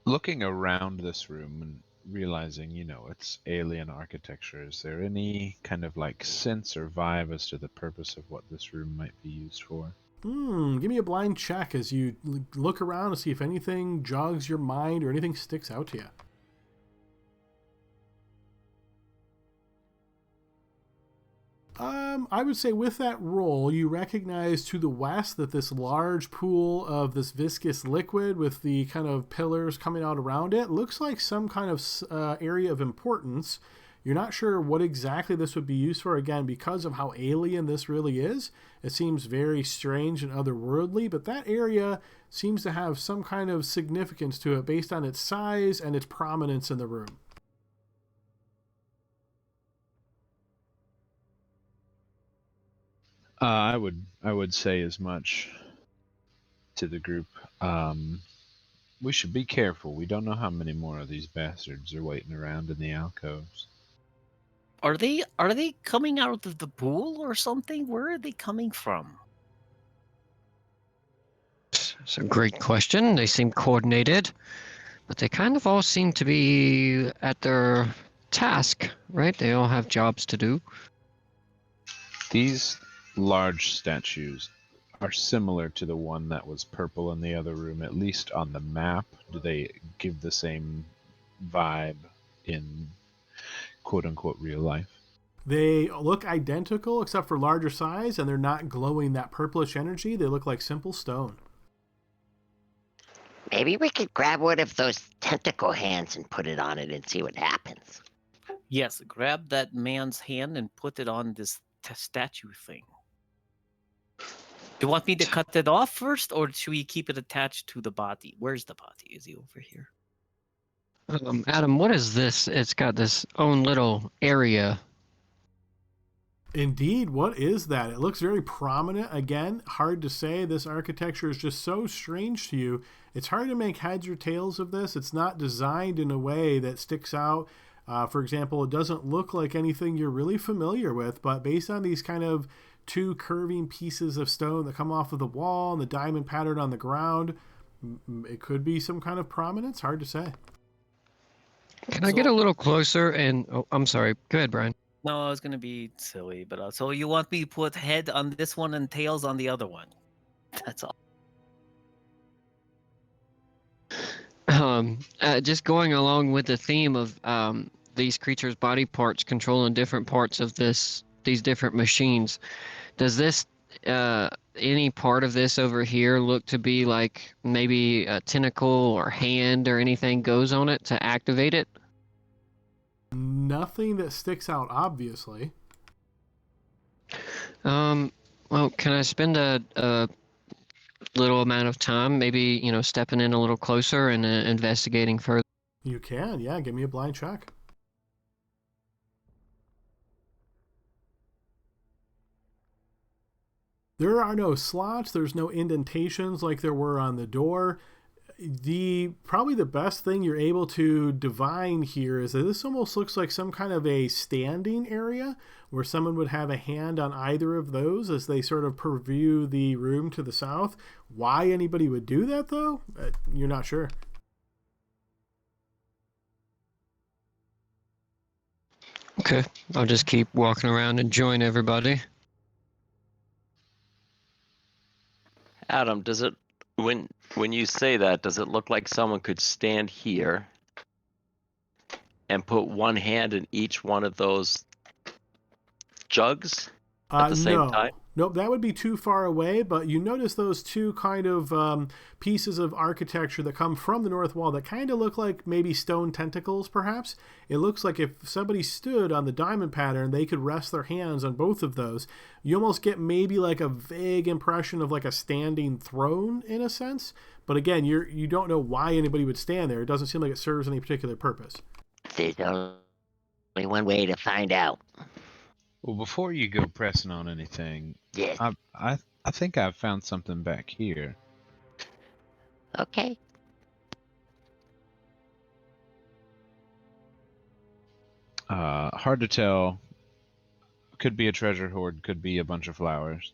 G: Looking around this room and realizing, it's alien architecture, is there any kind of like sense or vibe as to the purpose of what this room might be used for?
A: Give me a blind check as you look around to see if anything jogs your mind or anything sticks out to you. I would say with that roll, you recognize to the west that this large pool of this viscous liquid with the kind of pillars coming out around it looks like some kind of area of importance. You're not sure what exactly this would be used for, again, because of how alien this really is. It seems very strange and otherworldly, but that area seems to have some kind of significance to it based on its size and its prominence in the room.
G: I would say as much to the group. We should be careful. We don't know how many more of these bastards are waiting around in the alcoves.
D: Are they coming out of the pool or something? Where are they coming from?
C: It's a great question. They seem coordinated, but they kind of all seem to be at their task, right? They all have jobs to do.
G: These large statues are similar to the one that was purple in the other room, at least on the map. Do they give the same vibe in quote-unquote real life?
A: They look identical except for larger size, and they're not glowing that purplish energy. They look like simple stone.
F: Maybe we could grab one of those tentacle hands and put it on it and see what happens.
D: Yes, grab that man's hand and put it on this statue thing. Do you want me to cut it off first, or should we keep it attached to the body? Where's the body? Is he over here?
C: Adam, what is this? It's got this own little area.
A: Indeed, what is that? It looks very prominent. Again, hard to say. This architecture is just so strange to you. It's hard to make heads or tails of this. It's not designed in a way that sticks out. For example, it doesn't look like anything you're really familiar with, but based on these kind of two curving pieces of stone that come off of the wall and the diamond pattern on the ground, it could be some kind of prominence. Hard to say.
C: Can I get a little closer? And I'm sorry. Go ahead, Brian.
D: No, it's gonna be silly, but so you want me to put head on this one and tails on the other one? That's all.
C: Just going along with the theme of these creatures' body parts controlling different parts of these different machines. Does this any part of this over here look to be like maybe a tentacle or hand or anything goes on it to activate it?
A: Nothing that sticks out, obviously.
C: Well, can I spend a little amount of time, maybe, stepping in a little closer and investigating further?
A: You can, yeah. Give me a blind check. There are no slots. There's no indentations like there were on the door. Probably the best thing you're able to divine here is that this almost looks like some kind of a standing area where someone would have a hand on either of those as they sort of purview the room to the south. Why anybody would do that, though, you're not sure.
C: Okay, I'll just keep walking around and join everybody.
E: Adam, does it When you say that, does it look like someone could stand here and put one hand in each one of those jugs at the same time?
A: Nope, that would be too far away, but you notice those two kind of pieces of architecture that come from the north wall that kind of look like maybe stone tentacles, perhaps. It looks like if somebody stood on the diamond pattern, they could rest their hands on both of those. You almost get maybe like a vague impression of like a standing throne in a sense. But again, you don't know why anybody would stand there. It doesn't seem like it serves any particular purpose.
F: There's only one way to find out.
G: Well, before you go pressing on anything,
F: Yes.
G: I think I've found something back here.
F: Okay.
G: Hard to tell. Could be a treasure hoard, could be a bunch of flowers.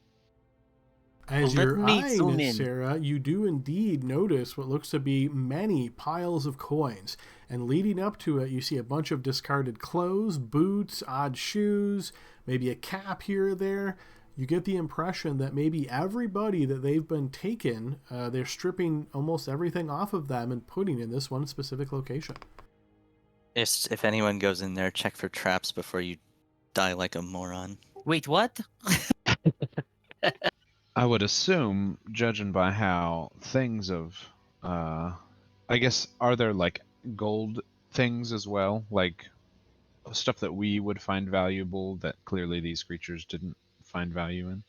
A: As
D: Let
A: you're
D: me
A: eyeing
D: zoom
A: it,
D: in.
A: Sarah, you do indeed notice what looks to be many piles of coins. And leading up to it, you see a bunch of discarded clothes, boots, odd shoes, maybe a cap here or there. You get the impression that maybe everybody that they've been taken, they're stripping almost everything off of them and putting in this one specific location.
B: If anyone goes in there, check for traps before you die like a moron.
D: Wait, what?
G: I would assume, judging by how things of, I guess, are there like gold things as well? Like stuff that we would find valuable that clearly these creatures didn't find value in?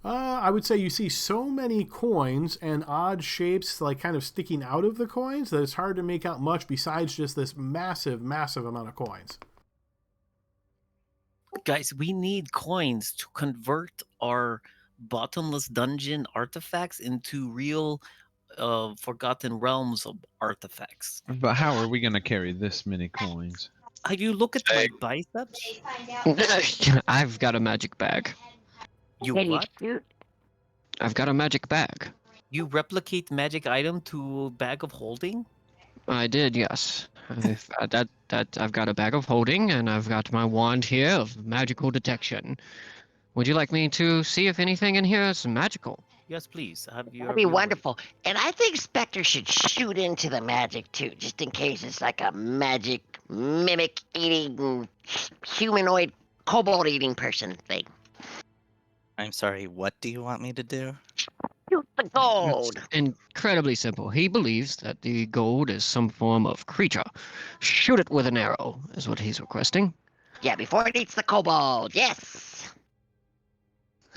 A: I would say you see so many coins and odd shapes like kind of sticking out of the coins that it's hard to make out much besides just this massive, massive amount of coins.
D: Guys, we need coins to convert our bottomless dungeon artifacts into real Forgotten Realms of artifacts.
G: But how are we going to carry this many coins?
D: You look at my biceps?
C: I've got a magic bag.
D: You
F: Can
D: what?
F: you shoot?
C: I've got a magic bag.
D: You replicate magic item to bag of holding?
C: I did, yes. I've got a bag of holding, and I've got my wand here of magical detection. Would you like me to see if anything in here is magical?
D: Yes, please.
F: That'd be wonderful. And I think Spectre should shoot into the magic too, just in case it's like a magic mimic eating humanoid kobold eating person thing.
B: I'm sorry, what do you want me to do?
F: Shoot the gold.
C: It's incredibly simple. He believes that the gold is some form of creature. Shoot it with an arrow, is what he's requesting.
F: Yeah, before it eats the kobold. Yes.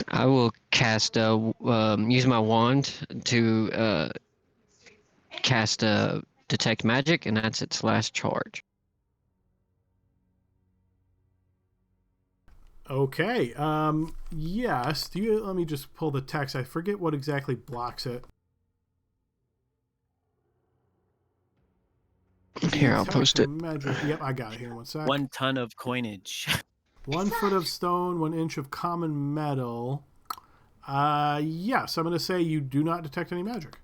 C: I will cast use my wand to cast detect magic, and that's its last charge.
A: Okay. Yes. Let me just pull the text. I forget what exactly blocks it.
C: Here, I'll post it.
A: Magic. Yep, I got it here. 1 sec.
D: 1 ton of coinage.
A: 1 foot of stone, 1 inch of common metal. Yes, I'm going to say you do not detect any magic.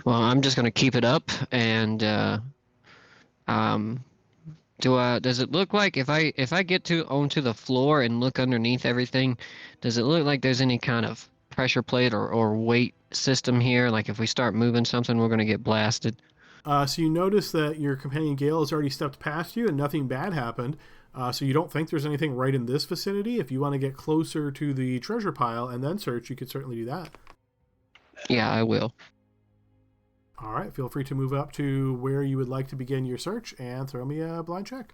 C: Well, I'm just gonna keep it up, and does it look like if I get onto the floor and look underneath everything, does it look like there's any kind of pressure plate or weight system here? Like if we start moving something, we're gonna get blasted.
A: So you notice that your companion Gale has already stepped past you and nothing bad happened. So you don't think there's anything right in this vicinity. If you want to get closer to the treasure pile and then search, you could certainly do that.
C: Yeah, I will.
A: All right, feel free to move up to where you would like to begin your search and throw me a blind check.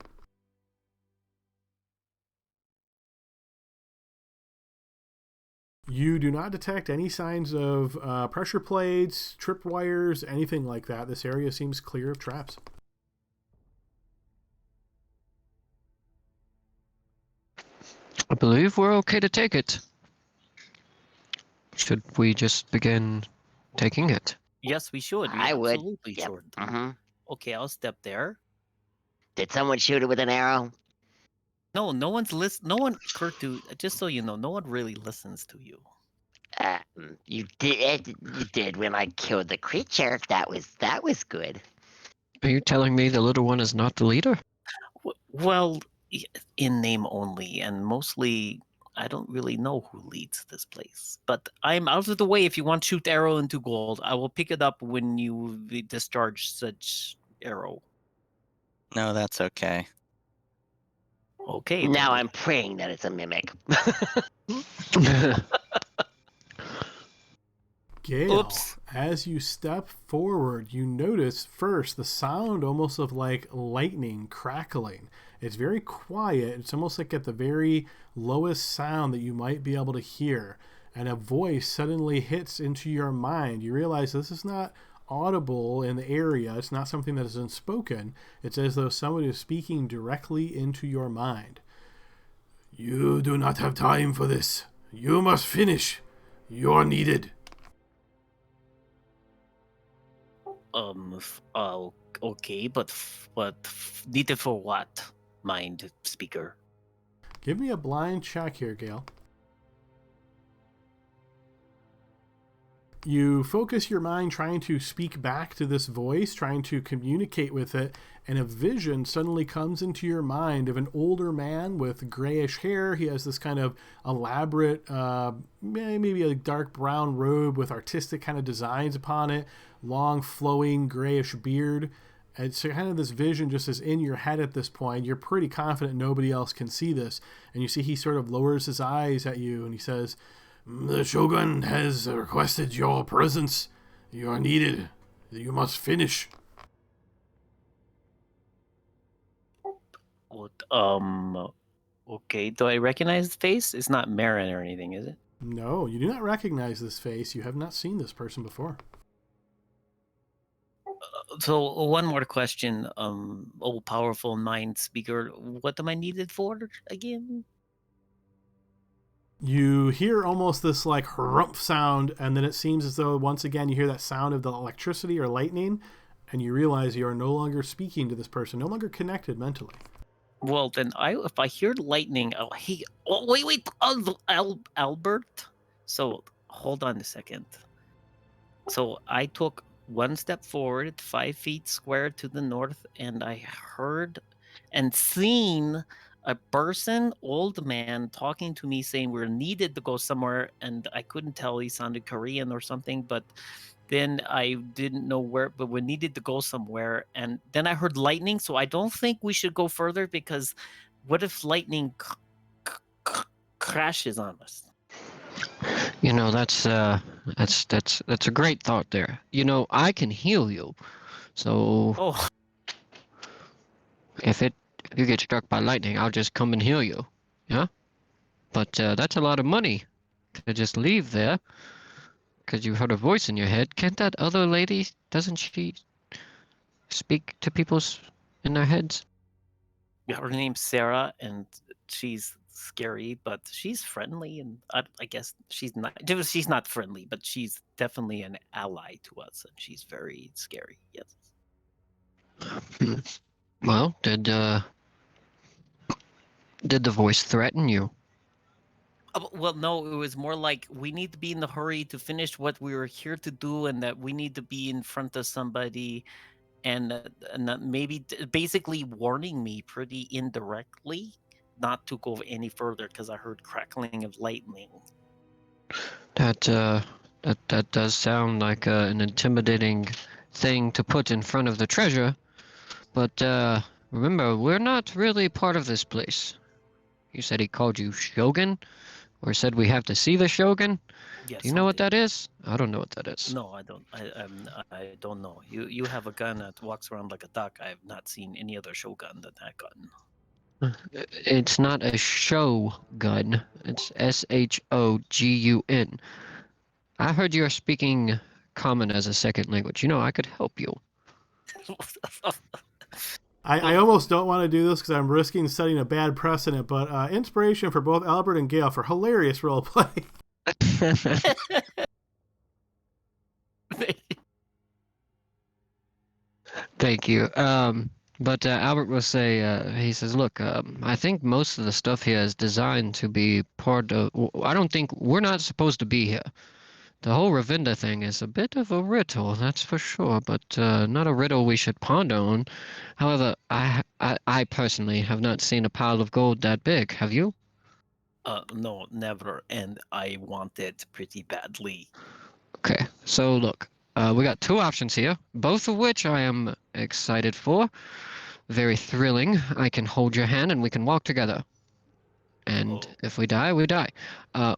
A: You do not detect any signs of pressure plates, tripwires, anything like that. This area seems clear of traps.
C: I believe we're okay to take it. Should we just begin taking it?
D: Yes, we should. We
F: I would.
D: absolutely
F: Yep.
D: should.
F: Mm-hmm.
D: Okay, I'll step there.
F: Did someone shoot it with an arrow?
D: No, no one's no one, Kurtu, just so you know, no one really listens to you.
F: You did. You did when I killed the creature. That was good.
C: Are you telling me the little one is not the leader?
D: Well, in name only, and mostly I don't really know who leads this place, but I'm out of the way. If you want to shoot arrow into gold, I will pick it up when you discharge such arrow.
B: No, that's okay.
D: Okay.
F: Now
D: then.
F: I'm praying that it's a mimic.
A: Gale,
D: Oops.
A: as you step forward, you notice first the sound almost of like lightning crackling. It's very quiet. It's almost like at the very lowest sound that you might be able to hear. And a voice suddenly hits into your mind. You realize this is not audible in the area. It's not something that is unspoken. It's as though somebody is speaking directly into your mind. You do not have time for this. You must finish. You are needed.
D: Okay, but needed for what, mind speaker?
A: Give me a blind check here, Gale. You focus your mind trying to speak back to this voice, trying to communicate with it, and a vision suddenly comes into your mind of an older man with grayish hair. He has this kind of elaborate, maybe a dark brown robe with artistic kind of designs upon it, long flowing grayish beard. And so kind of this vision just is in your head at this point. You're pretty confident nobody else can see this. And you see he sort of lowers his eyes at you and he says, "The Shogun has requested your presence. You are needed. You must finish."
D: What? Okay. Do I recognize the face? It's not Marin or anything, is it?
A: No, you do not recognize this face. You have not seen this person before.
D: So one more question, oh powerful mind speaker. What am I needed for again?
A: You hear almost this like harumph sound, and then it seems as though once again you hear that sound of the electricity or lightning, and you realize you are no longer speaking to this person, no longer connected mentally.
D: Well, then if I hear lightning, wait, Albert. So hold on a second. So I took one step forward, 5 feet square to the north, and I heard and seen a person, old man, talking to me saying we're needed to go somewhere, and I couldn't tell. He sounded Korean or something, but then I didn't know where, but we needed to go somewhere. And then I heard lightning, so I don't think we should go further, because what if lightning crashes on us?
C: You know, that's a great thought there. You know, I can heal you. So
D: Oh,
C: if you get struck by lightning, I'll just come and heal you. Yeah? But that's a lot of money to just leave there because you heard a voice in your head. Can't that other lady, doesn't she speak to people in their heads?
D: her name's Sarah, and she's scary, but she's friendly, and I guess she's not friendly, but she's definitely an ally to us, and she's very scary. Yes.
C: Well, did the voice threaten you?
D: Well, no, it was more like we need to be in the hurry to finish what we were here to do, and that we need to be in front of somebody, and that maybe basically warning me pretty indirectly not to go any further because I heard crackling of lightning.
C: That does sound like an intimidating thing to put in front of the treasure, but remember, we're not really part of this place. You said he called you Shogun, or said we have to see the Shogun?
D: Yes,
C: Do you know what that is? I don't know what that is.
D: No, I don't. I don't know. You have a gun that walks around like a duck. I have not seen any other Shogun than that gun.
C: It's not a show gun. It's Shogun. I heard you're speaking common as a second language. You know, I could help you.
A: I almost don't want to do this because I'm risking setting a bad precedent, but inspiration for both Albert and Gale for hilarious roleplay.
C: Thank you. But Albert will say, he says, look, I think most of the stuff here is designed to be part of, I don't think, we're not supposed to be here. The whole Ravinda thing is a bit of a riddle, that's for sure, but not a riddle we should ponder on. However, I personally have not seen a pile of gold that big. Have you?
D: No, never. And I want it pretty badly.
C: Okay, so look, we got two options here, both of which I am excited for. Very thrilling. I can hold your hand and we can walk together. And
D: Oh.
C: if we die, we die.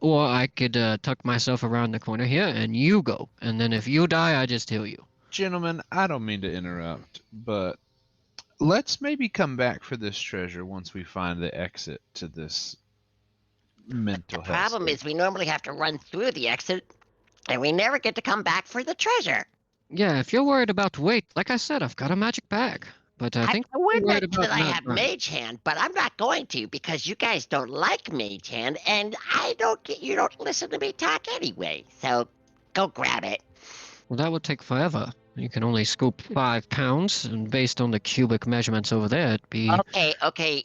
C: Or I could tuck myself around the corner here and you go. And then if you die, I just heal you.
G: Gentlemen, I don't mean to interrupt, but let's maybe come back for this treasure once we find the exit to this mental
F: The
G: health.
F: problem is we normally have to run through the exit, and we never get to come back for the treasure.
C: Yeah, if you're worried about weight, like I said, I've got a magic bag. But I think
F: I would
C: you're worried
F: mention
C: about
F: that I
C: not
F: have
C: running.
F: Mage Hand, but I'm not going to because you guys don't like Mage Hand, and you don't listen to me talk anyway. So go grab it.
C: Well, that would take forever. You can only scoop 5 pounds, and based on the cubic measurements over there, it'd be...
F: Okay,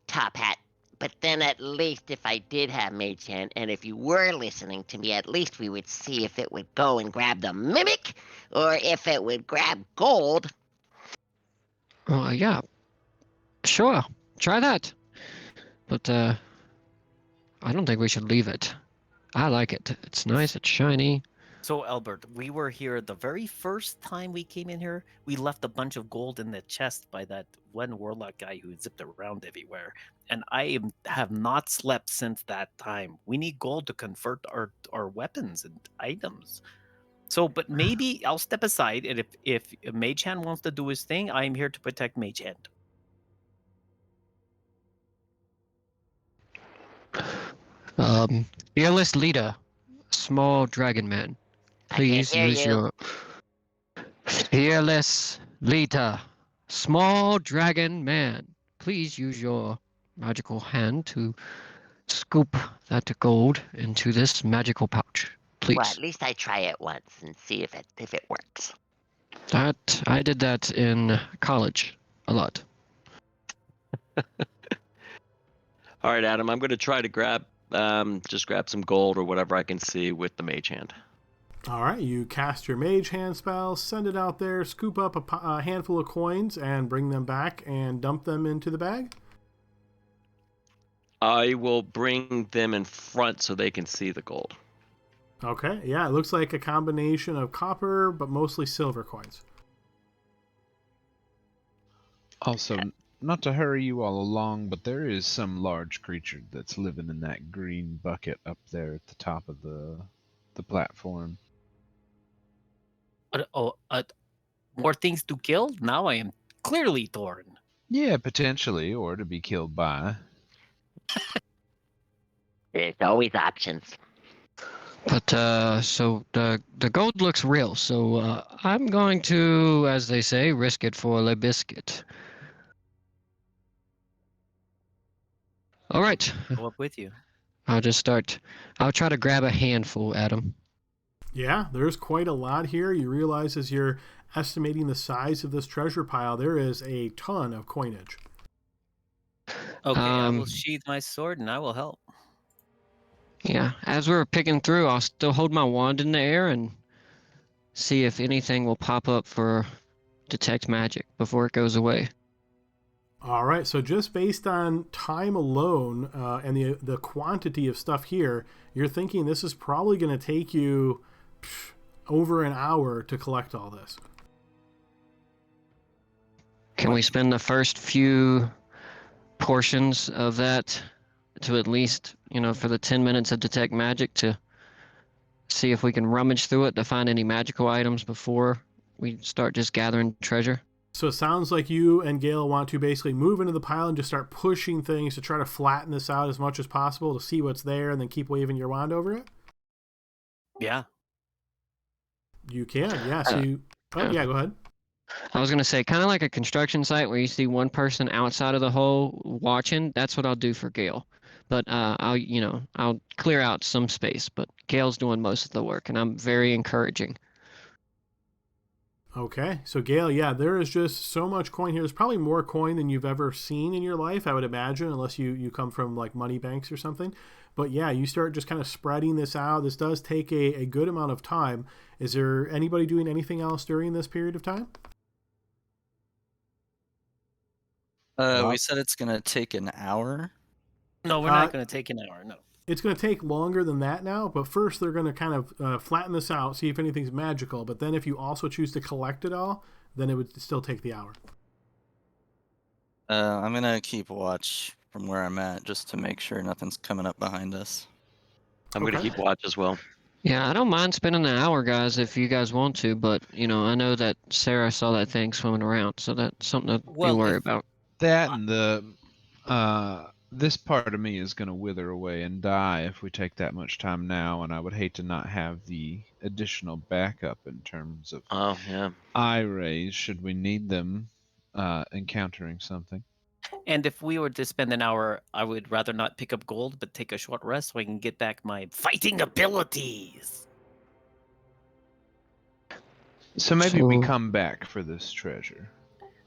F: Top Hat. But then at least if I did have Mage Hand, and if you were listening to me, at least we would see if it would go and grab the Mimic, or if it would grab gold.
C: yeah. Sure, try that. But, I don't think we should leave it. I like it. It's nice, it's shiny.
D: So, Albert, we were here the very first time we came in here. We left a bunch of gold in the chest by that one warlock guy who zipped around everywhere. And have not slept since that time. We need gold to convert our weapons and items. So, but maybe I'll step aside, and if Mage Hand wants to do his thing, I'm here to protect Mage Hand.
C: Fearless leader, small dragon man. Please
F: hear
C: use
F: you.
C: your... Fearless leader, small dragon man. Please use your magical hand to scoop that gold into this magical pouch. Please.
F: Well, at least I try it once and see if it works.
C: That I did that in college a lot.
E: All right, Adam, I'm going to try to grab some gold or whatever I can see with the Mage Hand.
A: All right, you cast your Mage Hand spell, send it out there, scoop up a handful of coins, and bring them back and dump them into the bag.
E: I will bring them in front so they can see the gold.
A: Okay, yeah, it looks like a combination of copper, but mostly silver coins.
G: Also, not to hurry you all along, but there is some large creature that's living in that green bucket up there at the top of the platform.
D: More things to kill? Now I am clearly torn.
G: Yeah, potentially, or to be killed by.
F: There's always options.
C: But so the gold looks real, so I'm going to, as they say, risk it for le biscuit. All right,
D: Go up with you.
C: I'll try to grab a handful, Adam.
A: Yeah, there's quite a lot here. You realize as you're estimating the size of this treasure pile, there is a ton of coinage.
D: Okay, I will sheathe my sword and I will help.
C: Yeah, as we're picking through, I'll still hold my wand in the air and see if anything will pop up for detect magic before it goes away.
A: All right, so just based on time alone and the quantity of stuff here, you're thinking this is probably going to take you over an hour to collect all this.
C: Can we spend the first few portions of that to at least, for the 10 minutes of detect magic to see if we can rummage through it to find any magical items before we start just gathering treasure?
A: So it sounds like you and Gale want to basically move into the pile and just start pushing things to try to flatten this out as much as possible to see what's there and then keep waving your wand over it?
D: Yeah.
A: You can, yeah. So yeah, go ahead.
C: I was going to say, kind of like a construction site where you see one person outside of the hole watching. That's what I'll do for Gale. But I'll clear out some space. But Gale's doing most of the work, and I'm very encouraging.
A: Okay, so Gale, yeah, there is just so much coin here. There's probably more coin than you've ever seen in your life, I would imagine, unless you come from like money banks or something. But yeah, you start just kind of spreading this out. This does take a good amount of time. Is there anybody doing anything else during this period of time?
B: We said it's going to take an hour.
D: No, we're not going to take an hour. No.
A: It's going to take longer than that now, but first they're going to kind of flatten this out, see if anything's magical. But then if you also choose to collect it all, then it would still take the hour.
B: I'm going to keep watch from where I'm at just to make sure nothing's coming up behind us.
E: I'm going to
A: Okay.
E: keep watch as well.
C: Yeah, I don't mind spending an hour, guys, if you guys want to, but, I know that Sarah saw that thing swimming around, so that's something to be worried about.
G: That and this part of me is going to wither away and die if we take that much time now, and I would hate to not have the additional backup in terms of eye rays should we need them encountering something.
D: And if we were to spend an hour, I would rather not pick up gold, but take a short rest so I can get back my fighting abilities.
G: So maybe we come back for this treasure.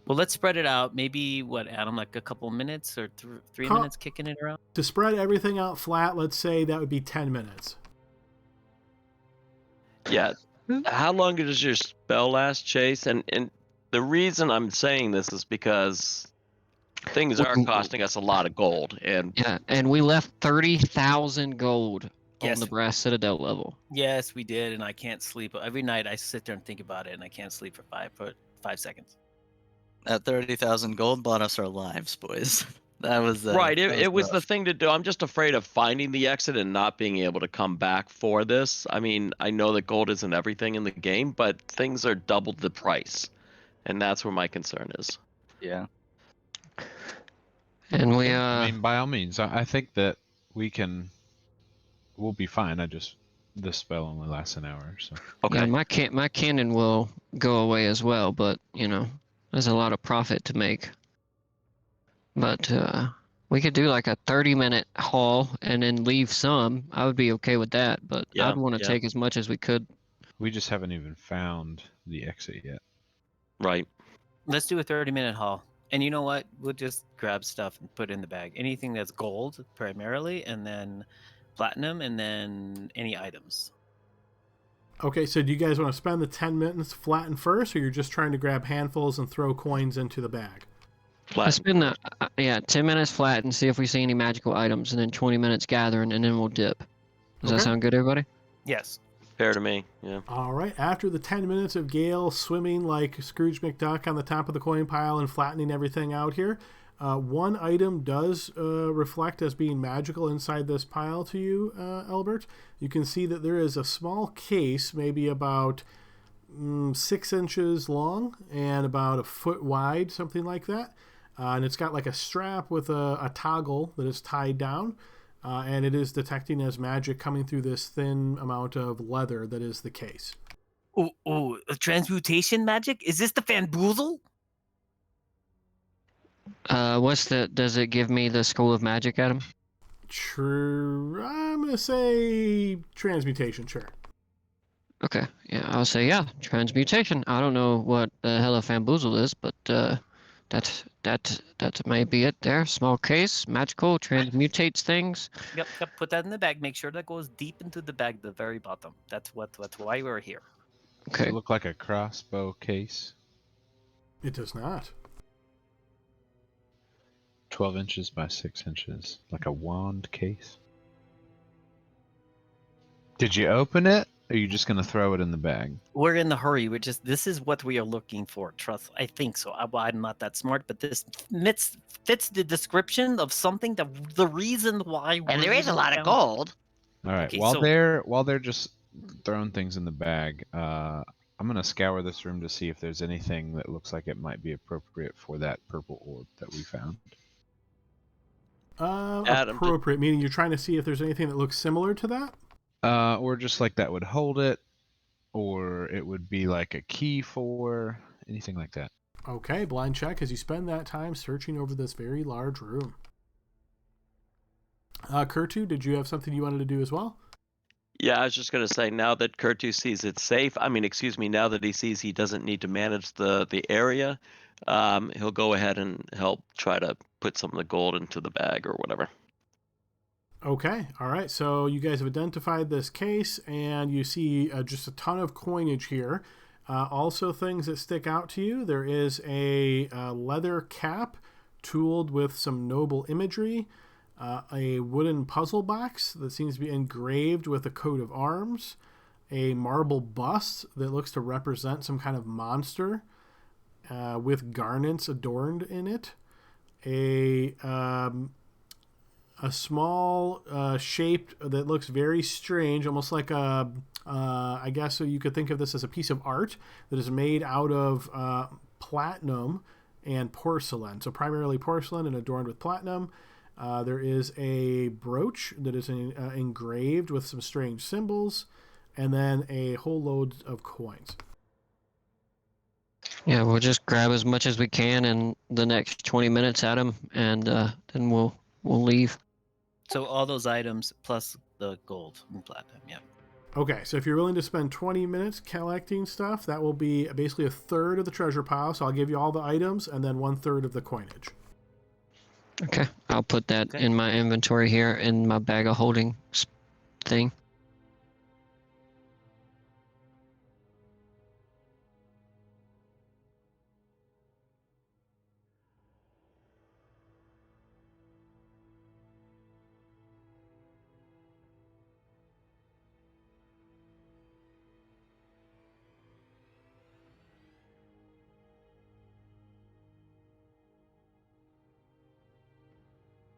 D: Well, let's spread it out. Maybe, Adam, like a couple minutes or 3 minutes kicking it around?
A: To spread everything out flat, let's say that would be 10 minutes.
E: Yeah. How long does your spell last, Chase? And the reason I'm saying this is because things are costing us a lot of gold.
C: And we left 30,000 gold on the Brass Citadel level.
D: Yes, we did, and I can't sleep. Every night I sit there and think about it, and I can't sleep for 5 seconds.
B: That 30,000 gold bought us our lives, boys. That was
E: right. It was
B: rough.
E: the thing to do. I'm just afraid of finding the exit and not being able to come back for this. I mean, I know that gold isn't everything in the game, but things are double the price, and that's where my concern is.
B: Yeah.
C: And
G: I mean, by all means, I think that we'll be fine. This spell only lasts an hour, so.
E: Okay.
C: Yeah, my cannon will go away as well, but there's a lot of profit to make. But we could do like a 30-minute haul and then leave some. I would be okay with that, but I'd want to take as much as we could.
G: We just haven't even found the exit yet.
E: Right.
D: Let's do a 30-minute haul. And you know what? We'll just grab stuff and put it in the bag. Anything that's gold primarily, and then platinum, and then any items.
A: Okay, so do you guys want to spend the 10 minutes flatten first, or you're just trying to grab handfuls and throw coins into the bag?
C: Let's spend 10 minutes flat and see if we see any magical items, and then 20 minutes gathering, and then we'll dip. Does that sound good, everybody?
D: Yes.
E: Fair to me, yeah.
A: All right, after the 10 minutes of Gale swimming like Scrooge McDuck on the top of the coin pile and flattening everything out here, one item does reflect as being magical inside this pile to you, Albert. You can see that there is a small case, maybe about 6 inches long and about a foot wide, something like that. And it's got like a strap with a toggle that is tied down. And it is detecting as magic coming through this thin amount of leather that is the case.
D: Oh, transmutation magic? Is this the Fanboozle?
C: Does it give me the School of Magic, Adam?
A: True. I'm going to say transmutation, sure.
C: Okay, yeah, I'll say transmutation. I don't know what the hell a Fanboozle is, but that may be it there. Small case, magical, transmutates things.
D: Yep, put that in the bag. Make sure that goes deep into the bag, the very bottom. That's why we're here.
G: Okay. Does it look like a crossbow case?
A: It does not.
G: 12 inches by 6 inches, like a wand case. Did you open it? Or are you just going to throw it in the bag?
D: We're in the hurry. This is what we are looking for. Trust. I think so. I'm not that smart, but this fits the description of something the reason why.
F: And there is a lot of gold.
G: All right.
D: Okay,
G: while they're just throwing things in the bag, I'm going to scour this room to see if there's anything that looks like it might be appropriate for that purple orb that we found.
A: Appropriate, meaning you're trying to see if there's anything that looks similar to that?
G: Or just like that would hold it, or it would be like a key for anything like that.
A: Okay, blind check as you spend that time searching over this very large room. Kurtu, did you have something you wanted to do as well?
E: Yeah, I was just going to say, now that Kurtu sees it's safe, now that he sees he doesn't need to manage the area, he'll go ahead and help try to put some of the gold into the bag or whatever.
A: Okay, all right. So you guys have identified this case, and you see just a ton of coinage here. Also, things that stick out to you. There is a leather cap tooled with some noble imagery. a wooden puzzle box that seems to be engraved with a coat of arms, a marble bust that looks to represent some kind of monster with garnets adorned in it, a small shape that looks very strange, almost like a, I guess so you could think of this as a piece of art that is made out of platinum and porcelain. So primarily porcelain and adorned with platinum. There is a brooch that is engraved with some strange symbols, and then a whole load of coins.
C: Yeah, we'll just grab as much as we can in the next 20 minutes at him, and then we'll leave.
D: So all those items plus the gold and platinum, yeah.
A: Okay, so if you're willing to spend 20 minutes collecting stuff, that will be basically a third of the treasure pile. So I'll give you all the items and then 1/3 of the coinage.
C: Okay, I'll put that
D: Okay.
C: in my inventory here in my bag of holding thing.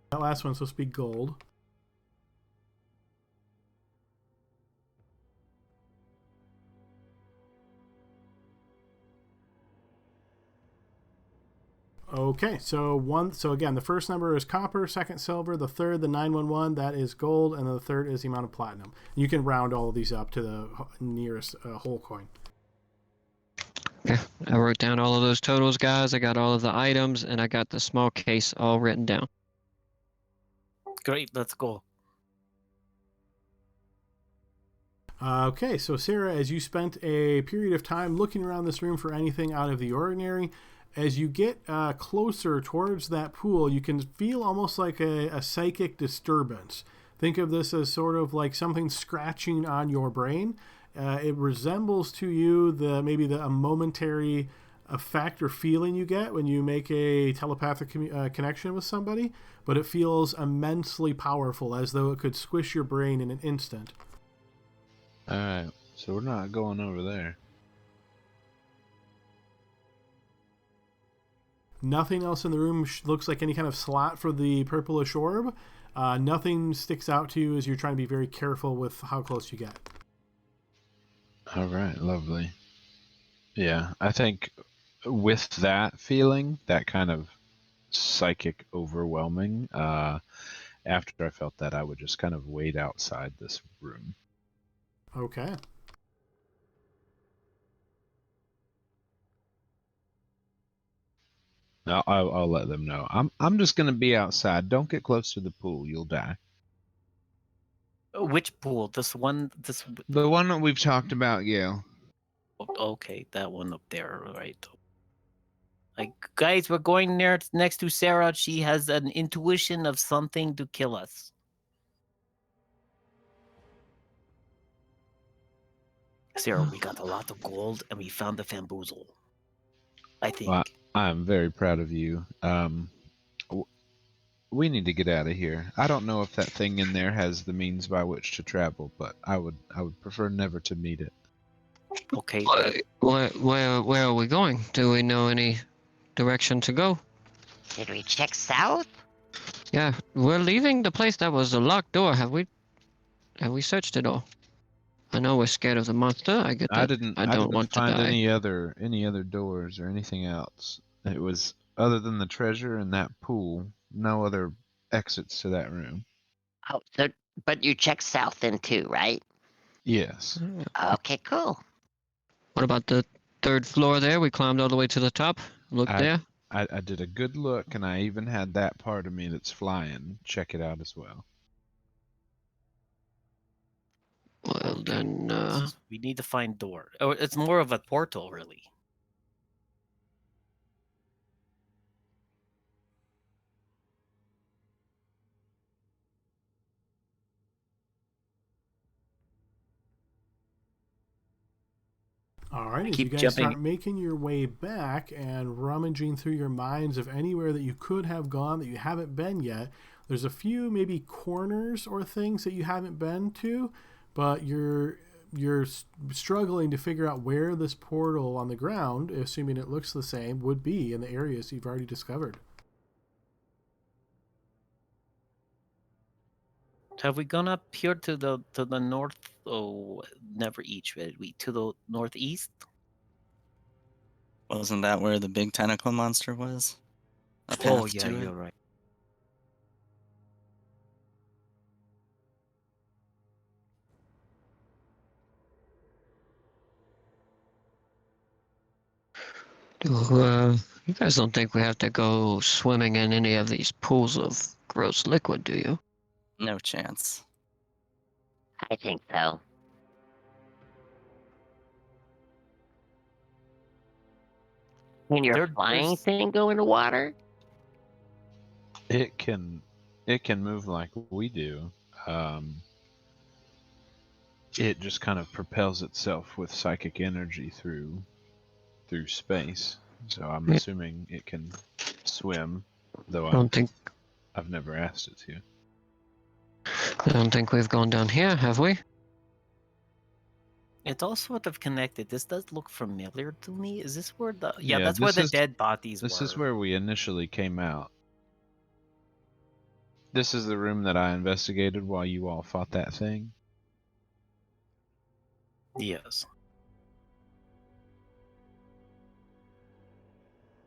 A: That last one's supposed to be gold. Okay, so again, the first number is copper, second silver, the third, the 911, that is gold, and the third is the amount of platinum. You can round all of these up to the nearest whole coin.
C: Okay, I wrote down all of those totals, guys. I got all of the items, and I got the small case all written down.
D: Great, let's go.
A: Okay, so Sarah, as you spent a period of time looking around this room for anything out of the ordinary, as you get closer towards that pool, you can feel almost like a psychic disturbance. Think of this as sort of like something scratching on your brain. It resembles to you a momentary effect or feeling you get when you make a telepathic connection with somebody, but it feels immensely powerful, as though it could squish your brain in an instant.
G: Alright, so we're not going over there.
A: Nothing else in the room looks like any kind of slot for the purplish orb. Nothing sticks out to you as you're trying to be very careful with how close you get.
G: Alright, lovely. Yeah, I think with that feeling, that kind of psychic overwhelming, after I felt that, I would just kind of wait outside this room.
A: Okay.
G: I'll let them know. I'm just gonna be outside. Don't get close to the pool. You'll die.
D: Which pool? This one?
G: The one that we've talked about, yeah.
D: Okay, that one up there, right? Like, guys, we're going next to Sarah. She has an intuition of something to kill us. Sarah, we got a lot of gold and we found the famboozle. I think.
G: Well, I'm very proud of you. We need to get out of here. I don't know if that thing in there has the means by which to travel, but I would prefer never to meet it.
D: Okay.
C: Where are we going? Do we know any direction to go?
F: Did we check south?
C: Yeah, we're leaving the place that was a locked door. Have we searched it all? I know we're scared of the monster. I get that.
G: I didn't
C: want to
G: find
C: die.
G: any other doors or anything else. It was other than the treasure and that pool, no other exits to that room.
F: Oh, so, but you checked south then too, right?
G: Yes.
F: Okay, cool.
C: What about the third floor there? We climbed all the way to the top. Look there.
G: I did a good look, and I even had that part of me that's flying. Check it out as well.
C: Well, then,
D: we need to find door. Oh, it's more of a portal, really.
A: All right, as
D: Keep
A: you guys
D: jumping.
A: start making your way back and rummaging through your minds of anywhere that you could have gone that you haven't been yet, There's a few maybe corners or things that you haven't been to, but you're struggling to figure out where this portal on the ground, assuming it looks the same, would be in the areas you've already discovered.
D: Have we gone up here to the north? Oh, never each, right? We to the northeast.
B: Wasn't that where the big tentacle monster was? A path
D: Oh yeah,
B: to it?
D: you're right.
C: You guys don't think we have to go swimming in any of these pools of gross liquid, do you?
B: No chance.
F: I think so. Can your flying
D: There's
F: thing go in the water?
G: It can move like we do. It just kind of propels itself with psychic energy through space. So I'm
C: Yeah.
G: assuming it can swim, though
C: I don't think
G: I've never asked it to.
C: we've gone down here, have we?
D: It's all sort of connected. This does look familiar to me. Is this where the
G: Yeah,
D: that's where
G: this
D: the
G: is-
D: dead bodies
G: This
D: were.
G: is where we initially came out. This is the room that I investigated while you all fought that thing.
D: Yes.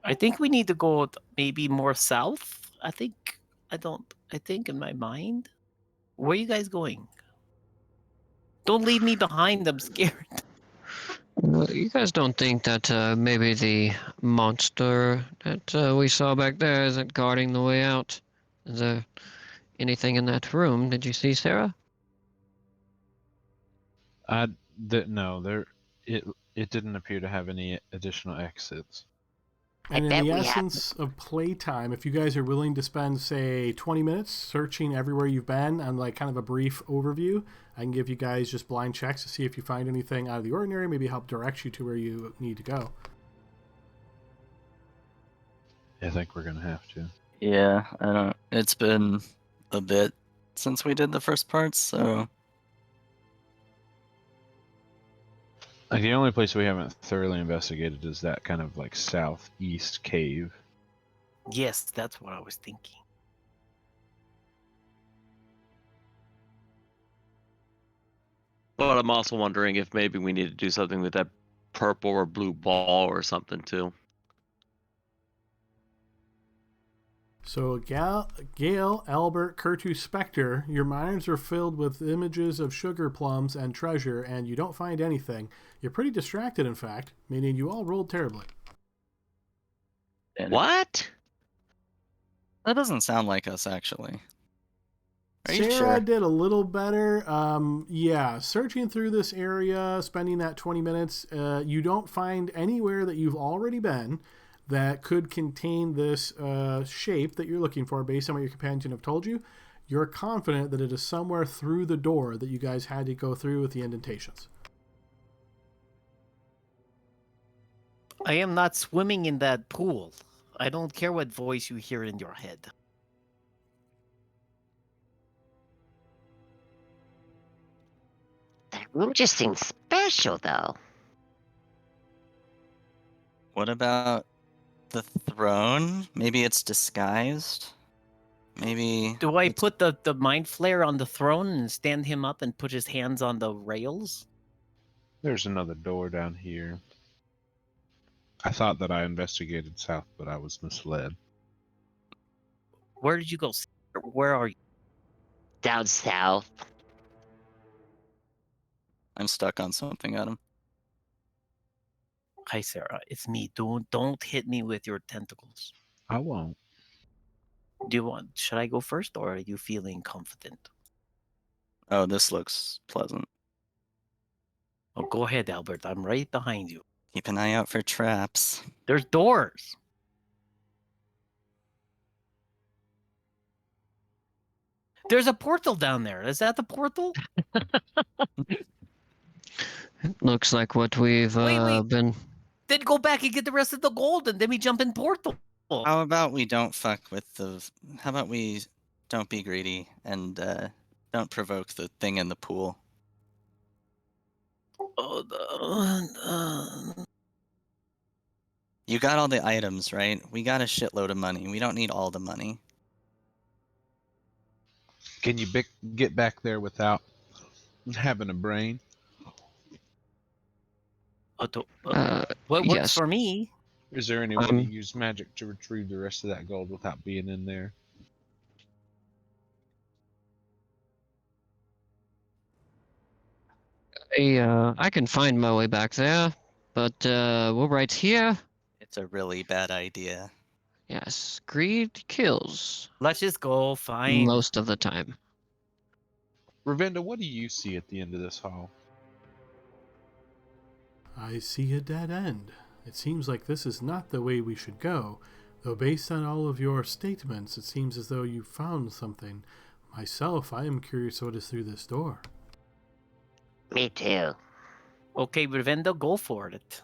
D: I think we need to go maybe more south. I think in my mind. Where are you guys going? Don't leave me behind. I'm scared.
C: You guys don't think that maybe the monster that we saw back there isn't guarding the way out? Is there anything in that room? Did you see Sarah?
G: No, it didn't appear to have any additional exits.
A: And in
F: bet
A: the
F: we have-
A: essence of playtime, if you guys are willing to spend, say, 20 minutes searching everywhere you've been and like kind of a brief overview, I can give you guys just blind checks to see if you find anything out of the ordinary, maybe help direct you to where you need to go.
G: I think we're gonna have to.
B: Yeah, I don't. It's been a bit since we did the first part, so
G: Like the only place we haven't thoroughly investigated is that kind of like southeast cave.
D: Yes, that's what I was thinking.
E: But I'm also wondering if maybe we need to do something with that purple or blue ball or something too.
A: So, Gale, Albert, Kurtu, Spectre, your minds are filled with images of sugar plums and treasure, and you don't find anything. You're pretty distracted, in fact, meaning you all rolled terribly.
B: and
F: What?
B: that doesn't sound like us, actually. Are you
A: Sarah
B: sure?
A: did a little better. Yeah, searching through this area, spending that 20 minutes, you don't find anywhere that you've already been that could contain this shape that you're looking for based on what your companion have told you. You're confident that it is somewhere through the door that you guys had to go through with the indentations.
D: I am not swimming in that pool. I don't care what voice you hear in your head.
F: That room just seems special, though.
B: What about the throne? Maybe it's disguised? Maybe.
D: Do I
B: it's-
D: put the mind flare on the throne and stand him up and put his hands on the rails?
G: There's another door down here. I thought that I investigated south, but I was misled.
D: Where did you go? Where are you?
F: Down south.
B: I'm stuck on something, Adam.
D: Hi, Sarah. It's me. Don't hit me with your tentacles.
G: I won't.
D: Should I go first, or are you feeling confident?
B: Oh, this looks pleasant.
D: Oh, go ahead, Albert. I'm right behind you.
B: Keep an eye out for traps.
D: There's doors. There's a portal down there. Is that the portal?
C: Looks like what we've
D: Wait.
C: been.
D: Then go back and get the rest of the gold, and then we jump in portal.
B: How about we don't fuck with the. How about we don't be greedy, and don't provoke the thing in the pool. You got all the items, right? We got a shitload of money. We don't need all the money.
G: Can you get back there without having a brain?
D: What works
C: Yes.
D: for me?
G: Is there any way to use magic to retrieve the rest of that gold without being in there?
C: I can find my way back there, but we're right here.
B: It's a really bad idea.
C: Yes, greed kills
D: Let's just go. Fine.
C: most of the time.
G: Ravinda, what do you see at the end of this hall?
A: I see a dead end. It seems like this is not the way we should go, though based on all of your statements, it seems as though you found something. Myself, I am curious what is through this door.
F: Me too.
D: Okay, Ravenda, go for it.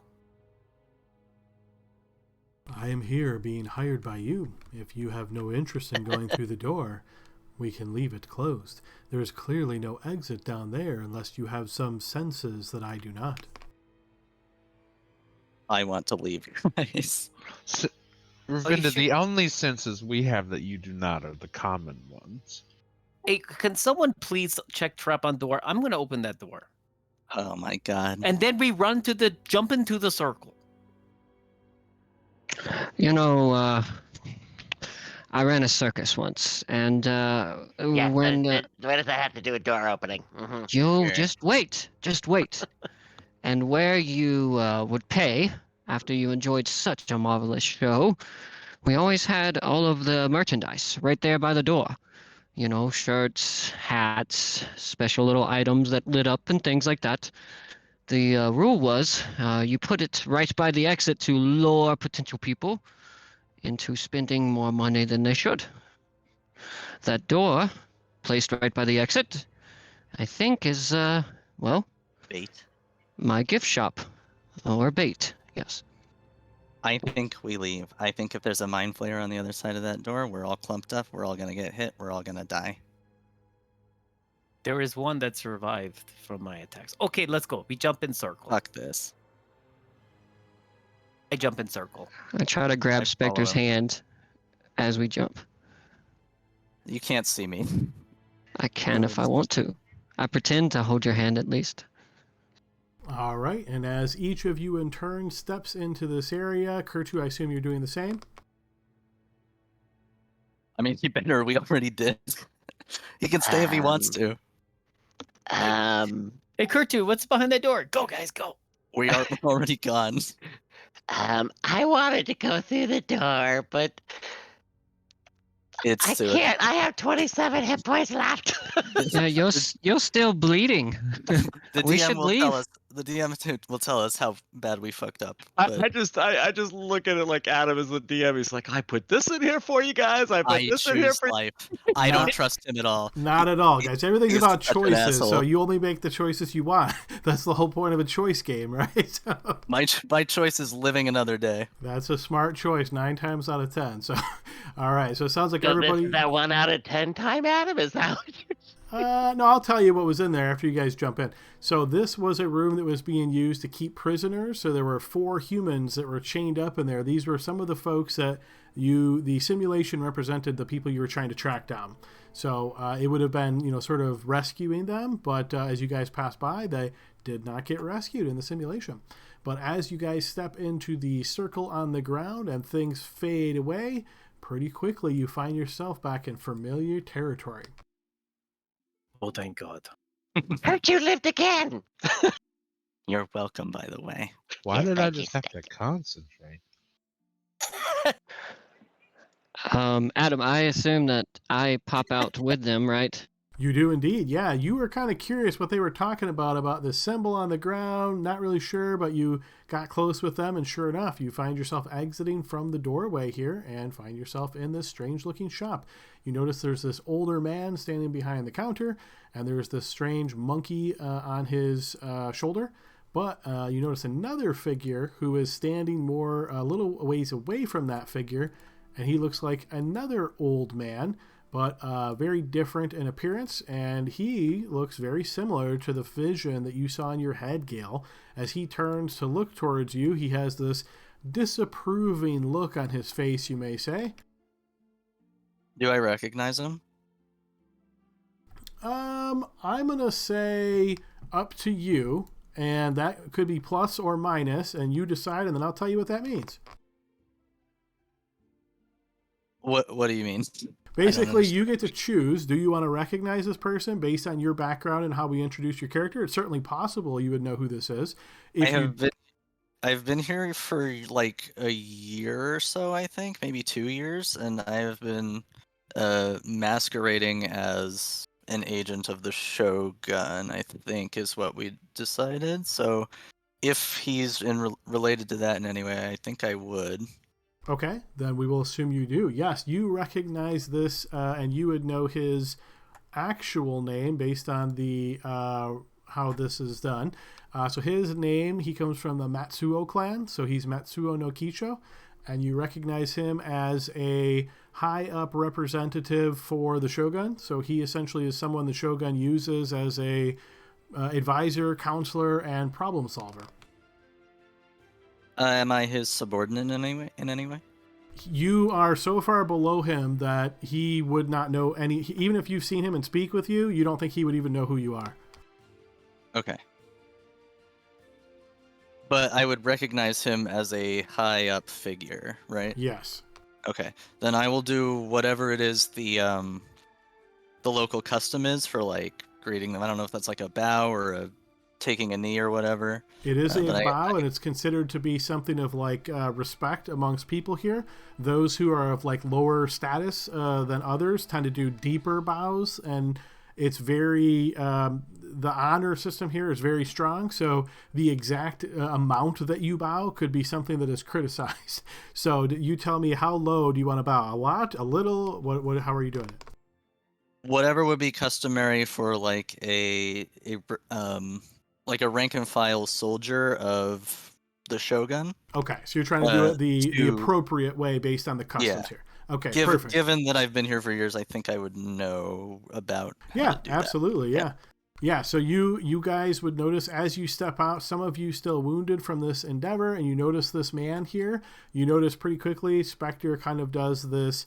A: I am here being hired by you. If you have no interest in going through the door, we can leave it closed. There is clearly no exit down there unless you have some senses that I do not.
B: I want to leave your place.
G: Ravinda, the only senses we have that you do not are the common ones.
D: Hey, can someone please check trap on door? I'm gonna open that door.
B: Oh my god.
D: And then we jump into the circle.
C: You know, I ran a circus once, and
F: Yeah,
C: when
F: what does that have to do with door opening? Mm-hmm.
C: you
B: Sure.
C: just wait, and where you would pay after you enjoyed such a marvelous show, we always had all of the merchandise right there by the door. You know, shirts, hats, special little items that lit up and things like that. The rule was you put it right by the exit to lure potential people into spending more money than they should. That door, placed right by the exit, I think is,
B: Bait.
C: my gift shop. Or bait, yes.
B: I think we leave. I think if there's a mind flayer on the other side of that door, we're all clumped up, we're all gonna get hit, we're all gonna die.
D: There is one that survived from my attacks. Okay, let's go. We jump in circle.
B: Fuck this.
D: I jump in circle.
C: I try to
B: I
C: grab
B: follow
C: Spectre's
B: him.
C: hand as we jump.
B: You can't see me.
C: I can if I want to. I pretend to hold your hand at least.
A: All right, and as each of you in turn steps into this area, Kurtu, I assume you're doing the same?
B: I mean, he better. We already did. He can stay if he wants to.
D: Hey, Kurtu, what's behind that door? Go, guys, go.
B: We are already gone.
F: I wanted to go through the door, but
B: It's
F: I can't. I have 27 hit points left.
C: Yeah, you're still bleeding.
B: The
C: We
B: DM
C: should
B: will
C: leave.
B: tell us. The DM will tell us how bad we fucked up.
E: I
B: but
E: just look at it like Adam is the DM. He's like, I put this in here for you guys. I put
B: I
E: this in here
B: choose
E: for
B: life. I don't trust him at all.
A: Not at all, guys. Everything's
B: He's
A: about
B: such an
A: choices, so
B: asshole.
A: you only make the choices you want. That's the whole point of a choice game, right? So,
B: My choice is living another day.
A: that's a smart choice 9 times out of 10. So, all right. So it sounds like
F: So this
A: everybody...
F: is that 1 out of 10 time, Adam? Is that what you're
A: No, I'll tell you what was in there after you guys jump in. So this was a room that was being used to keep prisoners. So there were 4 humans that were chained up in there. These were some of the folks that the simulation represented the people you were trying to track down. So it would have been, sort of rescuing them. But as you guys passed by, they did not get rescued in the simulation. But as you guys step into the circle on the ground and things fade away, pretty quickly you find yourself back in familiar territory.
D: Oh, thank God.
F: Hurt, you lived again.
B: You're welcome, by the way.
G: Why
F: Yes,
G: did I
F: thank you,
G: just have to concentrate?
C: Adam, I assume that I pop out with them, right?
A: You do indeed, yeah. You were kind of curious what they were talking about this symbol on the ground, not really sure, but you got close with them, and sure enough, you find yourself exiting from the doorway here and find yourself in this strange-looking shop. You notice there's this older man standing behind the counter, and there's this strange monkey on his shoulder. But you notice another figure who is standing a little ways away from that figure, and he looks like another old man. but very different in appearance, and he looks very similar to the vision that you saw in your head, Gale. As he turns to look towards you, he has this disapproving look on his face, you may say.
B: Do I recognize him?
A: I'm going to say up to you, and that could be plus or minus, and you decide, and then I'll tell you what that means.
B: What do you mean?
A: Basically, you get to choose. Do you want to recognize this person based on your background and how we introduce your character? It's certainly possible you would know who this is.
B: I've been here for like a year or so, I think, maybe 2 years, and I have been masquerading as an agent of the Shogun, I think is what we decided. So if he's related to that in any way, I think I would.
A: Okay, then we will assume you do. Yes, you recognize this, and you would know his actual name based on the how this is done. So his name, he comes from the Matsuo clan, so he's Matsuo no Kicho, and you recognize him as a high-up representative for the Shogun. So he essentially is someone the Shogun uses as a advisor, counselor, and problem solver.
B: Am I his subordinate in any way?
A: You are so far below him that he would not know any. Even if you've seen him and speak with you, you don't think he would even know who you are.
B: Okay. But I would recognize him as a high-up figure, right?
A: Yes.
B: Okay. Then I will do whatever it is the local custom is for like greeting them. I don't know if that's like a bow or taking a knee or whatever.
A: It is a bow,
B: and
A: it's considered to be something of like respect amongst people here. Those who are of like lower status than others tend to do deeper bows, and it's very the honor system here is very strong. So the exact amount that you bow could be something that is criticized. So you tell me, how low do you want to bow? A lot, a little? What? How are you doing it?
B: Whatever would be customary for like a rank and file soldier of the Shogun.
A: Okay, so you're trying to do it the appropriate way based on the customs here. Okay, perfect.
B: Given that I've been here for years, I think I would know about how to do
A: absolutely,
B: that.
A: Yeah, so you guys would notice as you step out, some of you still wounded from this endeavor, and you notice this man here. You notice pretty quickly, Spectre kind of does this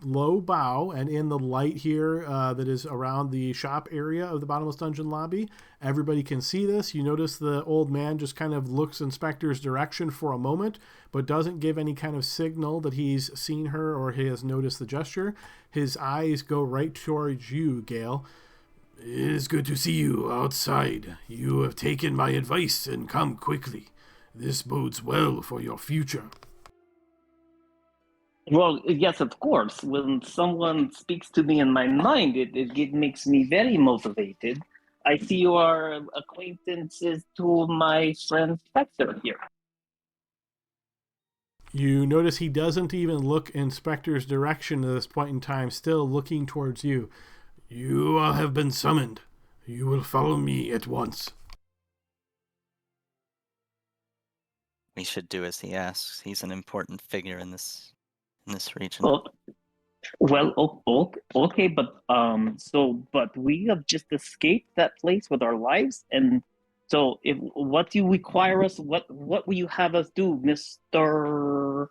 A: low bow, and in the light here that is around the shop area of the Bottomless Dungeon lobby, everybody can see this. You notice the old man just kind of looks in Spectre's direction for a moment, but doesn't give any kind of signal that he's seen her or he has noticed the gesture. His eyes go right towards you, Gale. It is good to see you outside. You have taken my advice and come quickly. This bodes well for your future.
D: Well, yes, of course. When someone speaks to me in my mind, it makes me very motivated. I see you are acquaintances to my friend Spectre here.
A: You notice he doesn't even look in Spectre's direction at this point in time, still looking towards you. You have been summoned. You will follow me at once.
B: We should do as he asks. He's an important figure in this region.
D: Okay, but we have just escaped that place with our lives, and so what do you require us? What will you have us do, Mr.?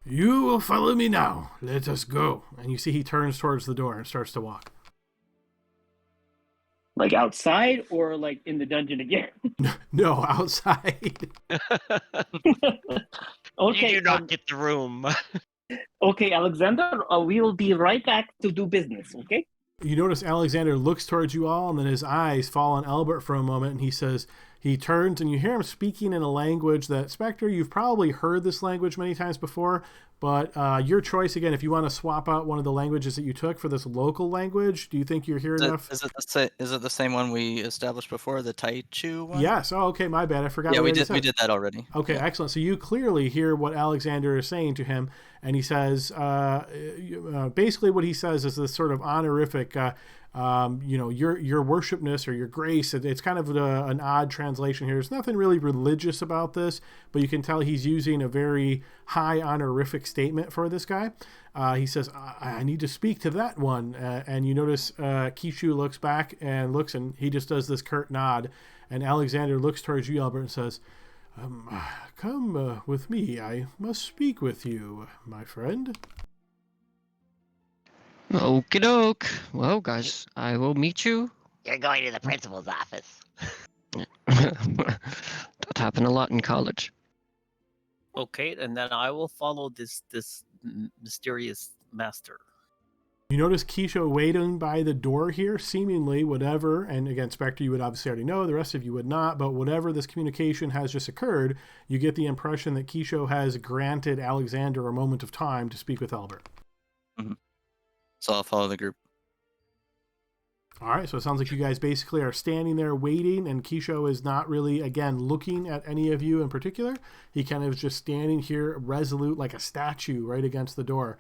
A: You will follow me now. Let us go. And you see he turns towards the door and starts to walk.
D: Like outside or like in the dungeon again?
A: No, outside.
D: Okay.
E: You do not get the room.
D: Okay, Alexander, we will be right back to do business, okay?
A: You notice Alexander looks towards you all, and then his eyes fall on Albert for a moment, and he turns, and you hear him speaking in a language that, Spectre, you've probably heard this language many times before, but your choice, again, if you want to swap out one of the languages that you took for this local language, do you think you're here enough?
B: Is it the same one we established before, the Taichu one?
A: Yes. Oh, okay, my bad. I forgot.
B: Yeah, we did that already.
A: Okay,
B: yeah.
A: Excellent. So you clearly hear what Alexander is saying to him, and he says, basically what he says is this sort of honorific, your worshipness or your grace. It's kind of an odd translation here. There's nothing really religious about this, but you can tell he's using a very high honorific statement for this guy. He says, I need to speak to that one. And you notice Kishu looks back and looks, and he just does this curt nod. And Alexander looks towards you, Albert, and says, come with me. I must speak with you, my friend.
C: Okie doke. Well, guys, I will meet you.
F: You're going to the principal's office.
C: That happened a lot in college.
D: Okay, and then I will follow this mysterious master.
A: You notice Keisha waiting by the door here, seemingly whatever, and again, Spectre, you would obviously already know, the rest of you would not, but whatever this communication has just occurred, you get the impression that Keisha has granted Alexander a moment of time to speak with Albert.
B: Mm-hmm. So I'll follow the group.
A: All right, so it sounds like you guys basically are standing there waiting, and Keisha is not really, again, looking at any of you in particular. He kind of is just standing here resolute like a statue right against the door.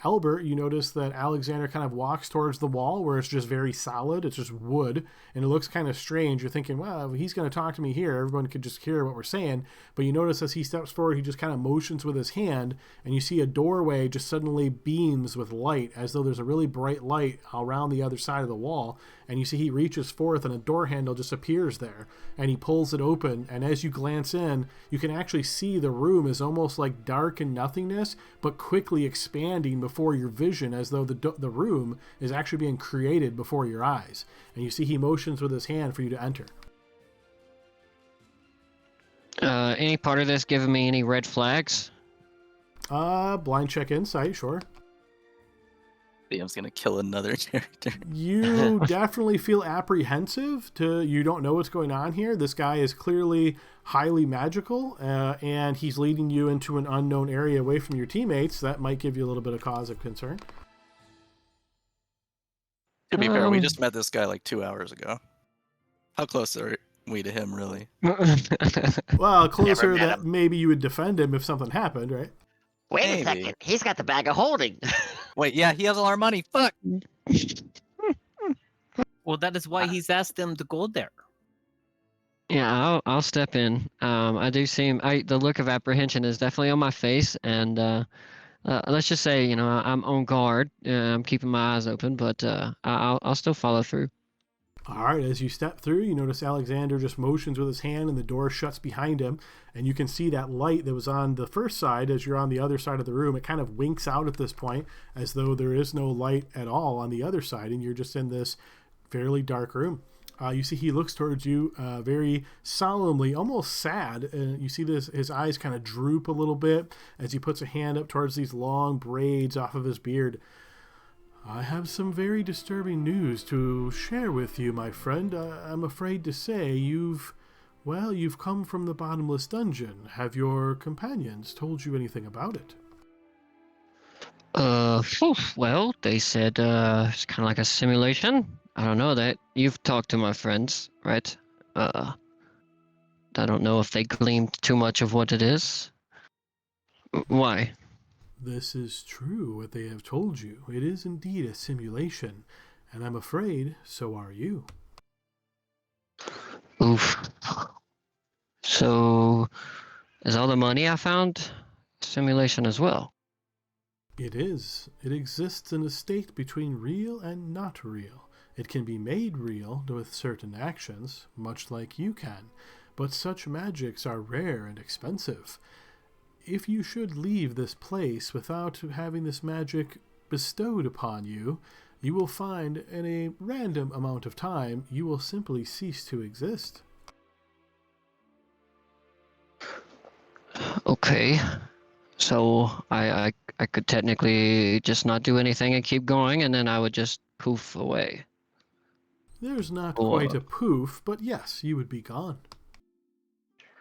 A: Albert, you notice that Alexander kind of walks towards the wall where it's just very solid. It's just wood, and it looks kind of strange. You're thinking, well, he's going to talk to me here. Everyone could just hear what we're saying. But you notice as he steps forward, he just kind of motions with his hand, and you see a doorway just suddenly beams with light, as though there's a really bright light around the other side of the wall. And you see he reaches forth, and a door handle just appears there, and he pulls it open. And as you glance in, you can actually see the room is almost like dark and nothingness, but quickly expanding before your vision, as though the room is actually being created before your eyes. And you see he motions with his hand for you to enter.
C: Any part of this giving me any red flags?
A: Blind check insight, sure.
B: DM's gonna kill another character.
A: You definitely feel apprehensive. You don't know what's going on here. This guy is clearly highly magical, and he's leading you into an unknown area away from your teammates. That might give you a little bit of cause of concern.
B: To be fair, we just met this guy like 2 hours ago. How close are we to him, really?
A: Well, closer that maybe you would defend him if something happened, right?
F: Wait
B: Maybe.
F: a second. He's got the bag of holding.
B: Wait, yeah, he has all our money. Fuck.
D: Well, that is why he's asked them to go there.
C: Yeah, I'll step in. I do seem the look of apprehension is definitely on my face, and let's just say, I'm on guard. I'm keeping my eyes open, but I'll still follow through.
A: All right, as you step through, you notice Alexander just motions with his hand and the door shuts behind him. And you can see that light that was on the first side as you're on the other side of the room. It kind of winks out at this point as though there is no light at all on the other side. And you're just in this fairly dark room. You see he looks towards you very solemnly, almost sad. You see his eyes kind of droop a little bit as he puts a hand up towards these long braids off of his beard. I have some very disturbing news to share with you, my friend. I'm afraid to say you've come from the Bottomless Dungeon. Have your companions told you anything about it?
C: Well, they said it's kind of like a simulation. I don't know that. You've talked to my friends, right? I don't know if they gleaned too much of what it is. Why?
A: This is true, what they have told you. It is indeed a simulation, and I'm afraid so are you.
C: Oof. So, is all the money I found simulation as well?
A: It is. It exists in a state between real and not real. It can be made real with certain actions, much like you can, but such magics are rare and expensive. If you should leave this place without having this magic bestowed upon you, you will find in a random amount of time you will simply cease to exist.
C: Okay. So I could technically just not do anything and keep going, and then I would just poof away.
A: There's not quite a poof, but yes, you would be gone.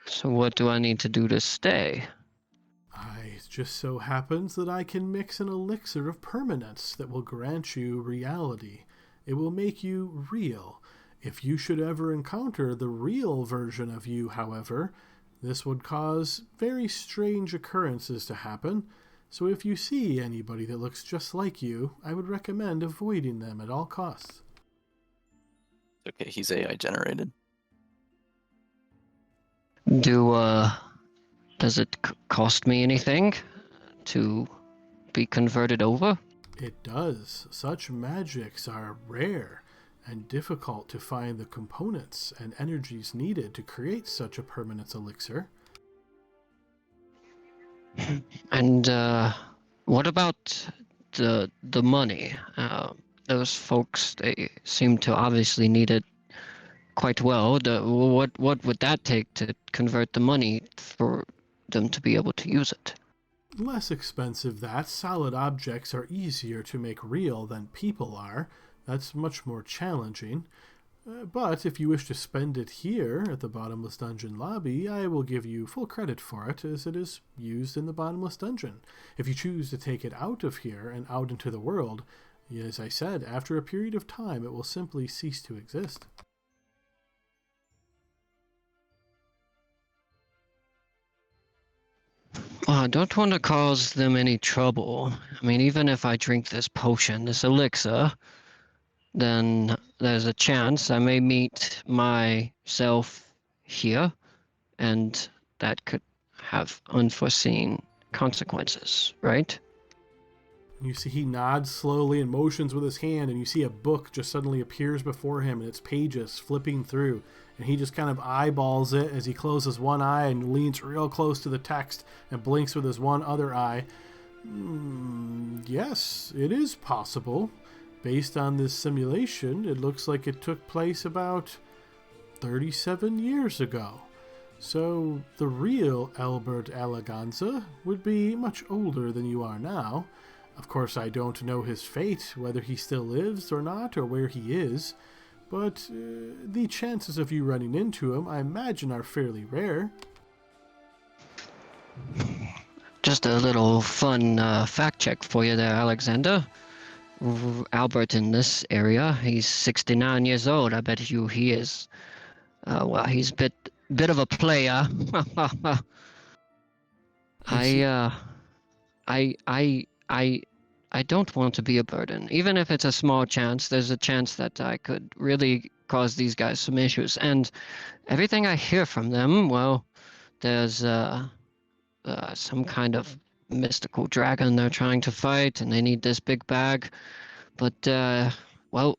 C: So what do I need to do to stay?
A: It just so happens that I can mix an elixir of permanence that will grant you reality. It will make you real. If you should ever encounter the real version of you, however, this would cause very strange occurrences to happen. So if you see anybody that looks just like you, I would recommend avoiding them at all costs.
B: Okay, he's AI generated.
C: Does it cost me anything to be converted over?
A: It does. Such magics are rare and difficult to find the components and energies needed to create such a permanence elixir.
C: And what about the money? Those folks, they seem to obviously need it quite well. What would that take to convert the money for them to be able to use it?
A: Less expensive that. Solid objects are easier to make real than people are. That's much more challenging. But if you wish to spend it here at the Bottomless Dungeon lobby, I will give you full credit for it, as it is used in the Bottomless Dungeon. If you choose to take it out of here and out into the world, as I said, after a period of time it will simply cease to exist.
C: Well, I don't want to cause them any trouble. I mean, even if I drink this potion, this elixir, then there's a chance I may meet myself here, and that could have unforeseen consequences, right?
A: You see he nods slowly and motions with his hand, and you see a book just suddenly appears before him, and its pages flipping through. And he just kind of eyeballs it as he closes one eye and leans real close to the text and blinks with his one other eye. Yes, it is possible. Based on this simulation, it looks like it took place about 37 years ago. So the real Albert Eleganza would be much older than you are now. Of course, I don't know his fate, whether he still lives or not, or where he is. But the chances of you running into him, I imagine, are fairly rare.
C: Just a little fun fact check for you there, Alexander. Albert in this area, he's 69 years old. I bet you he is. Well, he's a bit of a player. I don't want to be a burden. Even if it's a small chance, there's a chance that I could really cause these guys some issues. And everything I hear from them, well, there's some kind of mystical dragon they're trying to fight, and they need this big bag. But, well,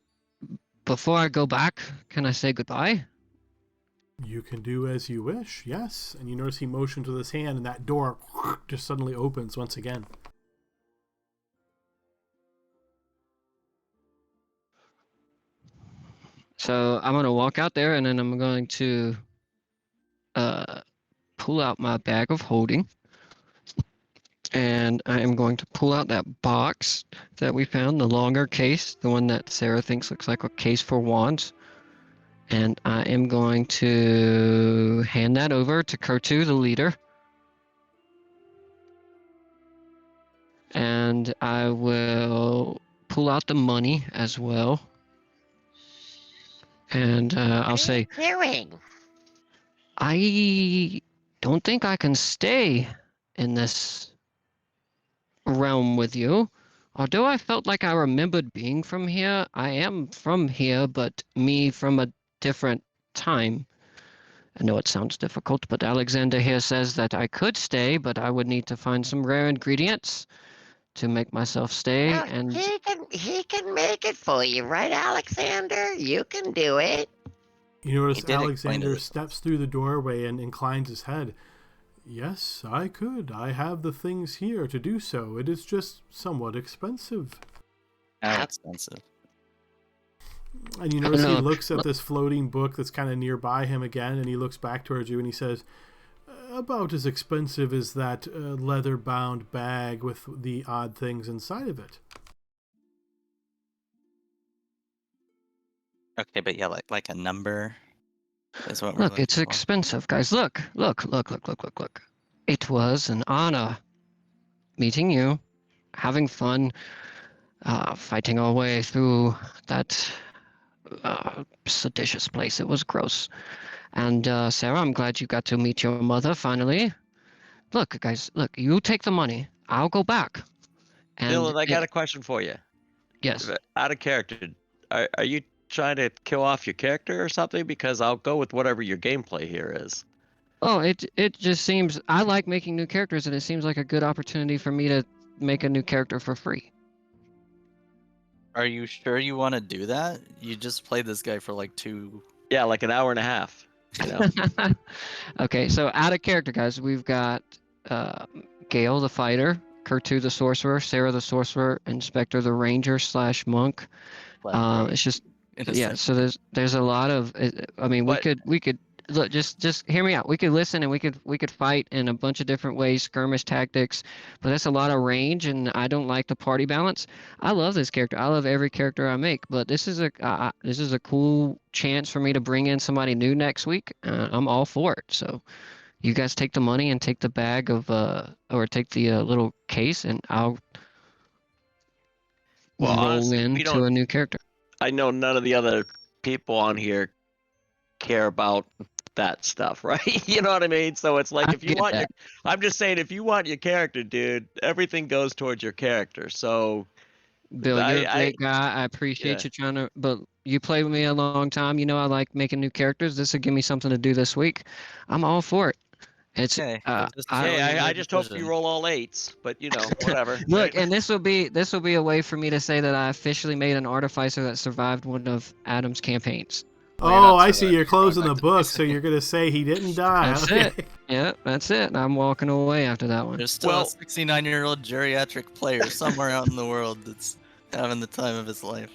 C: before I go back, can I say goodbye?
A: You can do as you wish, yes. And you notice he motions with his hand, and that door just suddenly opens once again.
C: So I'm going to walk out there, and then I'm going to pull out my bag of holding. And I am going to pull out that box that we found, the longer case, the one that Sarah thinks looks like a case for wands. And I am going to hand that over to Kurtu, the leader. And I will pull out the money as well. And I'll say,
F: What are you doing?
C: I don't think I can stay in this realm with you. Although I felt like I remembered being from here, I am from here, but me from a different time. I know it sounds difficult, but Alexander here says that I could stay, but I would need to find some rare ingredients to make myself stay.
F: Well,
C: And
F: he can make it for you, right, Alexander? You can do it.
A: You notice
B: He did explain
A: Alexander
B: it.
A: steps through the doorway and inclines his head. Yes, I could. I have the things here to do so. It is just somewhat expensive.
B: How expensive.
A: And you notice he
C: Look,
A: looks at this floating book that's kind of nearby him again, and he looks back towards you and he says, about as expensive as that leather-bound bag with the odd things inside of it.
B: Okay, but yeah, like a number is what we're
C: look, it's
B: looking for.
C: expensive, guys. Look. It was an honor meeting you, having fun, fighting our way through that seditious place. It was gross. And Sarah, I'm glad you got to meet your mother finally. Look, guys, you take the money. I'll go back. And
E: Dylan, I got a question for you.
C: yes.
E: Out of character, are you trying to kill off your character or something? Because I'll go with whatever your gameplay here is.
C: Oh, it just seems I like making new characters, and it seems like a good opportunity for me to make a new character for free.
B: Are you sure you want to do that? You just played this guy for like 2.
E: Yeah, like an hour and a half. You know.
C: Okay, so out of character, guys, we've got Gale the fighter, Kurtu the sorcerer, Sarah the sorcerer, Inspector the ranger / monk. It's just yeah. So there's a lot of. I mean,
E: But-
C: we could look. Just hear me out. We could listen and we could fight in a bunch of different ways, skirmish tactics. But that's a lot of range, and I don't like the party balance. I love this character. I love every character I make. But this is a cool chance for me to bring in somebody new next week. I'm all for it. So you guys take the money and take the bag of or take the little case, and I'll
E: Well,
C: roll
E: honestly, we
C: into
E: don't-
C: a new character.
E: I know none of the other people on here care about that stuff, right? You know what I mean? So it's like
C: I
E: if you
C: get
E: want
C: that.
E: I'm just saying if you want your character, dude, everything goes towards your character. So
C: Bill, you're a
E: I-
C: great guy. I appreciate
E: yeah.
C: you trying to, but you played with me a long time. You know I like making new characters. This will give me something to do this week. I'm all for it. It's
B: Okay,
C: uh,
B: if this is
C: I,
B: really
E: Hey, I
B: your
E: just hope you
B: decision.
E: roll all 8s, but you know, whatever.
C: look,
E: right?
C: and this will be a way for me to say that I officially made an artificer that survived one of Adam's campaigns.
B: Well, you're not
A: Oh, I
B: so
A: see.
B: bad.
A: You're
B: You're going
A: closing
B: back
A: the
B: to
A: book,
B: basic.
A: so you're gonna say he didn't die.
C: That's
A: Okay.
C: it. Yeah, that's it. I'm walking away after that one.
B: There's still
E: Well-
B: a 69-year-old geriatric player somewhere out in the world that's having the time of his life.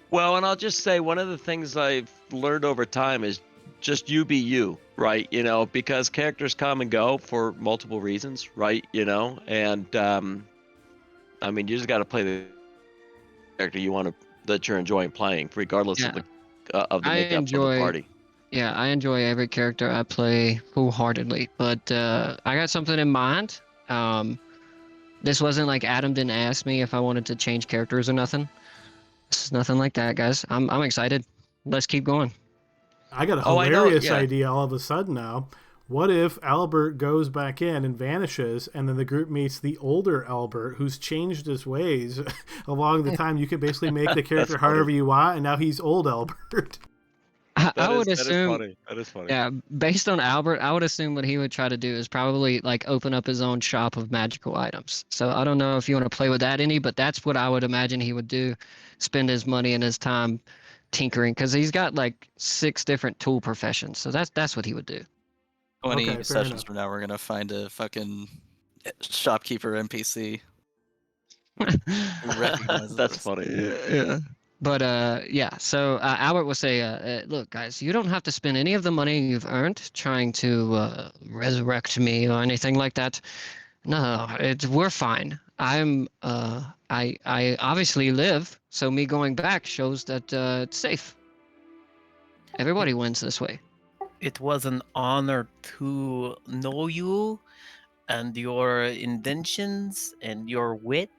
E: Well, and I'll just say one of the things I've learned over time is just you be you, right? You know, because characters come and go for multiple reasons, right? You know, and I mean, you just got to play the character that you're enjoying playing, regardless of the
C: I
E: makeup of
C: enjoy-
E: the party.
C: Yeah, I enjoy every character I play wholeheartedly, but I got something in mind. This wasn't like Adam didn't ask me if I wanted to change characters or nothing. This is nothing like that, guys. I'm excited. Let's keep going.
A: I got a
E: Oh, I know,
A: hilarious
E: yeah.
A: idea all of a sudden now. What if Albert goes back in and vanishes, and then the group meets the older Albert, who's changed his ways along the time? You can basically make the character
E: funny.
A: however you want, and now he's old Albert.
C: I would assume,
E: That is funny.
C: yeah, based on Albert, I would assume what he would try to do is probably like open up his own shop of magical items. So I don't know if you want to play with that any, but that's what I would imagine he would do, spend his money and his time tinkering, because he's got like 6 different tool professions. So that's what he would do.
B: 20
A: Okay, fair
B: sessions
A: enough.
B: from now, we're gonna find a fucking shopkeeper NPC who recognizes
E: That's
B: us.
E: funny.
C: Yeah. But yeah, so Albert will say, look, guys, you don't have to spend any of the money you've earned trying to resurrect me or anything like that. No, we're fine. I obviously live, so me going back shows that it's safe. Everybody wins this way.
D: It was an honor to know you and your inventions and your wit.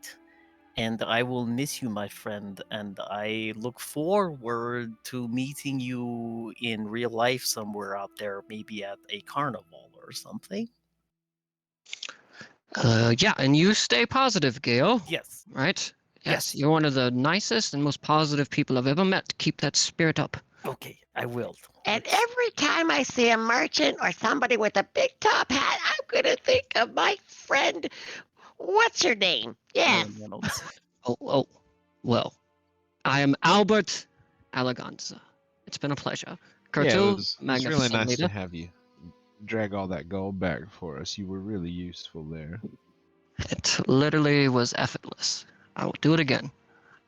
D: And I will miss you, my friend. And I look forward to meeting you in real life somewhere out there, maybe at a carnival or something.
C: Yeah, and you stay positive, Gail.
D: Yes.
C: Right?
D: Yes.
C: You're one of the nicest and most positive people I've ever met. Keep that spirit up.
D: Okay, I will.
F: And every time I see a merchant or somebody with a big top hat, I'm going to think of my friend. What's your name? Yes.
D: Ryan Reynolds.
C: Oh, well, I am Albert Eleganza. It's been a pleasure.
G: Yeah,
C: Kurtu,
G: it was really
C: magnificent
G: nice
C: leader.
G: to have you drag all that gold back for us. You were really useful there.
C: It literally was effortless. I will do it again.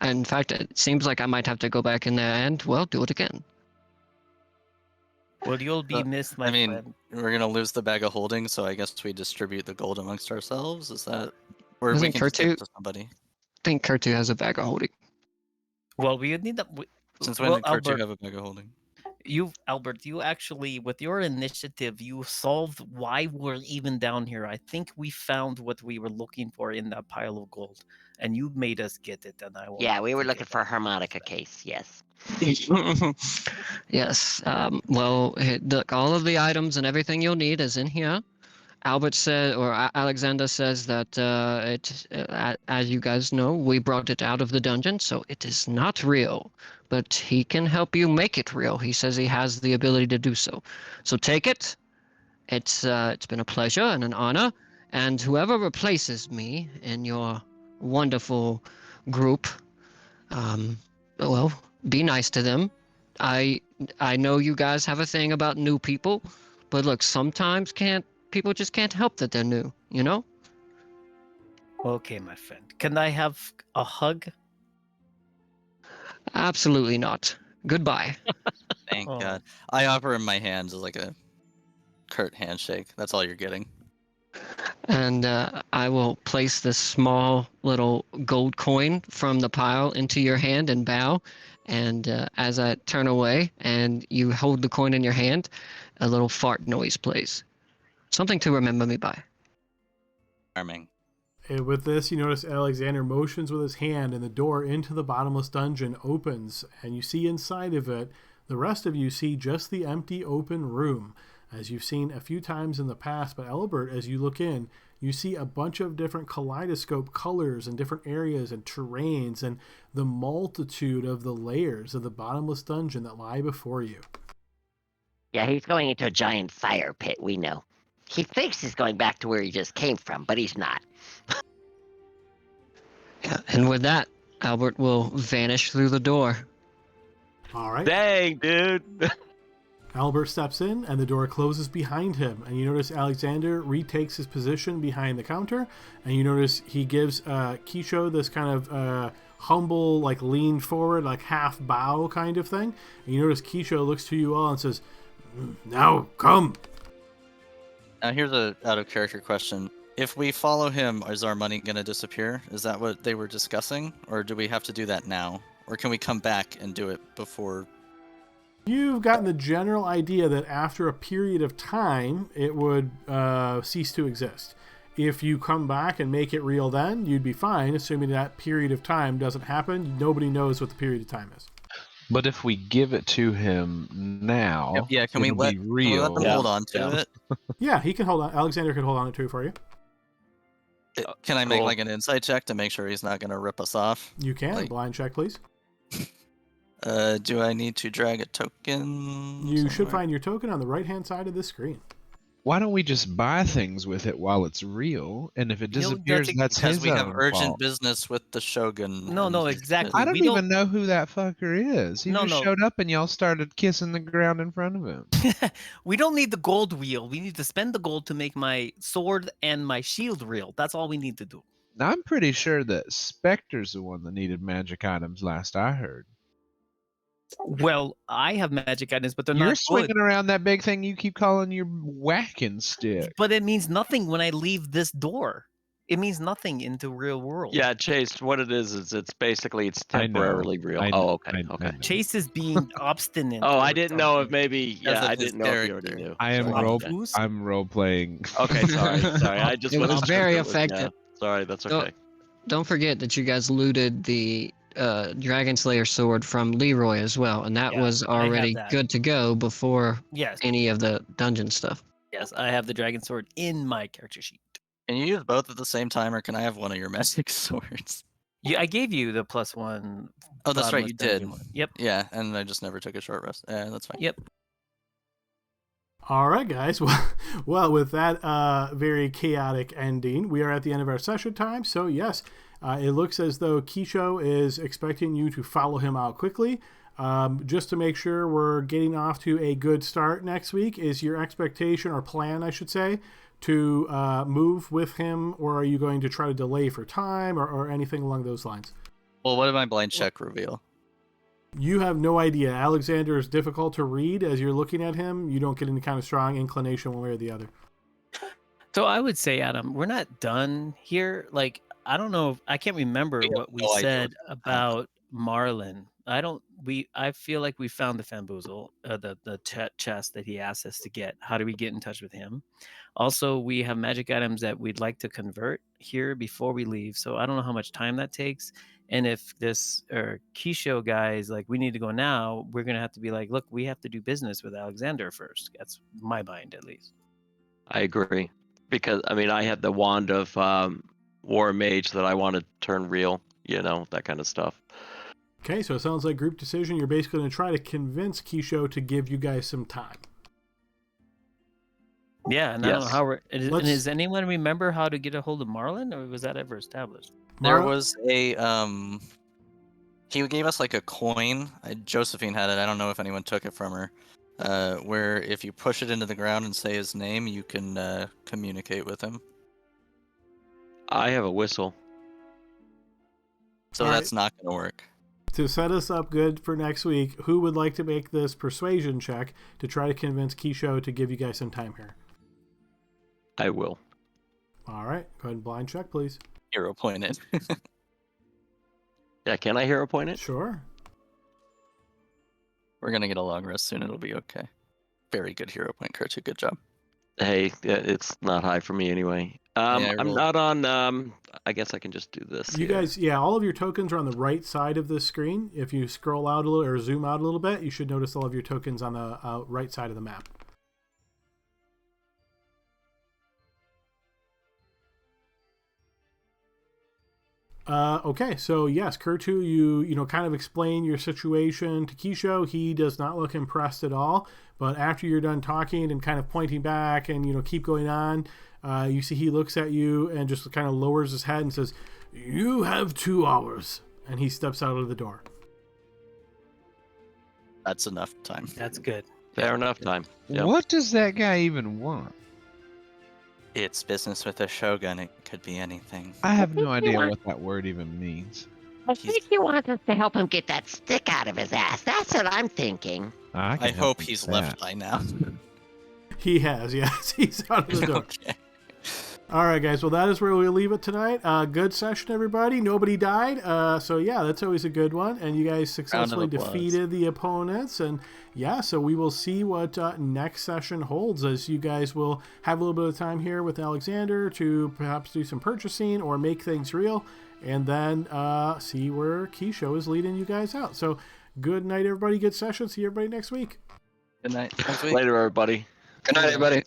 C: In fact, it seems like I might have to go back in there and, well, do it again.
D: Well, you'll be missed, my
B: I mean,
D: friend.
B: we're gonna lose the bag of holding, so I guess we distribute the gold amongst ourselves. Is that, or we
C: Isn't
B: can just give it
C: Kurtu-
B: to somebody?
C: I think Kurtu has a bag of holding.
D: Well, we need that.
B: Since when
D: Well,
B: did Kurtu
D: Albert,
B: have a bag of holding?
D: Albert, you actually, with your initiative, you solved why we're even down here. I think we found what we were looking for in that pile of gold, and you made us get it. And I will.
F: Yeah,
D: not
F: we were
D: forget
F: looking for a
D: that.
F: harmonica case. Yes.
C: Yes. Well, look, all of the items and everything you'll need is in here. Albert said, or Alexander says that as you guys know, we brought it out of the dungeon, so it is not real. But he can help you make it real. He says he has the ability to do so. So take it. It's been a pleasure and an honor. And whoever replaces me in your wonderful group, well, be nice to them. I know you guys have a thing about new people, but look, sometimes people just can't help that they're new, you know?
D: Okay, my friend. Can I have a hug?
C: Absolutely not. Goodbye.
B: Thank
D: Oh.
B: God. I offer him my hands as like a curt handshake. That's all you're getting.
C: And I will place this small little gold coin from the pile into your hand and bow. And as I turn away and you hold the coin in your hand, a little fart noise plays. Something to remember me by.
B: Charming.
A: And with this, you notice Alexander motions with his hand, and the door into the bottomless dungeon opens, and you see inside of it, the rest of you see just the empty open room, as you've seen a few times in the past. But Albert, as you look in, you see a bunch of different kaleidoscope colors and different areas and terrains and the multitude of the layers of the bottomless dungeon that lie before you.
F: Yeah, he's going into a giant fire pit, we know. He thinks he's going back to where he just came from, but he's not.
C: Yeah, and with that, Albert will vanish through the door.
A: All right.
E: Dang, dude.
A: Albert steps in, and the door closes behind him. And you notice Alexander retakes his position behind the counter. And you notice he gives Kisho this kind of humble, like lean forward, like half bow kind of thing. And you notice Kisho looks to you all and says, "Now come."
B: Now here's a out of character question. If we follow him, is our money going to disappear? Is that what they were discussing? Or do we have to do that now? Or can we come back and do it before?
A: You've gotten the general idea that after a period of time, it would cease to exist. If you come back and make it real then, you'd be fine, assuming that period of time doesn't happen. Nobody knows what the period of time is.
G: But if we give it to him now,
B: Yeah, can we
G: it'll
B: let,
G: be
B: can we
G: real?
B: let them hold on to
E: Yeah.
B: it?
A: Yeah, he can hold on. Alexander can hold on to it for you.
B: Can I make
E: Cool.
B: like an insight check to make sure he's not going to rip us off?
A: You can.
B: Like-
A: Blind check, please.
B: Do I need to drag a token?
A: You should
B: somewhere?
A: find your token on the right-hand side of the screen.
G: Why don't we just buy things with it while it's real? And if it
D: You know,
G: disappears, that's
B: Because
G: his
B: we have
G: own
B: urgent
G: fault.
B: business with the Shogun.
D: No,
B: and
D: no,
B: he's-
D: exactly.
G: I don't
D: We don't-
G: even know who that fucker is. He
D: No,
G: just
D: no.
G: showed up and y'all started kissing the ground in front of him.
D: We don't need the gold wheel. We need to spend the gold to make my sword and my shield real. That's all we need to do.
G: Now, I'm pretty sure that Spectre's the one that needed magic items last I heard.
D: Well, I have magic items, but they're
G: You're
D: not
G: swinging
D: good.
G: around that big thing you keep calling your whacking stick.
D: But it means nothing when I leave this door. It means nothing in the real world.
E: Yeah, Chase, what it is it's basically it's
G: I know.
E: temporarily real.
G: I know.
E: Oh, okay.
G: I
E: Okay.
G: know.
D: Chase is being obstinate.
E: Oh, I
D: or
E: didn't know if
D: something.
E: maybe
B: Because
E: yeah,
B: of
E: I
B: his
E: didn't know if you already
B: character.
E: knew.
G: I am
E: So,
G: I'm role playing.
E: Okay, sorry. I just
C: It was
E: wasn't sure
C: very
E: if it was-
C: effective.
E: yeah, sorry, that's
C: Don't-
E: okay.
C: Don't forget that you guys looted the Dragon Slayer sword from Leroy as well, and that
D: Yeah,
C: was
D: I have
C: already
D: that.
C: good to go before
D: Yes,
C: any of the dungeon stuff.
D: yes, I have the dragon sword in my character sheet.
B: Can you use both at the same time, or can I have one of your magic swords?
D: Yeah, I gave you the +1.
B: Oh, that's right,
D: Bottomless
B: you did.
D: Dungeon one. Yep.
B: Yeah, and I just never took a short rest. Yeah, that's fine.
D: Yep.
A: All right, guys. Well, with that very chaotic ending, we are at the end of our session time. So, yes, it looks as though Kisho is expecting you to follow him out quickly. Just to make sure we're getting off to a good start next week, is your expectation or plan, I should say, to move with him, or are you going to try to delay for time or anything along those lines?
B: Well, what did my blind check reveal?
A: You have no idea. Alexander is difficult to read as you're looking at him. You don't get any kind of strong inclination one way or the other.
D: So I would say, Adam, we're not done here. Like, I don't know. I can't remember
B: We have
D: what we
B: no idea
D: said
B: what's
D: about Marlin. I feel like we found the Famboozle, the chest that he asked us to get. How do we get in touch with him? Also, we have magic items that we'd like to convert here before we leave. So I don't know how much time that takes. And if this Kisho guy is like, we need to go now, we're going to have to be like, look, we have to do business with Alexander first. That's my mind, at least.
E: I agree. because I mean I had the wand of War Mage that I want to turn real, that kind of stuff.
A: Okay, so it sounds like group decision. You're basically going to try to convince Kisho to give you guys some time.
D: Yeah, and I don't know
E: Yes.
D: how we're. And
A: Let's-
D: does anyone remember how to get a hold of Marlin, or was that ever established?
B: There
A: Mar-
B: was a he gave us like a coin. Josephine had it. I don't know if anyone took it from her. Where if you push it into the ground and say his name, you can communicate with him.
E: I have a whistle.
B: So
A: All
B: that's not going to work.
A: To set us up good for next week, who would like to make this persuasion check to try to convince Kisho to give you guys some time here?
E: I will.
A: All right, go ahead and blind check, please.
B: Hero pointed.
E: Yeah, can I hero point it?
A: Sure.
B: We're going to get a long rest soon. It'll be okay. Very good hero point, Kurtu. Good job.
E: Hey, it's not high for me anyway. I'm
B: rolled-
E: not on. I guess I can just do this.
A: You
E: here.
A: guys, yeah, all of your tokens are on the right side of the screen. If you scroll out a little or zoom out a little bit, you should notice all of your tokens on the right side of the map. Okay, so yes, Kurtu, you kind of explain your situation to Kisho. He does not look impressed at all. But after you're done talking and kind of pointing back and keep going on, you see he looks at you and just kind of lowers his head and says, "You have 2 hours," and he steps out of the door.
B: That's enough time.
D: That's good.
E: Fair enough time. Yep.
G: What does that guy even want?
B: It's business with a shogun. It could be anything.
G: I have no
F: think he
G: idea
F: wants-
G: what that word even means.
F: I think he wants us to help him get that stick out of his ass. That's what I'm thinking.
G: I
B: I
G: can help
B: hope
G: with
B: he's
G: that.
B: left by now.
A: He has, yes. He's out of the door.
B: Okay.
A: All right, guys. Well, that is where we'll leave it tonight. Good session, everybody. Nobody died. So, yeah, that's always a good one. And you guys successfully
B: applause.
A: defeated the opponents. And, yeah, so we will see what next session holds as you guys will have a little bit of time here with Alexander to perhaps do some purchasing or make things real. And then see where Kisho is leading you guys out. So, good night, everybody. Good session. See everybody next week.
B: Good night. Next week.
E: Later, everybody.
C: Good night, everybody.